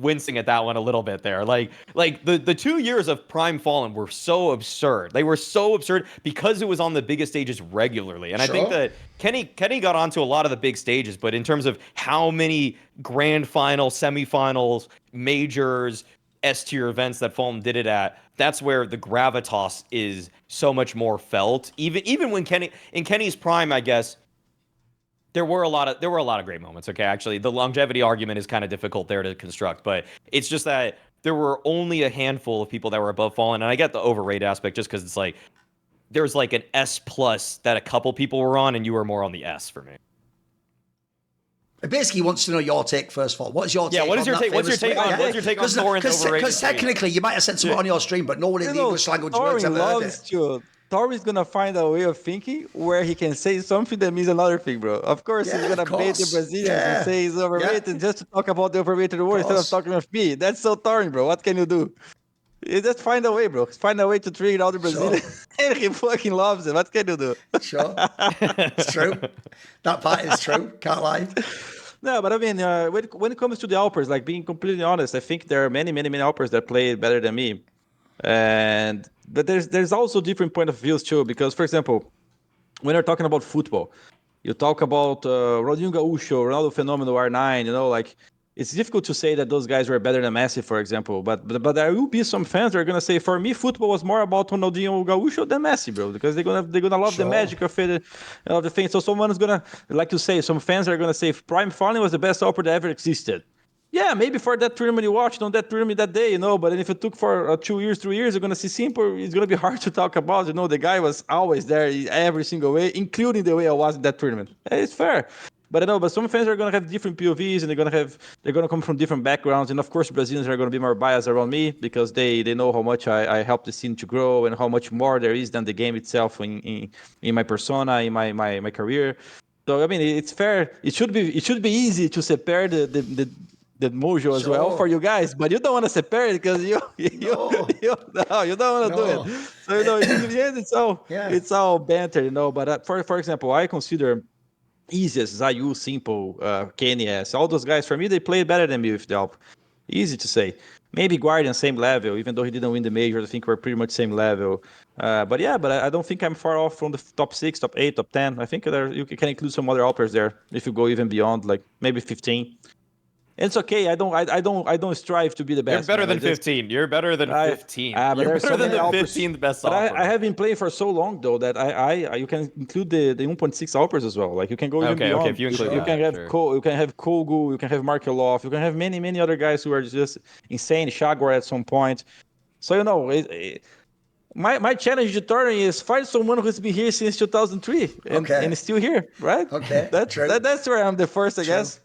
wincing at that one a little bit there. Like the 2 years of Prime FalleN were so absurd. They were so absurd because it was on the biggest stages regularly. And I think that Kenny got onto a lot of the big stages, but in terms of how many grand finals, semifinals, majors, S-tier events that FalleN did it at, that's where the gravitas is so much more felt. Even when in Kenny's prime, I guess, there were a lot of great moments. Okay, actually, the longevity argument is kind of difficult there to construct, but it's just that there were only a handful of people that were above FalleN, and I get the overrated aspect just because it's like there's like an S plus that a couple people were on, and you were more on the S for me. It basically wants to know your take first of all. What's your take? Yeah, what's your take on Thorin's overrated? Because technically, you might have said something on your stream, but no one in the English language words ever heard it. Thorin's gonna find a way of thinking where he can say something that means another thing, bro. Of course, he's gonna bait the Brazilians and say he's overrated just to talk about the overrated word instead of talking with me. That's so Thorin, bro. What can you do? You just find a way, bro. Find a way to trigger all the Brazilians. And he fucking loves it. What can you do? Sure. It's true. That part is true. Can't lie. No, but I mean, when it comes to the AWPers, like being completely honest, I think there are many AWPers that play better than me. But there's also different point of views too, because for example, when you're talking about football, you talk about Ronaldinho Gaúcho, Ronaldo Phenomenal, R9, you know, like it's difficult to say that those guys were better than Messi, for example. But there will be some fans that are gonna say, for me, football was more about Ronaldinho Gaúcho than Messi, bro, because they're gonna love the magic of it, of the thing. So someone is gonna like to say, some fans are gonna say, Prime FalleN was the best AWPer that ever existed. Yeah, maybe for that tournament you watched on that tournament that day, you know, but if it took for 2 years, 3 years, you're going to see Simple, it's going to be hard to talk about, you know, the guy was always there every single way, including the way I was in that tournament. It's fair. But I know, but some fans are going to have different POVs and they're going to come from different backgrounds. And of course, Brazilians are going to be more biased around me because they know how much I helped the scene to grow and how much more there is than the game itself in my persona, in my career. So, I mean, it's fair. It should be easy to separate the mojo as well for you guys, but you don't want to separate it because you don't want to do it. So you know, in the end, it's all banter, you know. But for example, I consider easiest Zayu, Simple, Kenny, all those guys. For me, they played better than me with the AWP. Easy to say. Maybe Guardian same level, even though he didn't win the major. I think we're pretty much same level. But I don't think I'm far off from the top 6, top 8, top 10. I think you can include some other AWPers there if you go even beyond, like maybe 15. It's okay. I don't strive to be the best. You're better than 15. You're better than 15. You're better than the 15th best AWPer. I have been playing for so long though that you can include the 1.6 AWPers as well. Like you can go even beyond. Okay, if you include you can have you can have Kogu, you can have Markelov, you can have many other guys who are just insane. Shagwar at some point. So you know, my challenge to Thorin is find someone who's been here since 2003 and still here, right? Okay, that's where I'm the first, I guess.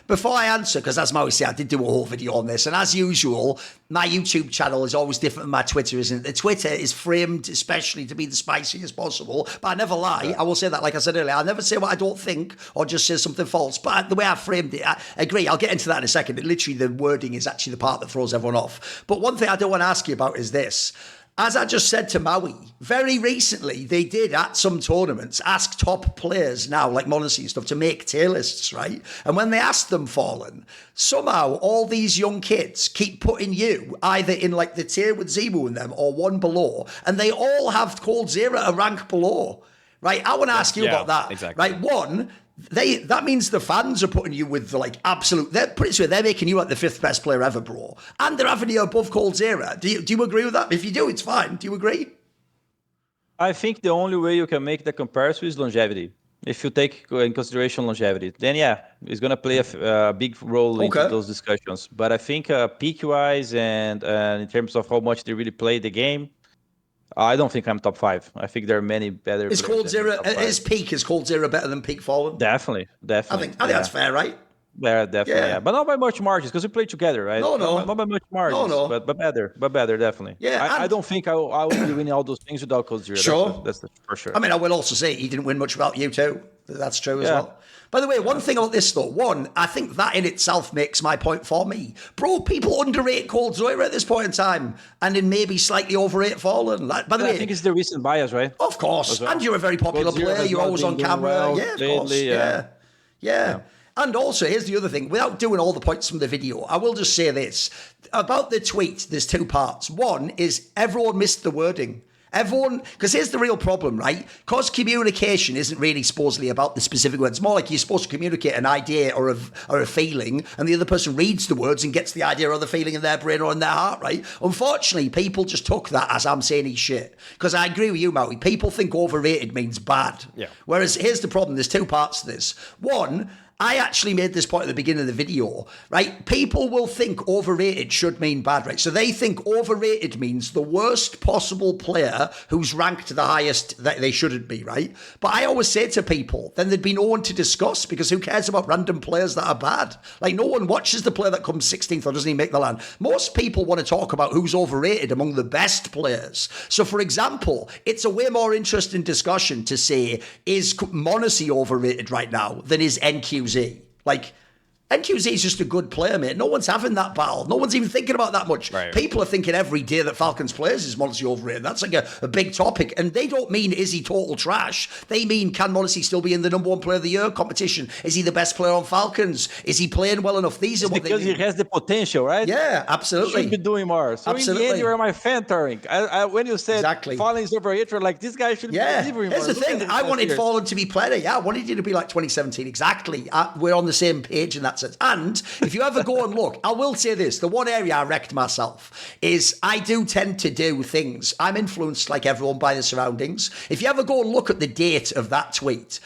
Before I answer, because as Maui said, I did do a whole video on this, and as usual, my YouTube channel is always different than my Twitter, isn't it? The Twitter is framed especially to be the spiciest as possible, but I never lie. I will say that, like I said earlier, I'll never say what I don't think or just say something false, but the way I framed it, I agree. I'll get into that in a second. Literally, the wording is actually the part that throws everyone off. But one thing I do want to ask you about is this. as I just said to Maui, very recently they did at some tournaments ask top players now, like Monacy and stuff, to make tier lists, right? And when they asked them, FalleN, somehow all these young kids keep putting you either in like the tier with Zimu and them or one below, and they all have coldzera a rank below, right? I want to ask you about that. Exactly. Right, one, that means the fans are putting you with the like absolute. They're pretty sure they're making you like the 5th best player ever, bro, and they're having you above coldzera. Do you agree with that? If you do, it's fine. Do you agree? I think the only way you can make the comparison is longevity. If you take in consideration longevity, then yeah, it's gonna play a big role into those discussions. But I think peak-wise and in terms of how much they really play the game, I don't think I'm top 5. I think there are many better. Is coldzera is coldzera better than peak FalleN? Definitely. I think that's fair, right? Yeah, definitely. Yeah. But not by much margins because we play together, right? No. Not by much margins. No. But better, definitely. Yeah. I don't think I will be winning all those things without coldzera. Sure. That's for sure. I mean, I will also say he didn't win much without you too. That's true as well. By the way, one thing about this though, one, I think that in itself makes my point for me. Bro, people underrate coldzera at this point in time and then maybe slightly overrate FalleN. By the way, I think it's the recent bias, right? Of course. Well. And you're a very popular player. You're always on camera. Yeah, of course. Yeah. And also, here's the other thing. Without doing all the points from the video, I will just say this. About the tweet, there's 2 parts. One is everyone missed the wording. Because here's the real problem, right? Because communication isn't really supposedly about the specific words. It's more like you're supposed to communicate an idea or a feeling, and the other person reads the words and gets the idea or the feeling in their brain or in their heart, right? Unfortunately, people just took that as I'm saying he's shit. Because I agree with you, Maui. People think overrated means bad. Yeah. Whereas here's the problem. There's 2 parts to this. One, I actually made this point at the beginning of the video, right? People will think overrated should mean bad, right? So they think overrated means the worst possible player who's ranked the highest that they shouldn't be, right? But I always say to people, then there'd be no one to discuss because who cares about random players that are bad? Like no one watches the player that comes 16th or doesn't even make the land. Most people want to talk about who's overrated among the best players. So for example, it's a way more interesting discussion to say, is Mauisnake overrated right now than is NQZ? Like, NQZ is just a good player, mate. No one's having that battle. No one's even thinking about that much. Right. People are thinking every day that Falcons plays is Mauisnake overrated. That's like a big topic. And they don't mean, is he total trash? They mean, can Mauisnake still be in the number 1 player of the year competition? Is he the best player on Falcons? Is he playing well enough? These are what they mean. Because he has the potential, right? Yeah, absolutely. Should be doing more. So in the end, you are my fan, Thorin. when you said FalleN is overrated, like, this guy should be delivering more. Here's the thing. I wanted FalleN to be player. Yeah, I wanted you to be like 2017. Exactly. We're on the same page in that sense. And if you ever go and look, I will say this, the one area I wrecked myself is I do tend to do things. I'm influenced like everyone by the surroundings. If you ever go and look at the date of that tweet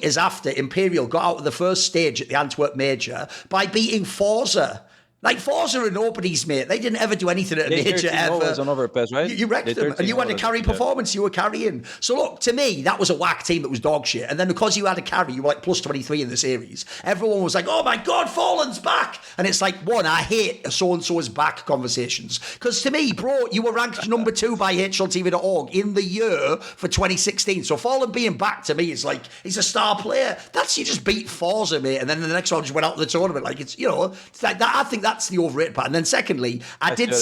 is after Imperial got out of the first stage at the Antwerp Major by beating Forza. Like, Forza are nobody's, mate. They didn't ever do anything at a major ever. On overpass, right? You wrecked them, and you had a carry performance. You were carrying. So, look, to me, that was a whack team that was dog shit. And then because you had a carry, you were like plus 23 in the series. Everyone was like, oh my God, FalleN's back. And it's like, one, I hate so-and-so is back conversations. Because to me, bro, you were ranked number 2 by HLTV.org in the year for 2016. So FalleN being back to me is like, he's a star player. That's, you just beat Forza, mate. And then the next one just went out of the tournament. Like, it's, it's like that. I think that's the overrated part. And then secondly, I did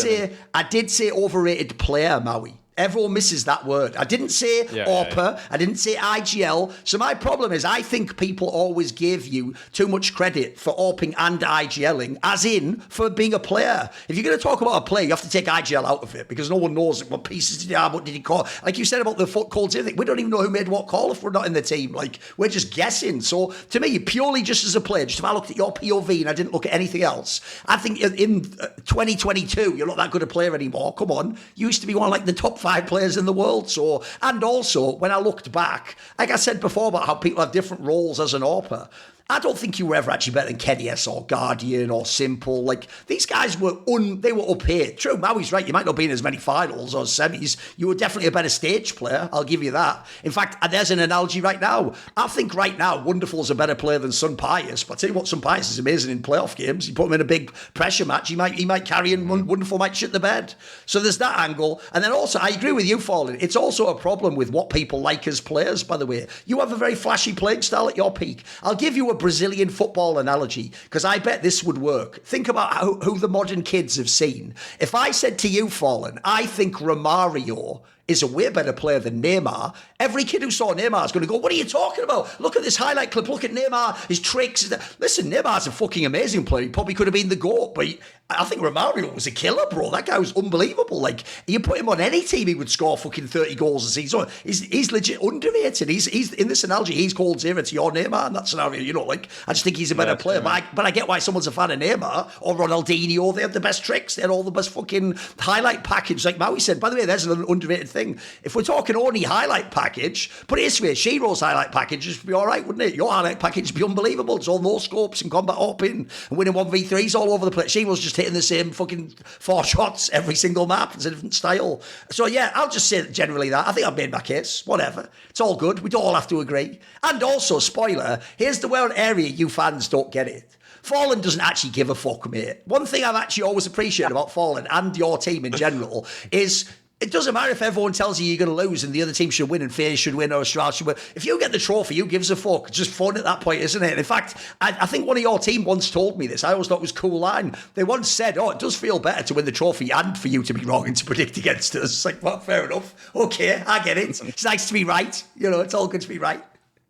say overrated player, Maui. Everyone misses that word. I didn't say AWP. I didn't say IGL. So my problem is I think people always give you too much credit for AWPing and IGL'ing, as in for being a player. If you're going to talk about a player, you have to take IGL out of it because no one knows what pieces did he have, what did he call. Like you said about the foot calls, we don't even know who made what call if we're not in the team. Like, we're just guessing. So to me, purely just as a player, just if I looked at your POV and I didn't look at anything else, I think in 2022, you're not that good a player anymore. Come on. You used to be one of like the top 5 players in the world. So, and also when I looked back, like I said before about how people have different roles as an AWPer, I don't think you were ever actually better than KDS or Guardian or Simple. Like, these guys were they were up here. True, Maui's right. You might not be in as many finals or semis. You were definitely a better stage player. I'll give you that. In fact, there's an analogy right now. I think right now, Wonderful's a better player than Sun Pius. But I tell you what, Sun Pius is amazing in playoff games. You put him in a big pressure match, he might carry and Wonderful might shit the bed. So there's that angle. And then also, I agree with you, FalleN. It's also a problem with what people like as players, by the way. You have a very flashy playing style at your peak. I'll give you a Brazilian football analogy, because I bet this would work. Think about who the modern kids have seen. If I said to you, FalleN, I think Romario is a way better player than Neymar, every kid who saw Neymar is going to go, what are you talking about? Look at this highlight clip. Look at Neymar, his tricks. Listen, Neymar's a fucking amazing player. He probably could have been the GOAT, but I think Romario was a killer, bro. That guy was unbelievable. Like, you put him on any team, he would score fucking 30 goals a season. He's legit underrated. He's in this analogy, he's called zero to your Neymar in that scenario. You know, like, I just think he's a better player. But I get why someone's a fan of Neymar or Ronaldinho. They have the best tricks. They had all the best fucking highlight package. Like Maui said, by the way, there's an underrated thing. If we're talking only highlight package, put it this way, Shiro's highlight package would be all right, wouldn't it? Your highlight package would be unbelievable. It's all no scopes and combat hopping and winning 1v3s all over the place. Shiro's just hitting the same fucking 4 shots every single map. It's a different style. So yeah, I'll just say generally that. I think I've made my case. Whatever. It's all good. We don't all have to agree. And also, spoiler, here's the one area you fans don't get it. FalleN doesn't actually give a fuck, mate. One thing I've actually always appreciated about FalleN and your team in general is it doesn't matter if everyone tells you you're going to lose and the other team should win and FaZe should win or Astral should win. If you get the trophy, who gives a fuck? It's just fun at that point, isn't it? And in fact, I think one of your team once told me this. I always thought it was a cool line. They once said, oh, it does feel better to win the trophy and for you to be wrong and to predict against us. It's like, well, fair enough. Okay, I get it. It's nice to be right. You know, it's all good to be right.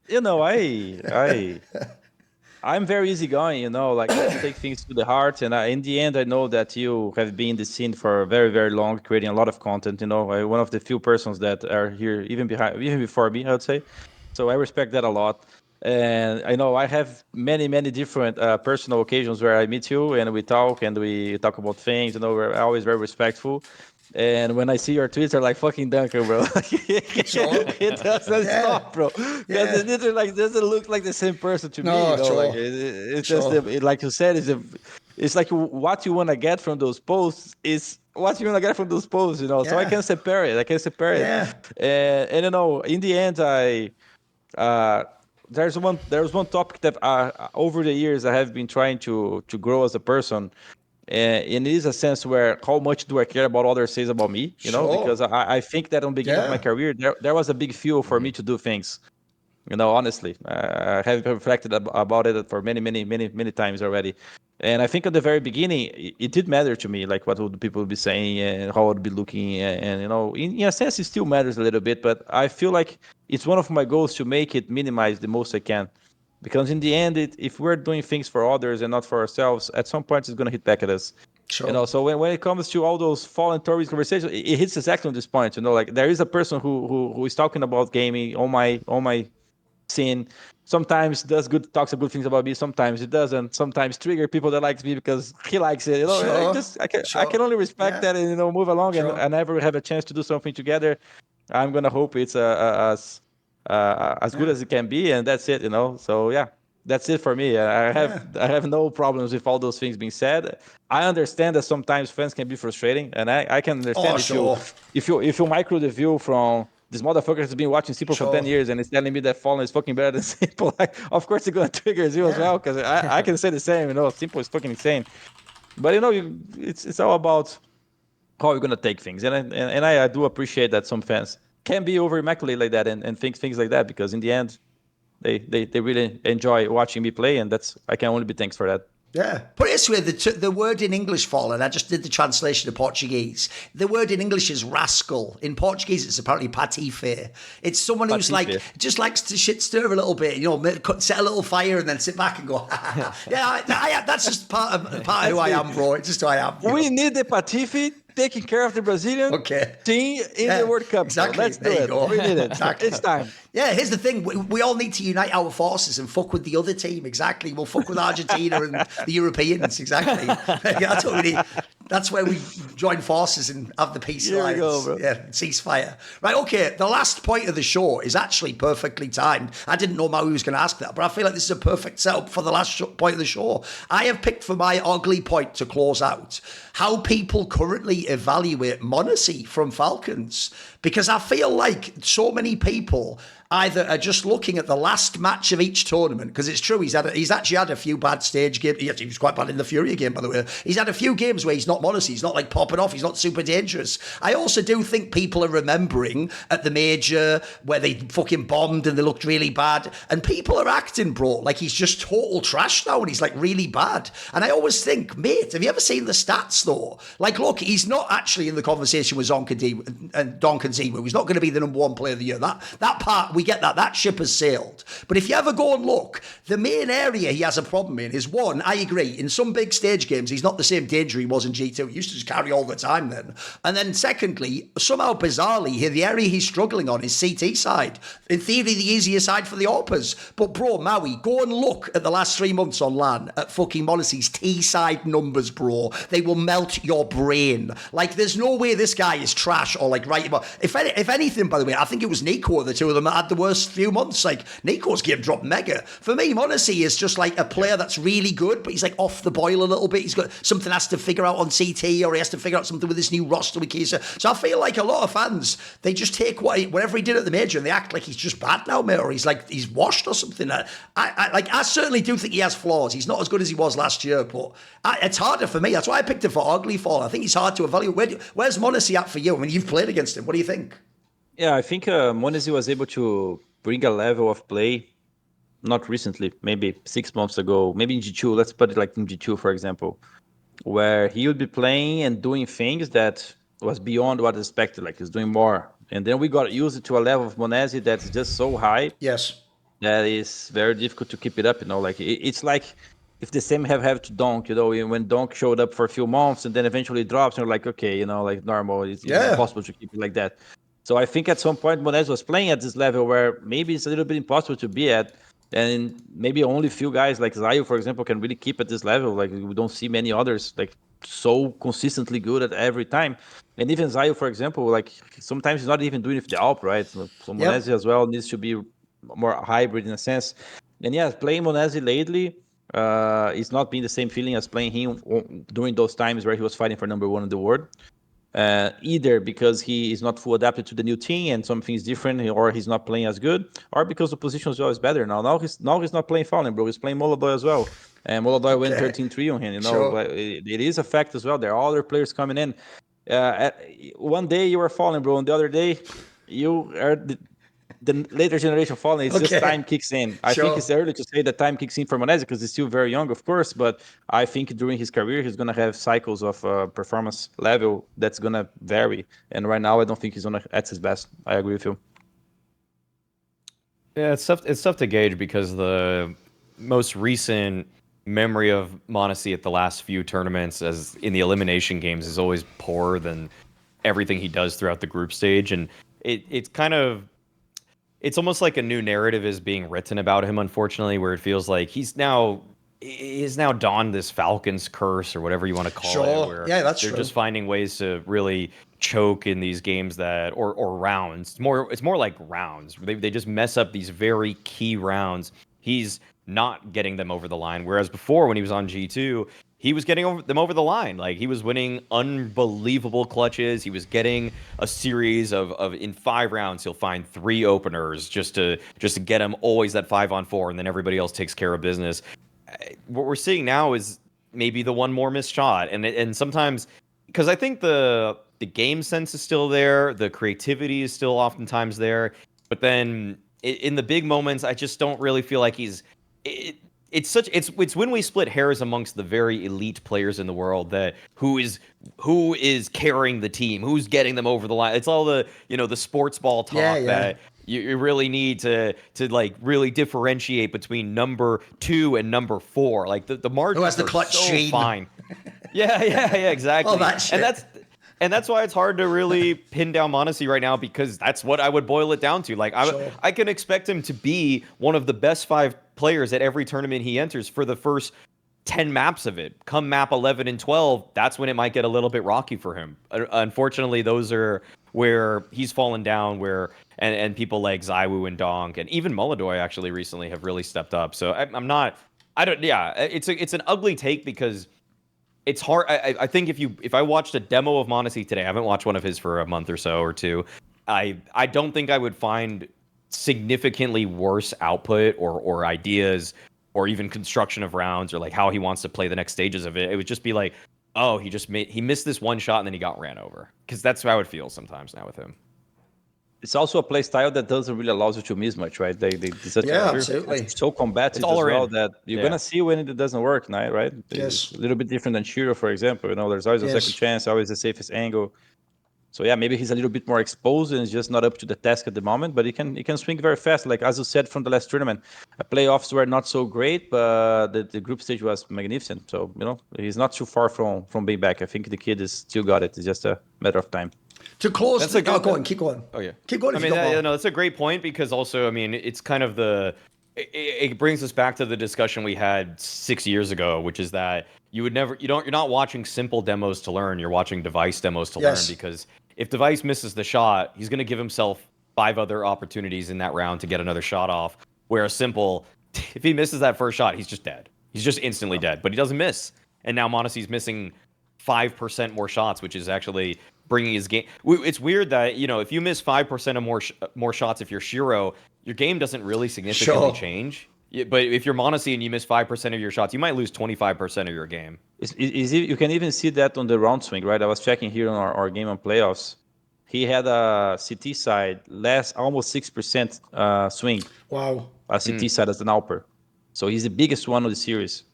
You know, I'm very easygoing, you know, like I take things to the heart. And in the end, I know that you have been in the scene for very, very long, creating a lot of content. You know, one of the few persons that are here even before me, I would say. So I respect that a lot. And I know I have many, many different personal occasions where I meet you and we talk about things. You know, we're always very respectful. And when I see your tweets, are like fucking Duncan, bro. It doesn't stop, bro. Because it like doesn't look like the same person to me. You know? Like it's just like you said, it's like what you want to get from those posts is what you want to get from those posts. You know, so I can separate. Yeah. And you know, in the end, there's one topic that over the years I have been trying to grow as a person. And it is a sense where how much do I care about others says about me, you know, because I think that on the beginning of my career, there was a big fuel for me to do things, you know, honestly. I have reflected about it for many times already. And I think at the very beginning, it did matter to me, like what would people be saying and how I would be looking. And you know, in a sense, it still matters a little bit, but I feel like it's one of my goals to make it minimize the most I can. Because in the end, if we're doing things for others and not for ourselves, at some point it's going to hit back at us. Sure. You know, so when it comes to all those FalleN Thorin conversations, it hits exactly on this point. You know, like there is a person who is talking about gaming on my scene. Sometimes talks good things about me. Sometimes it doesn't. Sometimes trigger people that likes me because he likes it. You know, I can only respect that and move along and never have a chance to do something together. I'm gonna hope it's as good as it can be, and that's it, you know. So yeah, that's it for me. I have no problems with all those things being said. I understand that sometimes fans can be frustrating, and I can understand if you micro the view from this motherfucker has been watching Simple for 10 years and is telling me that FalleN is fucking better than Simple. Like, of course it's gonna trigger you as well, because I can say the same. You know, Simple is fucking insane. But you know, it's all about how you're gonna take things, and I do appreciate that some fans can be over immaculate like that and think things like that, because in the end they really enjoy watching me play, and I can only be thanks for that. Yeah. Put it this way, the word in English, FalleN, I just did the translation to Portuguese. The word in English is rascal. In Portuguese, it's apparently patife. It's someone who's like, just likes to shit stir a little bit, you know, set a little fire and then sit back and go, that's just part of who I am, bro. It's just who I am. We need the patife taking care of the Brazilian team in the World Cup. Exactly. Let's do it. We need it. Exactly. It's time. Yeah, here's the thing. We all need to unite our forces and fuck with the other team. Exactly. We'll fuck with Argentina and the Europeans. Exactly. That's what we need. That's where we join forces and have the peace alliance. Go, bro. Yeah, ceasefire. Right, okay. The last point of the show is actually perfectly timed. I didn't know Maui was going to ask that, but I feel like this is a perfect setup for the last point of the show. I have picked for my ugly point to close out how people currently evaluate Monacy from Falcons, because I feel like so many people either are just looking at the last match of each tournament, because it's true, he's actually had a few bad stage games. He was quite bad in the FURIA game, by the way. He's had a few games where he's not m0NESY, he's not like popping off, he's not super dangerous. I also do think people are remembering at the major where they fucking bombed and they looked really bad, and people are acting, bro, like he's just total trash now and he's like really bad. And I always think, mate, have you ever seen the stats though? Like, look, he's not actually in the conversation with Zonk and Donk and Zimu. He's not going to be the #1 player of the year. That part, we get that. That ship has sailed. But if you ever go and look, the main area he has a problem in is, one, I agree, in some big stage games, he's not the same danger he was in G2. He used to just carry all the time then. And then secondly, somehow bizarrely, the area he's struggling on is CT side. In theory, the easier side for the AWPers. But bro, Maui, go and look at the last 3 months on LAN at fucking m0NESY's T-side numbers, bro. They will melt your brain. Like, there's no way this guy is trash or like right. If anything, by the way, I think it was Nico, the two of them that had the worst few months. Like, Nico's game dropped mega. For me, m0NESY is just like a player that's really good, but he's like off the boil a little bit. He's got something has to figure out on CT, or he has to figure out something with this new roster with Kisa. So I feel like a lot of fans, they just take whatever he did at the major and they act like he's just bad now, mate, or he's washed or something. I certainly do think he has flaws. He's not as good as he was last year, but it's harder for me. That's why I picked him for ugly fall. I think he's hard to evaluate. Where's m0NESY at for you? I mean, you've played against him. What do you think? Yeah, I think m0NESY was able to bring a level of play, not recently, maybe 6 months ago, maybe in G2, let's put it like in G2, for example, where he would be playing and doing things that was beyond what was expected, like he's doing more. And then we got used to a level of m0NESY that's just so high. Yes. That is very difficult to keep it up, like it's like if the same have to Donk, when Donk showed up for a few months and then eventually drops, and you're like, okay, like normal, it's impossible to keep it like that. So I think at some point m0NESY was playing at this level where maybe it's a little bit impossible to be at, and maybe only few guys like Zayu, for example, can really keep at this level. Like, we don't see many others like so consistently good at every time. And even Zayu, for example, like sometimes he's not even doing it with the AWP, right? So m0NESY as well needs to be more hybrid in a sense. And yeah, playing m0NESY lately is not being the same feeling as playing him during those times where he was fighting for #1 in the world. Either because he is not full adapted to the new team and something is different, or he's not playing as good, or because the position as well is better now. Now he's not playing FalleN, bro. He's playing molodoy as well. And molodoy went 13-3 on him, Sure. But it is a fact as well. There are other players coming in. One day you are FalleN, bro, and the other day you are the later generation FalleN. It's just time kicks in. I think it's early to say that time kicks in for m0NESY because he's still very young, of course, but I think during his career he's going to have cycles of performance level that's going to vary, and right now I don't think he's at his best. I agree with you. Yeah, it's tough to gauge because the most recent memory of m0NESY at the last few tournaments as in the elimination games is always poorer than everything he does throughout the group stage, and it's almost like a new narrative is being written about him, unfortunately, where it feels like he's now donned this Falcon's curse or whatever you want to call it. Where that's they're true. just finding ways to really choke in these games that or rounds. It's more like rounds. They just mess up these very key rounds. He's not getting them over the line. Whereas before, when he was on G2, he was getting them over the line. Like, he was winning unbelievable clutches. He was getting a series of in 5 rounds, he'll find 3 openers just to get him always that 5-on-4, and then everybody else takes care of business. What we're seeing now is maybe the one more missed shot, and sometimes because I think the game sense is still there, the creativity is still oftentimes there, but then in the big moments, I just don't really feel like he's. It's when we split hairs amongst the very elite players in the world that who is carrying the team, who's getting them over the line. It's all the the sports ball talk that you really need to like really differentiate between number 2 and number 4. Like the margins who has the clutch so sheen. Fine. Yeah, exactly. Oh, that shit. And that's why it's hard to really pin down m0NESY right now, because that's what I would boil it down to. Like, I can expect him to be one of the best 5 players at every tournament he enters for the first 10 maps of it. Come map 11 and 12, that's when it might get a little bit rocky for him. Unfortunately, those are where he's fallen down, and people like Zywoo and Donk and even molodoy actually recently have really stepped up. So it's an ugly take because it's hard. I think if I watched a demo of m0NESY today, I haven't watched one of his for a month or so or two. I don't think I would find significantly worse output or ideas or even construction of rounds or like how he wants to play the next stages of it. It would just be like, oh, he missed this one shot and then he got ran over. Because that's how it feels sometimes now with him. It's also a play style that doesn't really allow you to miss much, right? Absolutely. It's so combative as well that you're gonna see when it doesn't work, right? Yes. It's a little bit different than Shiro, for example. There's always a second chance, always the safest angle. So yeah, maybe he's a little bit more exposed and is just not up to the task at the moment. But he can swing very fast. Like as you said from the last tournament, playoffs were not so great, but the group stage was magnificent. So he's not too far from being back. I think the kid is still got it. It's just a matter of time. To close, go on, keep going. Oh yeah, keep going. That's a great point because also, I mean, it's kind of it brings us back to the discussion we had 6 years ago, which is that you're not watching simple demos to learn. You're watching device demos to learn because if device misses the shot, he's going to give himself 5 other opportunities in that round to get another shot off. Whereas simple, if he misses that first shot, he's just dead. He's just instantly dead. But he doesn't miss, and now m0NESY's missing 5% more shots, which is actually bringing his game. It's weird that if you miss 5% of more shots, if you're Shiro, your game doesn't really significantly change. But if you're m0NESY and you miss 5% of your shots, you might lose 25% of your game. You can even see that on the round swing, right? I was checking here on our game on playoffs. He had a CT side almost 6% swing. Wow. A CT side as an AWPer. So he's the biggest one of the series,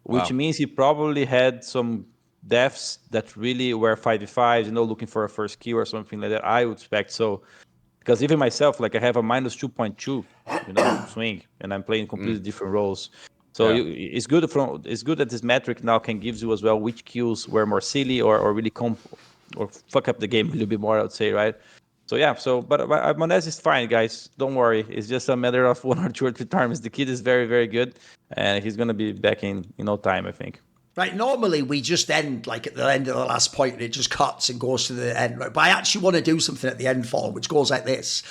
which means he probably had some deaths that really were 5v5s, looking for a first kill or something like that. I would expect so. Because even myself, like I have a minus 2.2, swing, and I'm playing completely different roles. So it's good that this metric now can give you as well which kills were more silly or really or fuck up the game a little bit more, I would say, right? So yeah, but m0NESY is fine, guys. Don't worry. It's just a matter of 1 or 2 or 3 times. The kid is very, very good, and he's gonna be back in no time, I think. Right, normally we just end like at the end of the last point and it just cuts and goes to the end. Right? But I actually want to do something at the end, FalleN, which goes like this.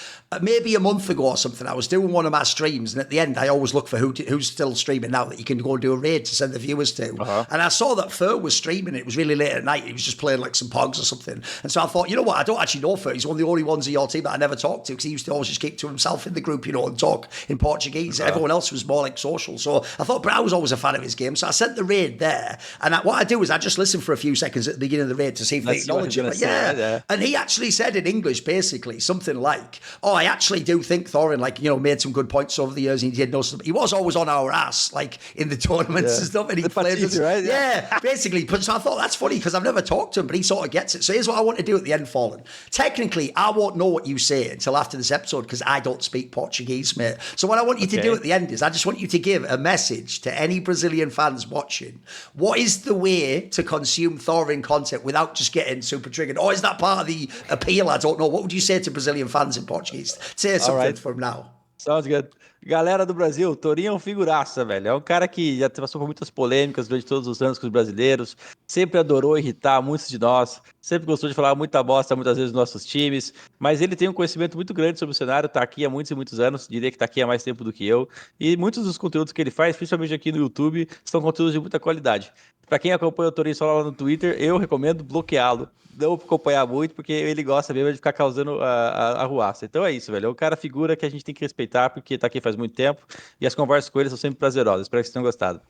Maybe a month ago or something, I was doing one of my streams, and at the end I always look for who's still streaming now that you can go and do a raid to send the viewers to. And I saw that Fur was streaming. It was really late at night. He was just playing like some Pogs or something. And so I thought, you know what, I don't actually know Fur. He's one of the only ones of your team that I never talked to because he used to always just keep to himself in the group, and talk in Portuguese. Everyone else was more like social. So I thought, but I was always a fan of his game. So I sent the raid there, and what I do is I just listen for a few seconds at the beginning of the raid to see if they acknowledge it. And he actually said in English, basically, something like, oh, I actually do think Thorin, made some good points over the years, and he did know something. He was always on our ass, like, in the tournaments and stuff, and he played us. Right? Basically. So I thought, that's funny, because I've never talked to him, but he sort of gets it. So here's what I want to do at the end, FalleN. Technically, I won't know what you say until after this episode, because I don't speak Portuguese, mate. So what I want you to do at the end is, I just want you to give a message to any Brazilian fans watching. What is the way to consume Thorin content without just getting super triggered? Or is that part of the appeal? I don't know. What would you say to Brazilian fans in Portuguese? Say something from now. Sounds good. Galera do Brasil, Thorin é um figuraça, velho. É um cara que já passou por muitas polêmicas durante todos os anos com os brasileiros, sempre adorou irritar muitos de nós, sempre gostou de falar muita bosta muitas vezes nos nossos times, mas ele tem um conhecimento muito grande sobre o cenário, tá aqui há muitos e muitos anos, diria que tá aqui há mais tempo do que eu, e muitos dos conteúdos que ele faz, principalmente aqui no YouTube, são conteúdos de muita qualidade. Para quem acompanha o Thorin só lá no Twitter, eu recomendo bloqueá-lo. Não acompanhar muito, porque ele gosta mesmo de ficar causando a ruaça. Então é isso, velho. É um cara figura que a gente tem que respeitar, porque tá aqui faz muito tempo, e as conversas com ele são sempre prazerosas. Espero que vocês tenham gostado.